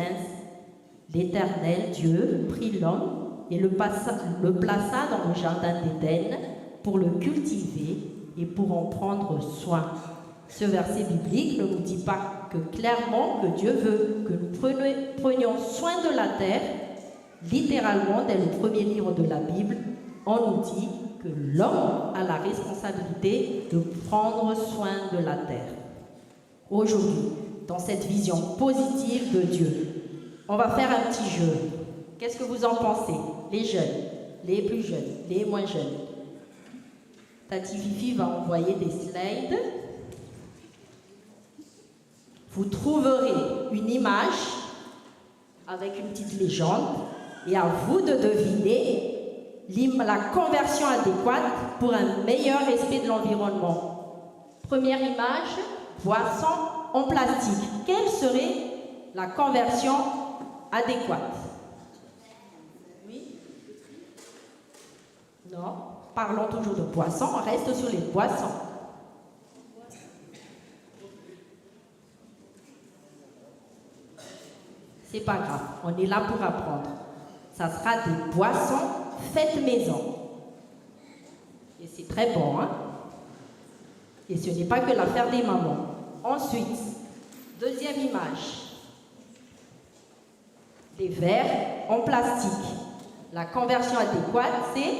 « L'Éternel Dieu prit l'homme et le plaça dans le jardin d'Éden pour le cultiver et pour en prendre soin. » Ce verset biblique ne nous dit pas que clairement que Dieu veut que nous prenions soin de la terre. Littéralement, dès le premier livre de la Bible, on nous dit que l'homme a la responsabilité de prendre soin de la terre. Aujourd'hui, dans cette vision positive de Dieu, on va faire un petit jeu. Qu'est-ce que vous en pensez? Les jeunes, les plus jeunes, les moins jeunes. Tati Fifi va envoyer des slides. Vous trouverez une image avec une petite légende et à vous de deviner la conversion adéquate pour un meilleur respect de l'environnement. Première image, boisson en plastique. Quelle serait la conversion adéquate? Oui? Non? Parlons toujours de boissons, on reste sur les boissons. C'est pas grave, on est là pour apprendre. Ça sera des boissons faites maison. Et c'est très bon, hein? Et ce n'est pas que l'affaire des mamans. Ensuite, deuxième image. Les verres en plastique. La conversion adéquate, c'est...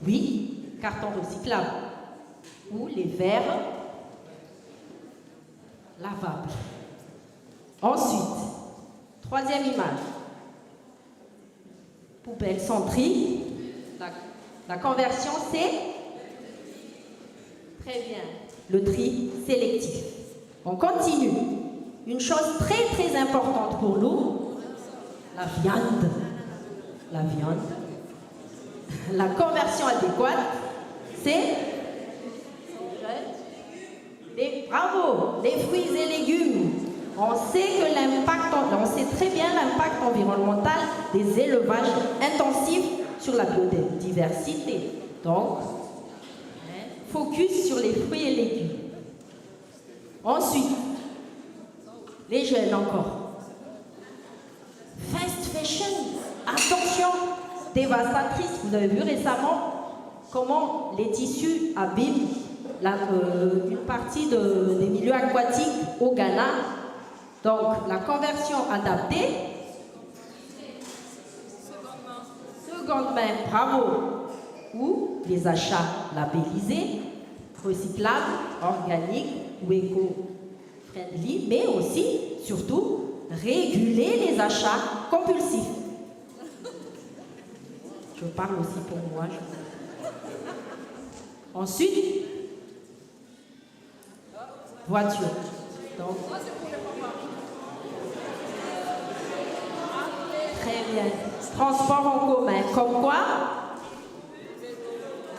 Oui, carton recyclable. Ou les verres lavables. Ensuite, troisième image. Poubelle sans tri. La conversion, c'est... Très bien. Le tri sélectif. On continue. Une chose très très importante pour nous, la viande. La viande. La conversion adéquate, c'est... Bravo, les fruits et légumes. On sait très bien l'impact environnemental des élevages intensifs sur la biodiversité. Donc, focus sur les fruits et légumes. Ensuite, les jeunes encore. Fast fashion, attention, dévastatrice. Vous avez vu récemment comment les tissus abîment une partie des milieux aquatiques au Ghana. Donc, la conversion adaptée. Seconde main, bravo. Ou les achats labellisés, recyclables, organiques ou éco-friendly, mais aussi, surtout, réguler les achats compulsifs. Je parle aussi pour moi. Ensuite, voiture. Donc, très bien. Transport en commun. Comme quoi?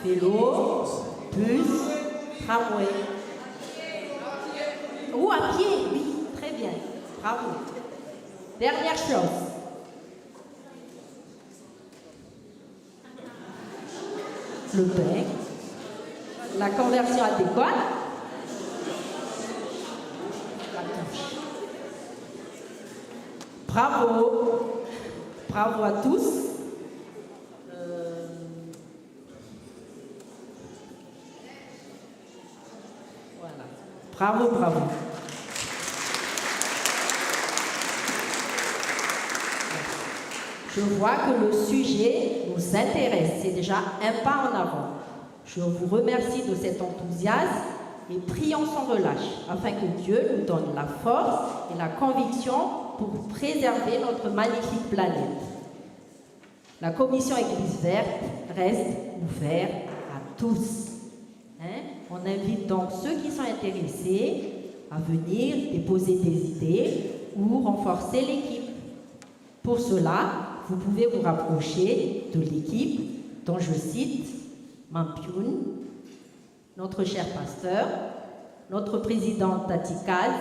Vélo, bus, tramway. Ou à pied, oui, très bien. Bravo. Dernière chose. Le pain. La conversion adéquate. La touche. Bravo. Bravo à tous. Voilà. Bravo, bravo. Je vois que le sujet nous intéresse. C'est déjà un pas en avant. Je vous remercie de cet enthousiasme et prions sans relâche afin que Dieu nous donne la force et la conviction pour préserver notre magnifique planète. La commission Église verte reste ouverte à tous. On invite donc ceux qui sont intéressés à venir déposer des idées ou renforcer l'équipe. Pour cela, vous pouvez vous rapprocher de l'équipe dont je cite Mampioun, notre cher pasteur, notre présidente Tati Kaz,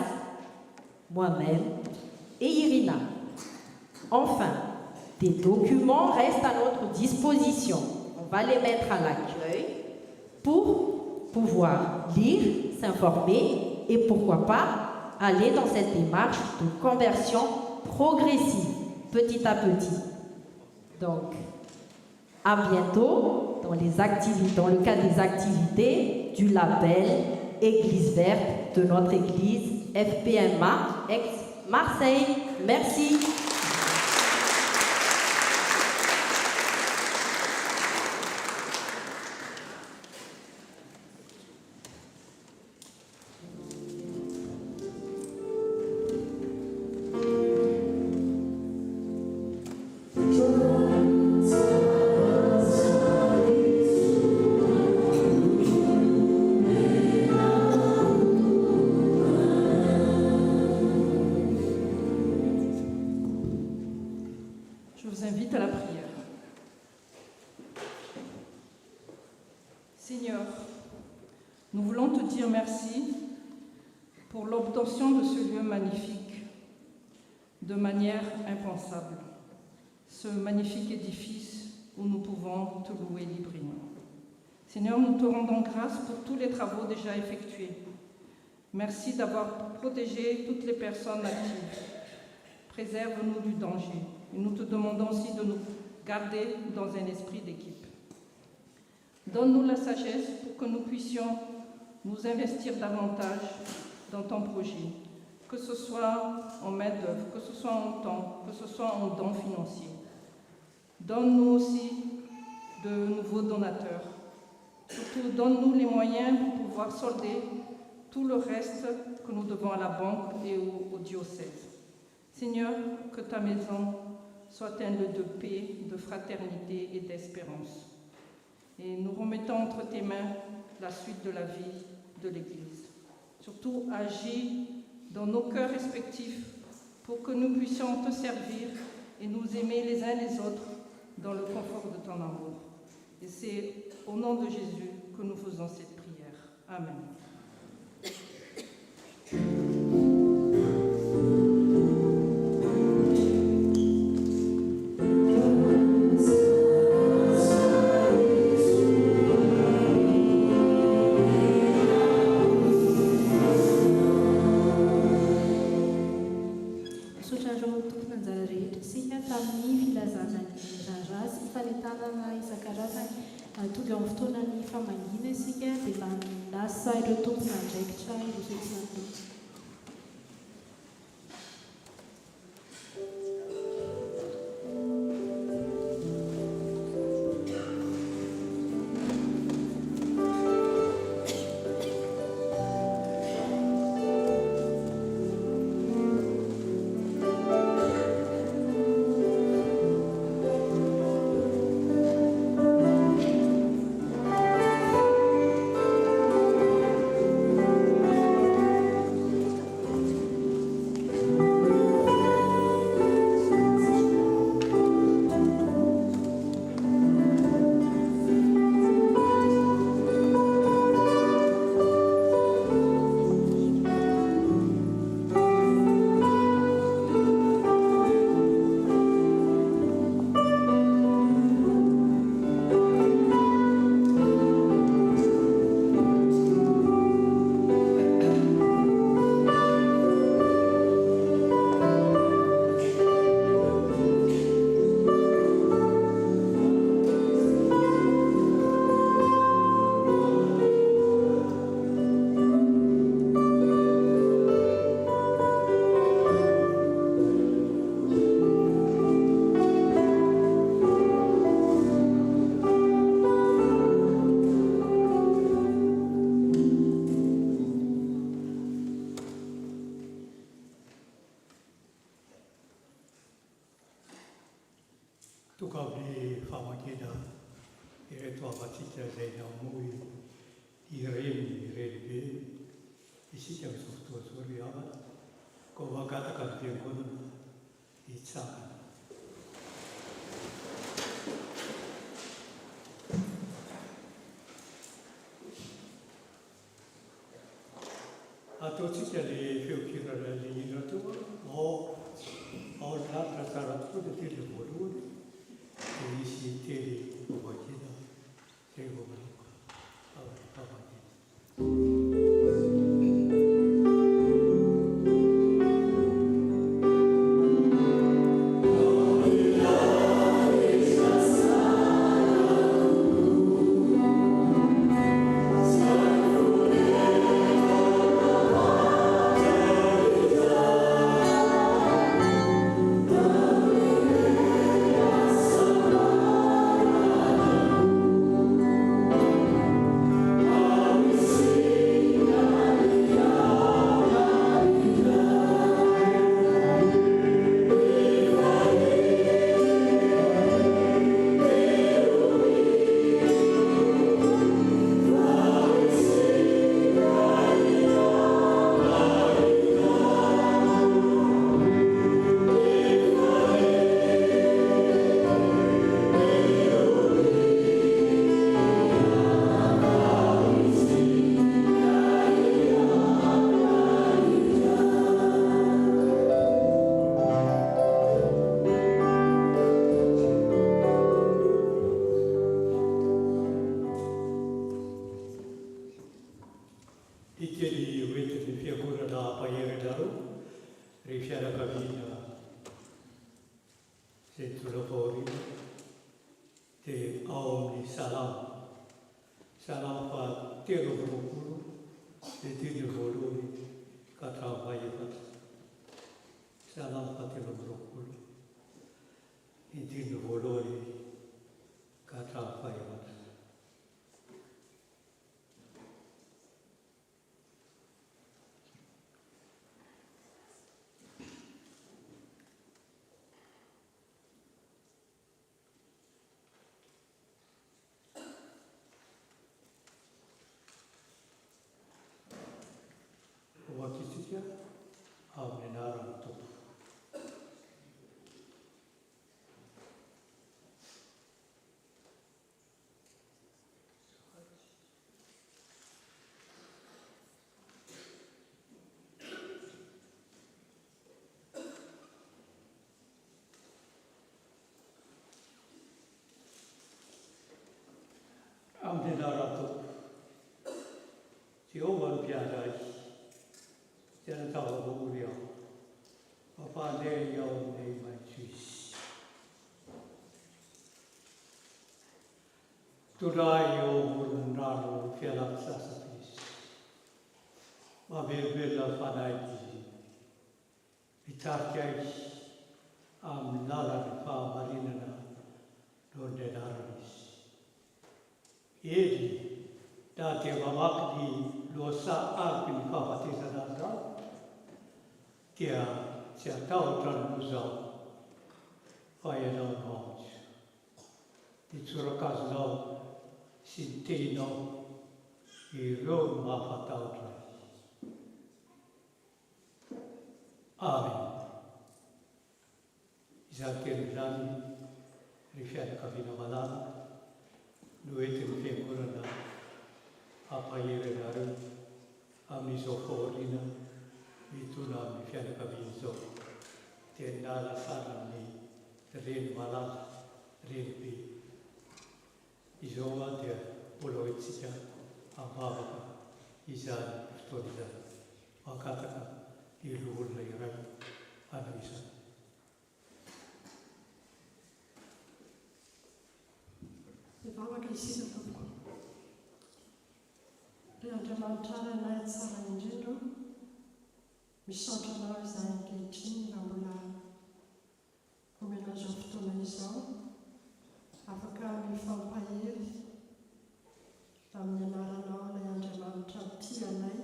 moi-même et Irina. Enfin, Des documents restent à notre disposition. On va les mettre à l'accueil pour pouvoir lire, s'informer et pourquoi pas aller dans cette démarche de conversion progressive, petit à petit. Donc, à bientôt dans le cadre des activités du label Église verte de notre église FPMA ex-Marseille. Merci. Je vous invite à la prière. Seigneur, nous voulons te dire merci pour l'obtention de ce lieu magnifique, de manière impensable, ce magnifique édifice où nous pouvons te louer librement. Seigneur, nous te rendons grâce pour tous les travaux déjà effectués. Merci d'avoir protégé toutes les personnes actives. Préserve-nous du danger. Et nous te demandons aussi de nous garder dans un esprit d'équipe. Donne-nous la sagesse pour que nous puissions nous investir davantage dans ton projet, que ce soit en main-d'œuvre, que ce soit en temps, que ce soit en dons financiers. Donne-nous aussi de nouveaux donateurs. Surtout, donne-nous les moyens pour pouvoir solder tout le reste que nous devons à la banque et au diocèse. Seigneur, que ta maison soit un lieu de paix, de fraternité et d'espérance. Et nous remettons entre tes mains la suite de la vie de l'Église. Surtout, agis dans nos cœurs respectifs pour que nous puissions te servir et nous aimer les uns les autres dans le confort de ton amour. Et c'est au nom de Jésus que nous faisons cette prière. Amen. Tonga amin'ny fotoanany famangina isika dia lasa ireo tompona andraikitra ireo tsinandro. Tukavli famakida ireto avatika zay namoi ireny be isika misofotoazory avana ko vakataka ny fiangonana hitsangana. Ataontsika le feokirana le hira teo ao latra tsara tokoa dia telo voalohany izay tolofaorina dia ao amin'ny salama fa 3 dia 2 ka hatramin'ny 8. Salama fa 3 dia 2 ka hatramin'ny 8. Oakisika amin'ny anaran'ny Tompo. Amin'ny anaran'ny Tompo. Jehovah no mpiandra azy. Tiana tavabory aho, mampandeha aho amin'ny maitso izy. Tolay eo ambonin'ny rano fialan-tsasatra izy. Mavelobelona fanaiky izy. Mitarika izy amin'ny lalany fahamarinana noho ny anarana izy. Ely, da dia mamaky ny loasa arky ny fahafatesana azy rano, dia tsy atahotra ny lozao fa ianao no aotsy. Ny tsorakazonao sy ny tenao ireo no mahafatahotra azy. Amen. Izany teny izany ry fianakaviana malalaka no entin'ny fiangonana hampahery anareo amin'izao fahoriana mitona amin'ny fianakaviana izao. Teny nahalasana amin'ny reny malaza, reny be. Izao dia mbola hoentsika hambavaka izany fotoana izany. Makataka ireo olona iray hanao izany. Mivavaka isika tompoko. Ry Andriamanitra anay tsara indrindra, misaotra anao izay ankehitriny raha mbola omenao izao fotoana izao, afaka mifampahery amin'ny anaranao ilay Andriamanitra tia anay,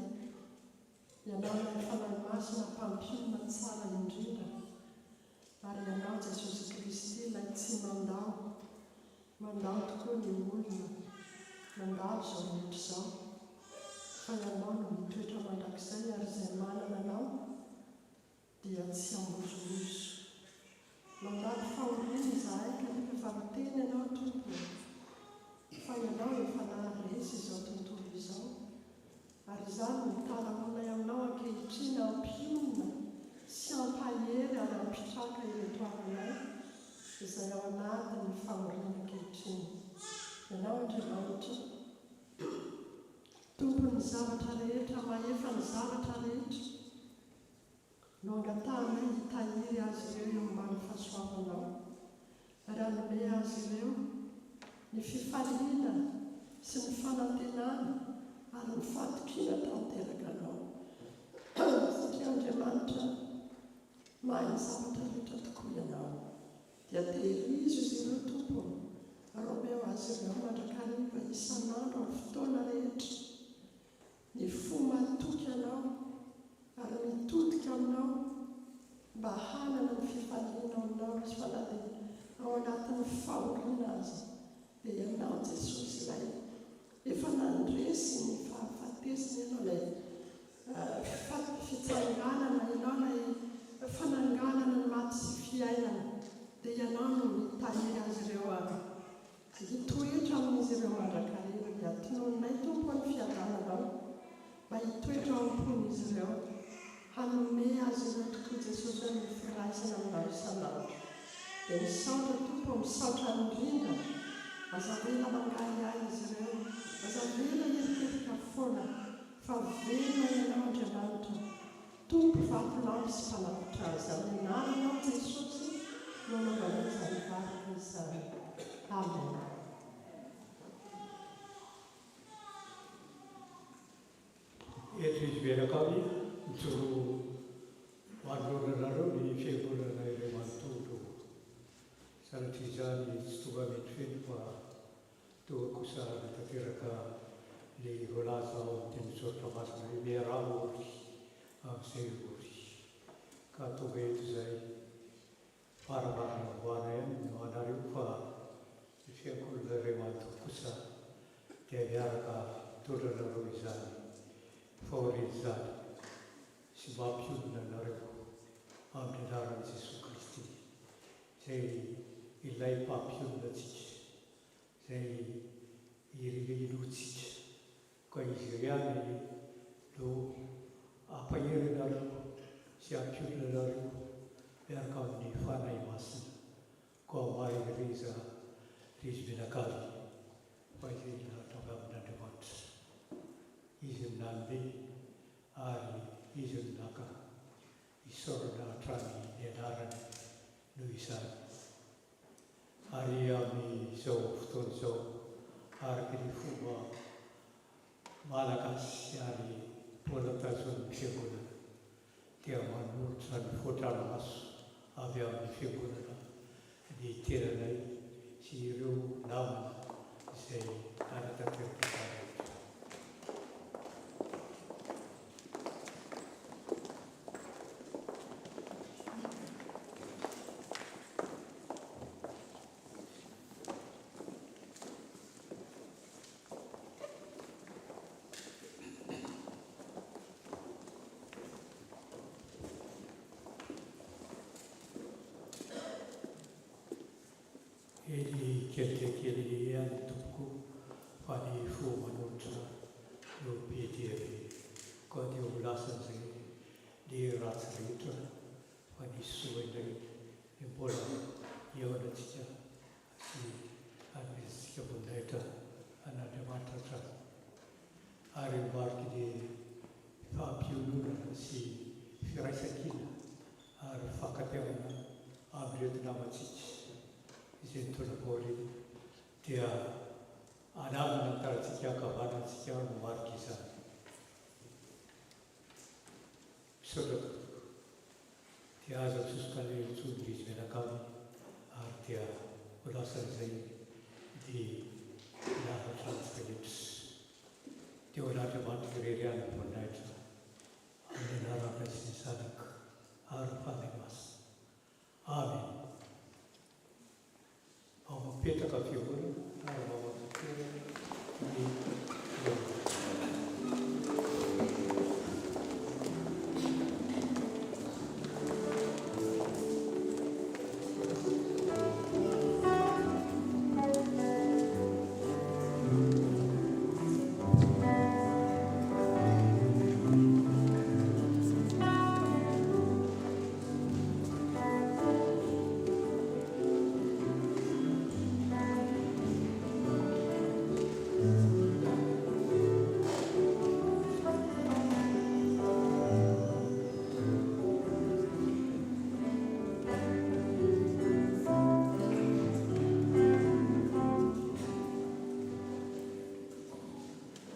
ianao ilay fanahy masina mpampiona tsara indrindra, ary ianao Jesosy Kristy ilay tsy mandao tokoa ny olona, mandalo izao rehetra izao. Fa ianao no mitoetra mandrakizay ary izay manana anao dia tsy ambozobozo. Mandalo fahoriana izahay ka efa miteny ianao Tompo, fa ianao efa naharesy izao tontolo izao, ary izany mitaramonay aminao ankehitriny hampionina sy hampahery ary hampitraka ireto avanay izay ao anatin'ny fahoriana ankehitriny. Ianao Andriamanitra, Tompony zavatra rehetra, mahefa ny zavatra rehetra, no angatanay hitahiry azy ireo eo ambany fahasoavanao, ary hanome azy ireo ny fifaliana sy ny fanantenana ary ny fatokiana tanteraka anao. Satria Andriamanitra, mahay ny zavatra rehetra tokoa ianao, dia tehirizo izy ireo Tompony, ary omeo azy ireo mandrakariva isan'andro amin'ny fotoana rehetra, ny fo matoky anao ary mitodika aminao mba hanana ny fifaliana aminao sy fanadina ao anatin'ny fahoriana azy. Dia ianao Jesosy ilay efa nandresy ny fahafatesina, ianao ilay fitsanganana, ianao ilay fananganana ny maty sy fiainana, dia ianao no mitahiry azy ireo ary hitoetra amin'izy ireo mandrakariva. Dia atononay Tompo ny fiadananao mba hitoetra ao ampon'izy ireo, hanome azy ireo tokoa Jesosy hoe ny firaisana aminao isan'andro. Dia misaotra Tompo, misaotra indrindra, aza vela mangahiahy izy ireo, aza vela eriketika foana, fa velona ianao Andriamanitra, Tompo vakilampy sy mpanapitra azy. Amin'ny anaranao Jesosy nanaovana izany varika izany. Amen. Eto izy mianakavy mijoro manolonanareo ny fiangonana iray manontolo. Sanatria izany tsy tonga mety feno fa tonga kosa natanteraka ilay voalaza ao amin'ny misoratra masina hoe miarahaba ory amin'izay ory. Ka tonga eto izay faramarina voana ihany no anareo fa ny fiangonana iray manontolo kosa dia miaraka mitondranareo izany. Fahorian'izany sy mampionona anareo amin'ny anaran'i Jesosy Kristy izay ilay mpampionona antsika, izay iloantsika. Ka izy ihany no ampahery anareo sy ampionona anareo miaraka amin'ny fanahy masina. Ka mahay reza izy menakavy fa izay nahatonga amin'Andriamanitra. Izy minanbe ary izy minaka isaorana hatrany ny anarany noho izany. Ary amin'izao fotoana izao araka ny fomba malagasy ary mbola tazon'ny fiangonana dia manolotra ny foatrano-maso avy amin'ny fiangonana ny tenanay sy ireo namana izay anatanteraka izany. Ely kelikely ihany tompoko fa ny fo manolotra no be dia be. Ka dia ho lasan'izay ny ratsy rehetra fa ny soa indray ny mbola iaonantsika sy hanomezantsika voninahitra an'Andriamanitra hatrany. Ary mariky ny fampiononana sy firaisan-kina ary fankatiavana amin'ireto namantsika izay nitondra Paoly dia anamina antarantsika ankavanantsika no mariky izany. Misaotra dia aza misosoka ilay intsony izy menakavy ary dia ho lasan'izay dia nahatratsika rehetra. Dia ho an'Andriamanitra irery any voninahitra amin'ny anarana sy ny zanaka ary ny fanahy masina. Amen. Ao mampetaka fiangonana ary mamatokera ny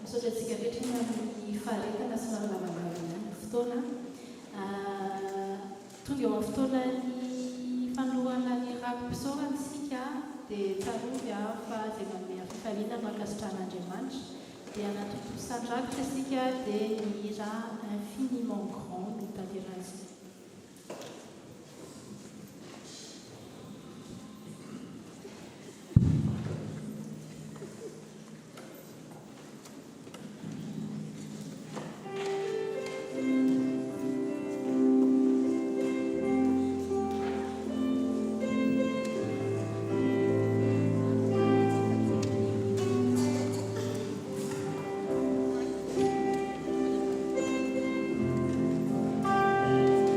Misaotratsika rehetra amin'ny faharetana sy fahalavana ny fotoana. Tonga eo amin'ny fotoana ny fanohana ny rakom-pisaorantsika dia tsarovy fa izay manome fifaliana no ankasitrahan'Andriamanitra dia anaty sandrakotra isika dia ny raha infiniment grand no tanterantsika. Thank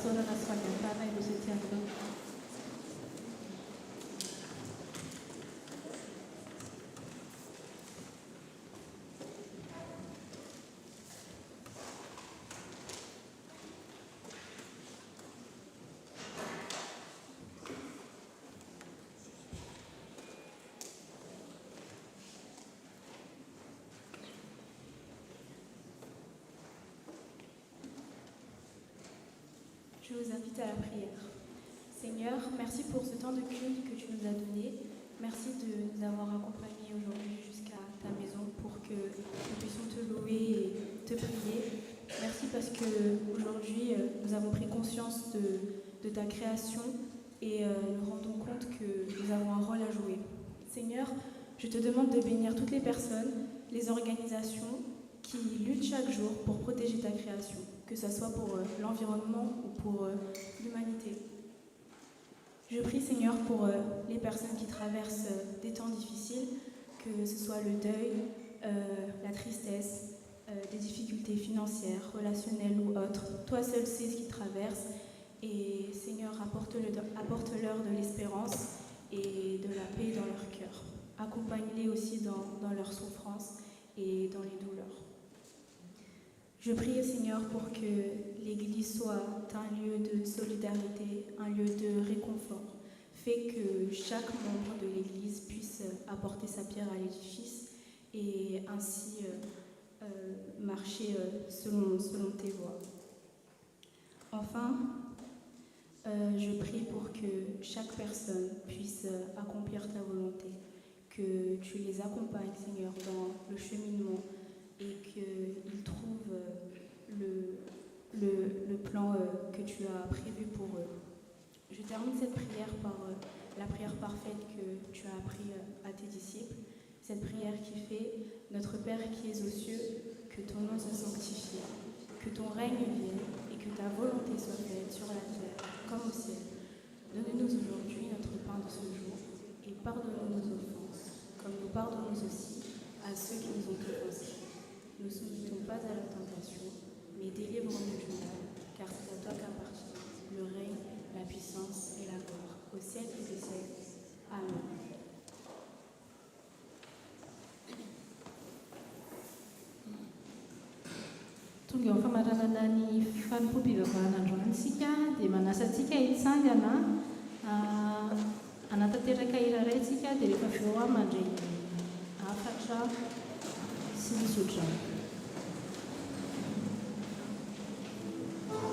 esorana sy fagantana ireo izay tianao. Je vous invite à la prière. Seigneur, merci pour ce temps de culte que tu nous as donné. Merci de nous avoir accompagnés aujourd'hui jusqu'à ta maison pour que nous puissions te louer et te prier. Merci parce qu'aujourd'hui, nous avons pris conscience de ta création et nous rendons compte que nous avons un rôle à jouer. Seigneur, je te demande de bénir toutes les personnes, les organisations qui luttent chaque jour pour protéger ta création, que ce soit pour l'environnement ou pour l'humanité. Je prie, Seigneur, pour les personnes qui traversent des temps difficiles, que ce soit le deuil, la tristesse, des difficultés financières, relationnelles ou autres. Toi seul sais ce qu'ils traversent et, Seigneur, apporte-leur de l'espérance et de la paix dans leur cœur. Accompagne-les aussi dans leurs souffrances et dans les douleurs. Je prie, Seigneur, pour que l'Église soit un lieu de solidarité, un lieu de réconfort. Fais que chaque membre de l'Église puisse apporter sa pierre à l'édifice et ainsi marcher selon tes voies. Enfin, je prie pour que chaque personne puisse accomplir ta volonté, que tu les accompagnes, Seigneur, dans le cheminement et qu'ils trouvent le plan que tu as prévu pour eux. Je termine cette prière par la prière parfaite que tu as appris à tes disciples, cette prière qui fait « Notre Père qui es aux cieux, que ton nom soit sanctifié, que ton règne vienne et que ta volonté soit faite sur la terre comme au ciel. Donne-nous aujourd'hui notre pain de ce jour et pardonne-nous nos offenses, comme nous pardonnons aussi à ceux qui nous ont offensés. Ne nous soumettons pas à la tentation, mais délivre-nous du mal, car c'est à toi qu'appartient le règne, la puissance et la gloire, au siècle des siècles. Amen. Tonga eo famaranana ny fanompo-pivavahana androany isika dia manasa antsika hitsangana anatanteraka iraray isika dia rehefa avy eo mandray afatra sy misotra. Thank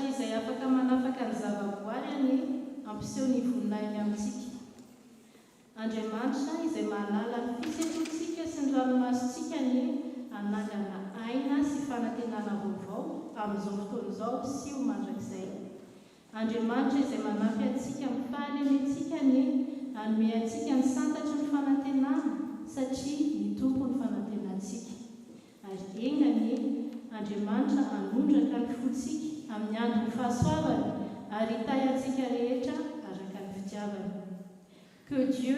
izay afaka manafaka ny zavaboary any ampiseho ny voninahiny amintsika. Andriamanitra izay mahalala ny fisetontsika sy ny ranomasontsika ny hanangana aina sy fanantenana vaovao amin'izao fotoana izao sy ho mandrakizay. Andriamanitra izay manampy antsika amin'ny fahalemetsika ny hanome antsika ny santatry ny fanantenana satria ny tompo ny fanantenantsika. Ary engany Andriamanitra hanondraka ny fontsika amin'ny andro ny fahasoavany ary hitay antsika rehetra araka ny fitiavany. Que Dieu,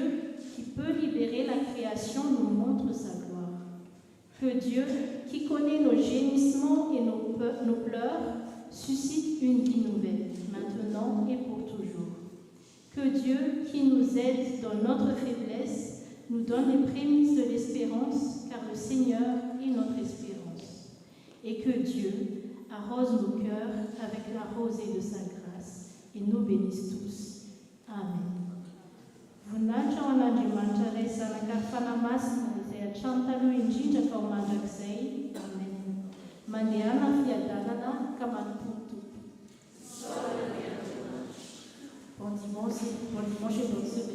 qui peut libérer la création, nous montre sa gloire. Que Dieu, qui connaît nos gémissements et nos pleurs, suscite une vie nouvelle, maintenant et pour toujours. Que Dieu, qui nous aide dans notre faiblesse, nous donne les prémices de l'espérance, car le Seigneur est notre espérance. Et que Dieu arrose nos cœurs avec la rosée de sa grâce et nous bénisse tous. Amen. Voninahitra ho an'Andriamanitra ray zanaka fanamasina izay hatrany taloha indrindra ka ho mandrakizay. Amen. Mandehana fiadanana ka manompo ny tompo. Bon dimanche et bonne semaine.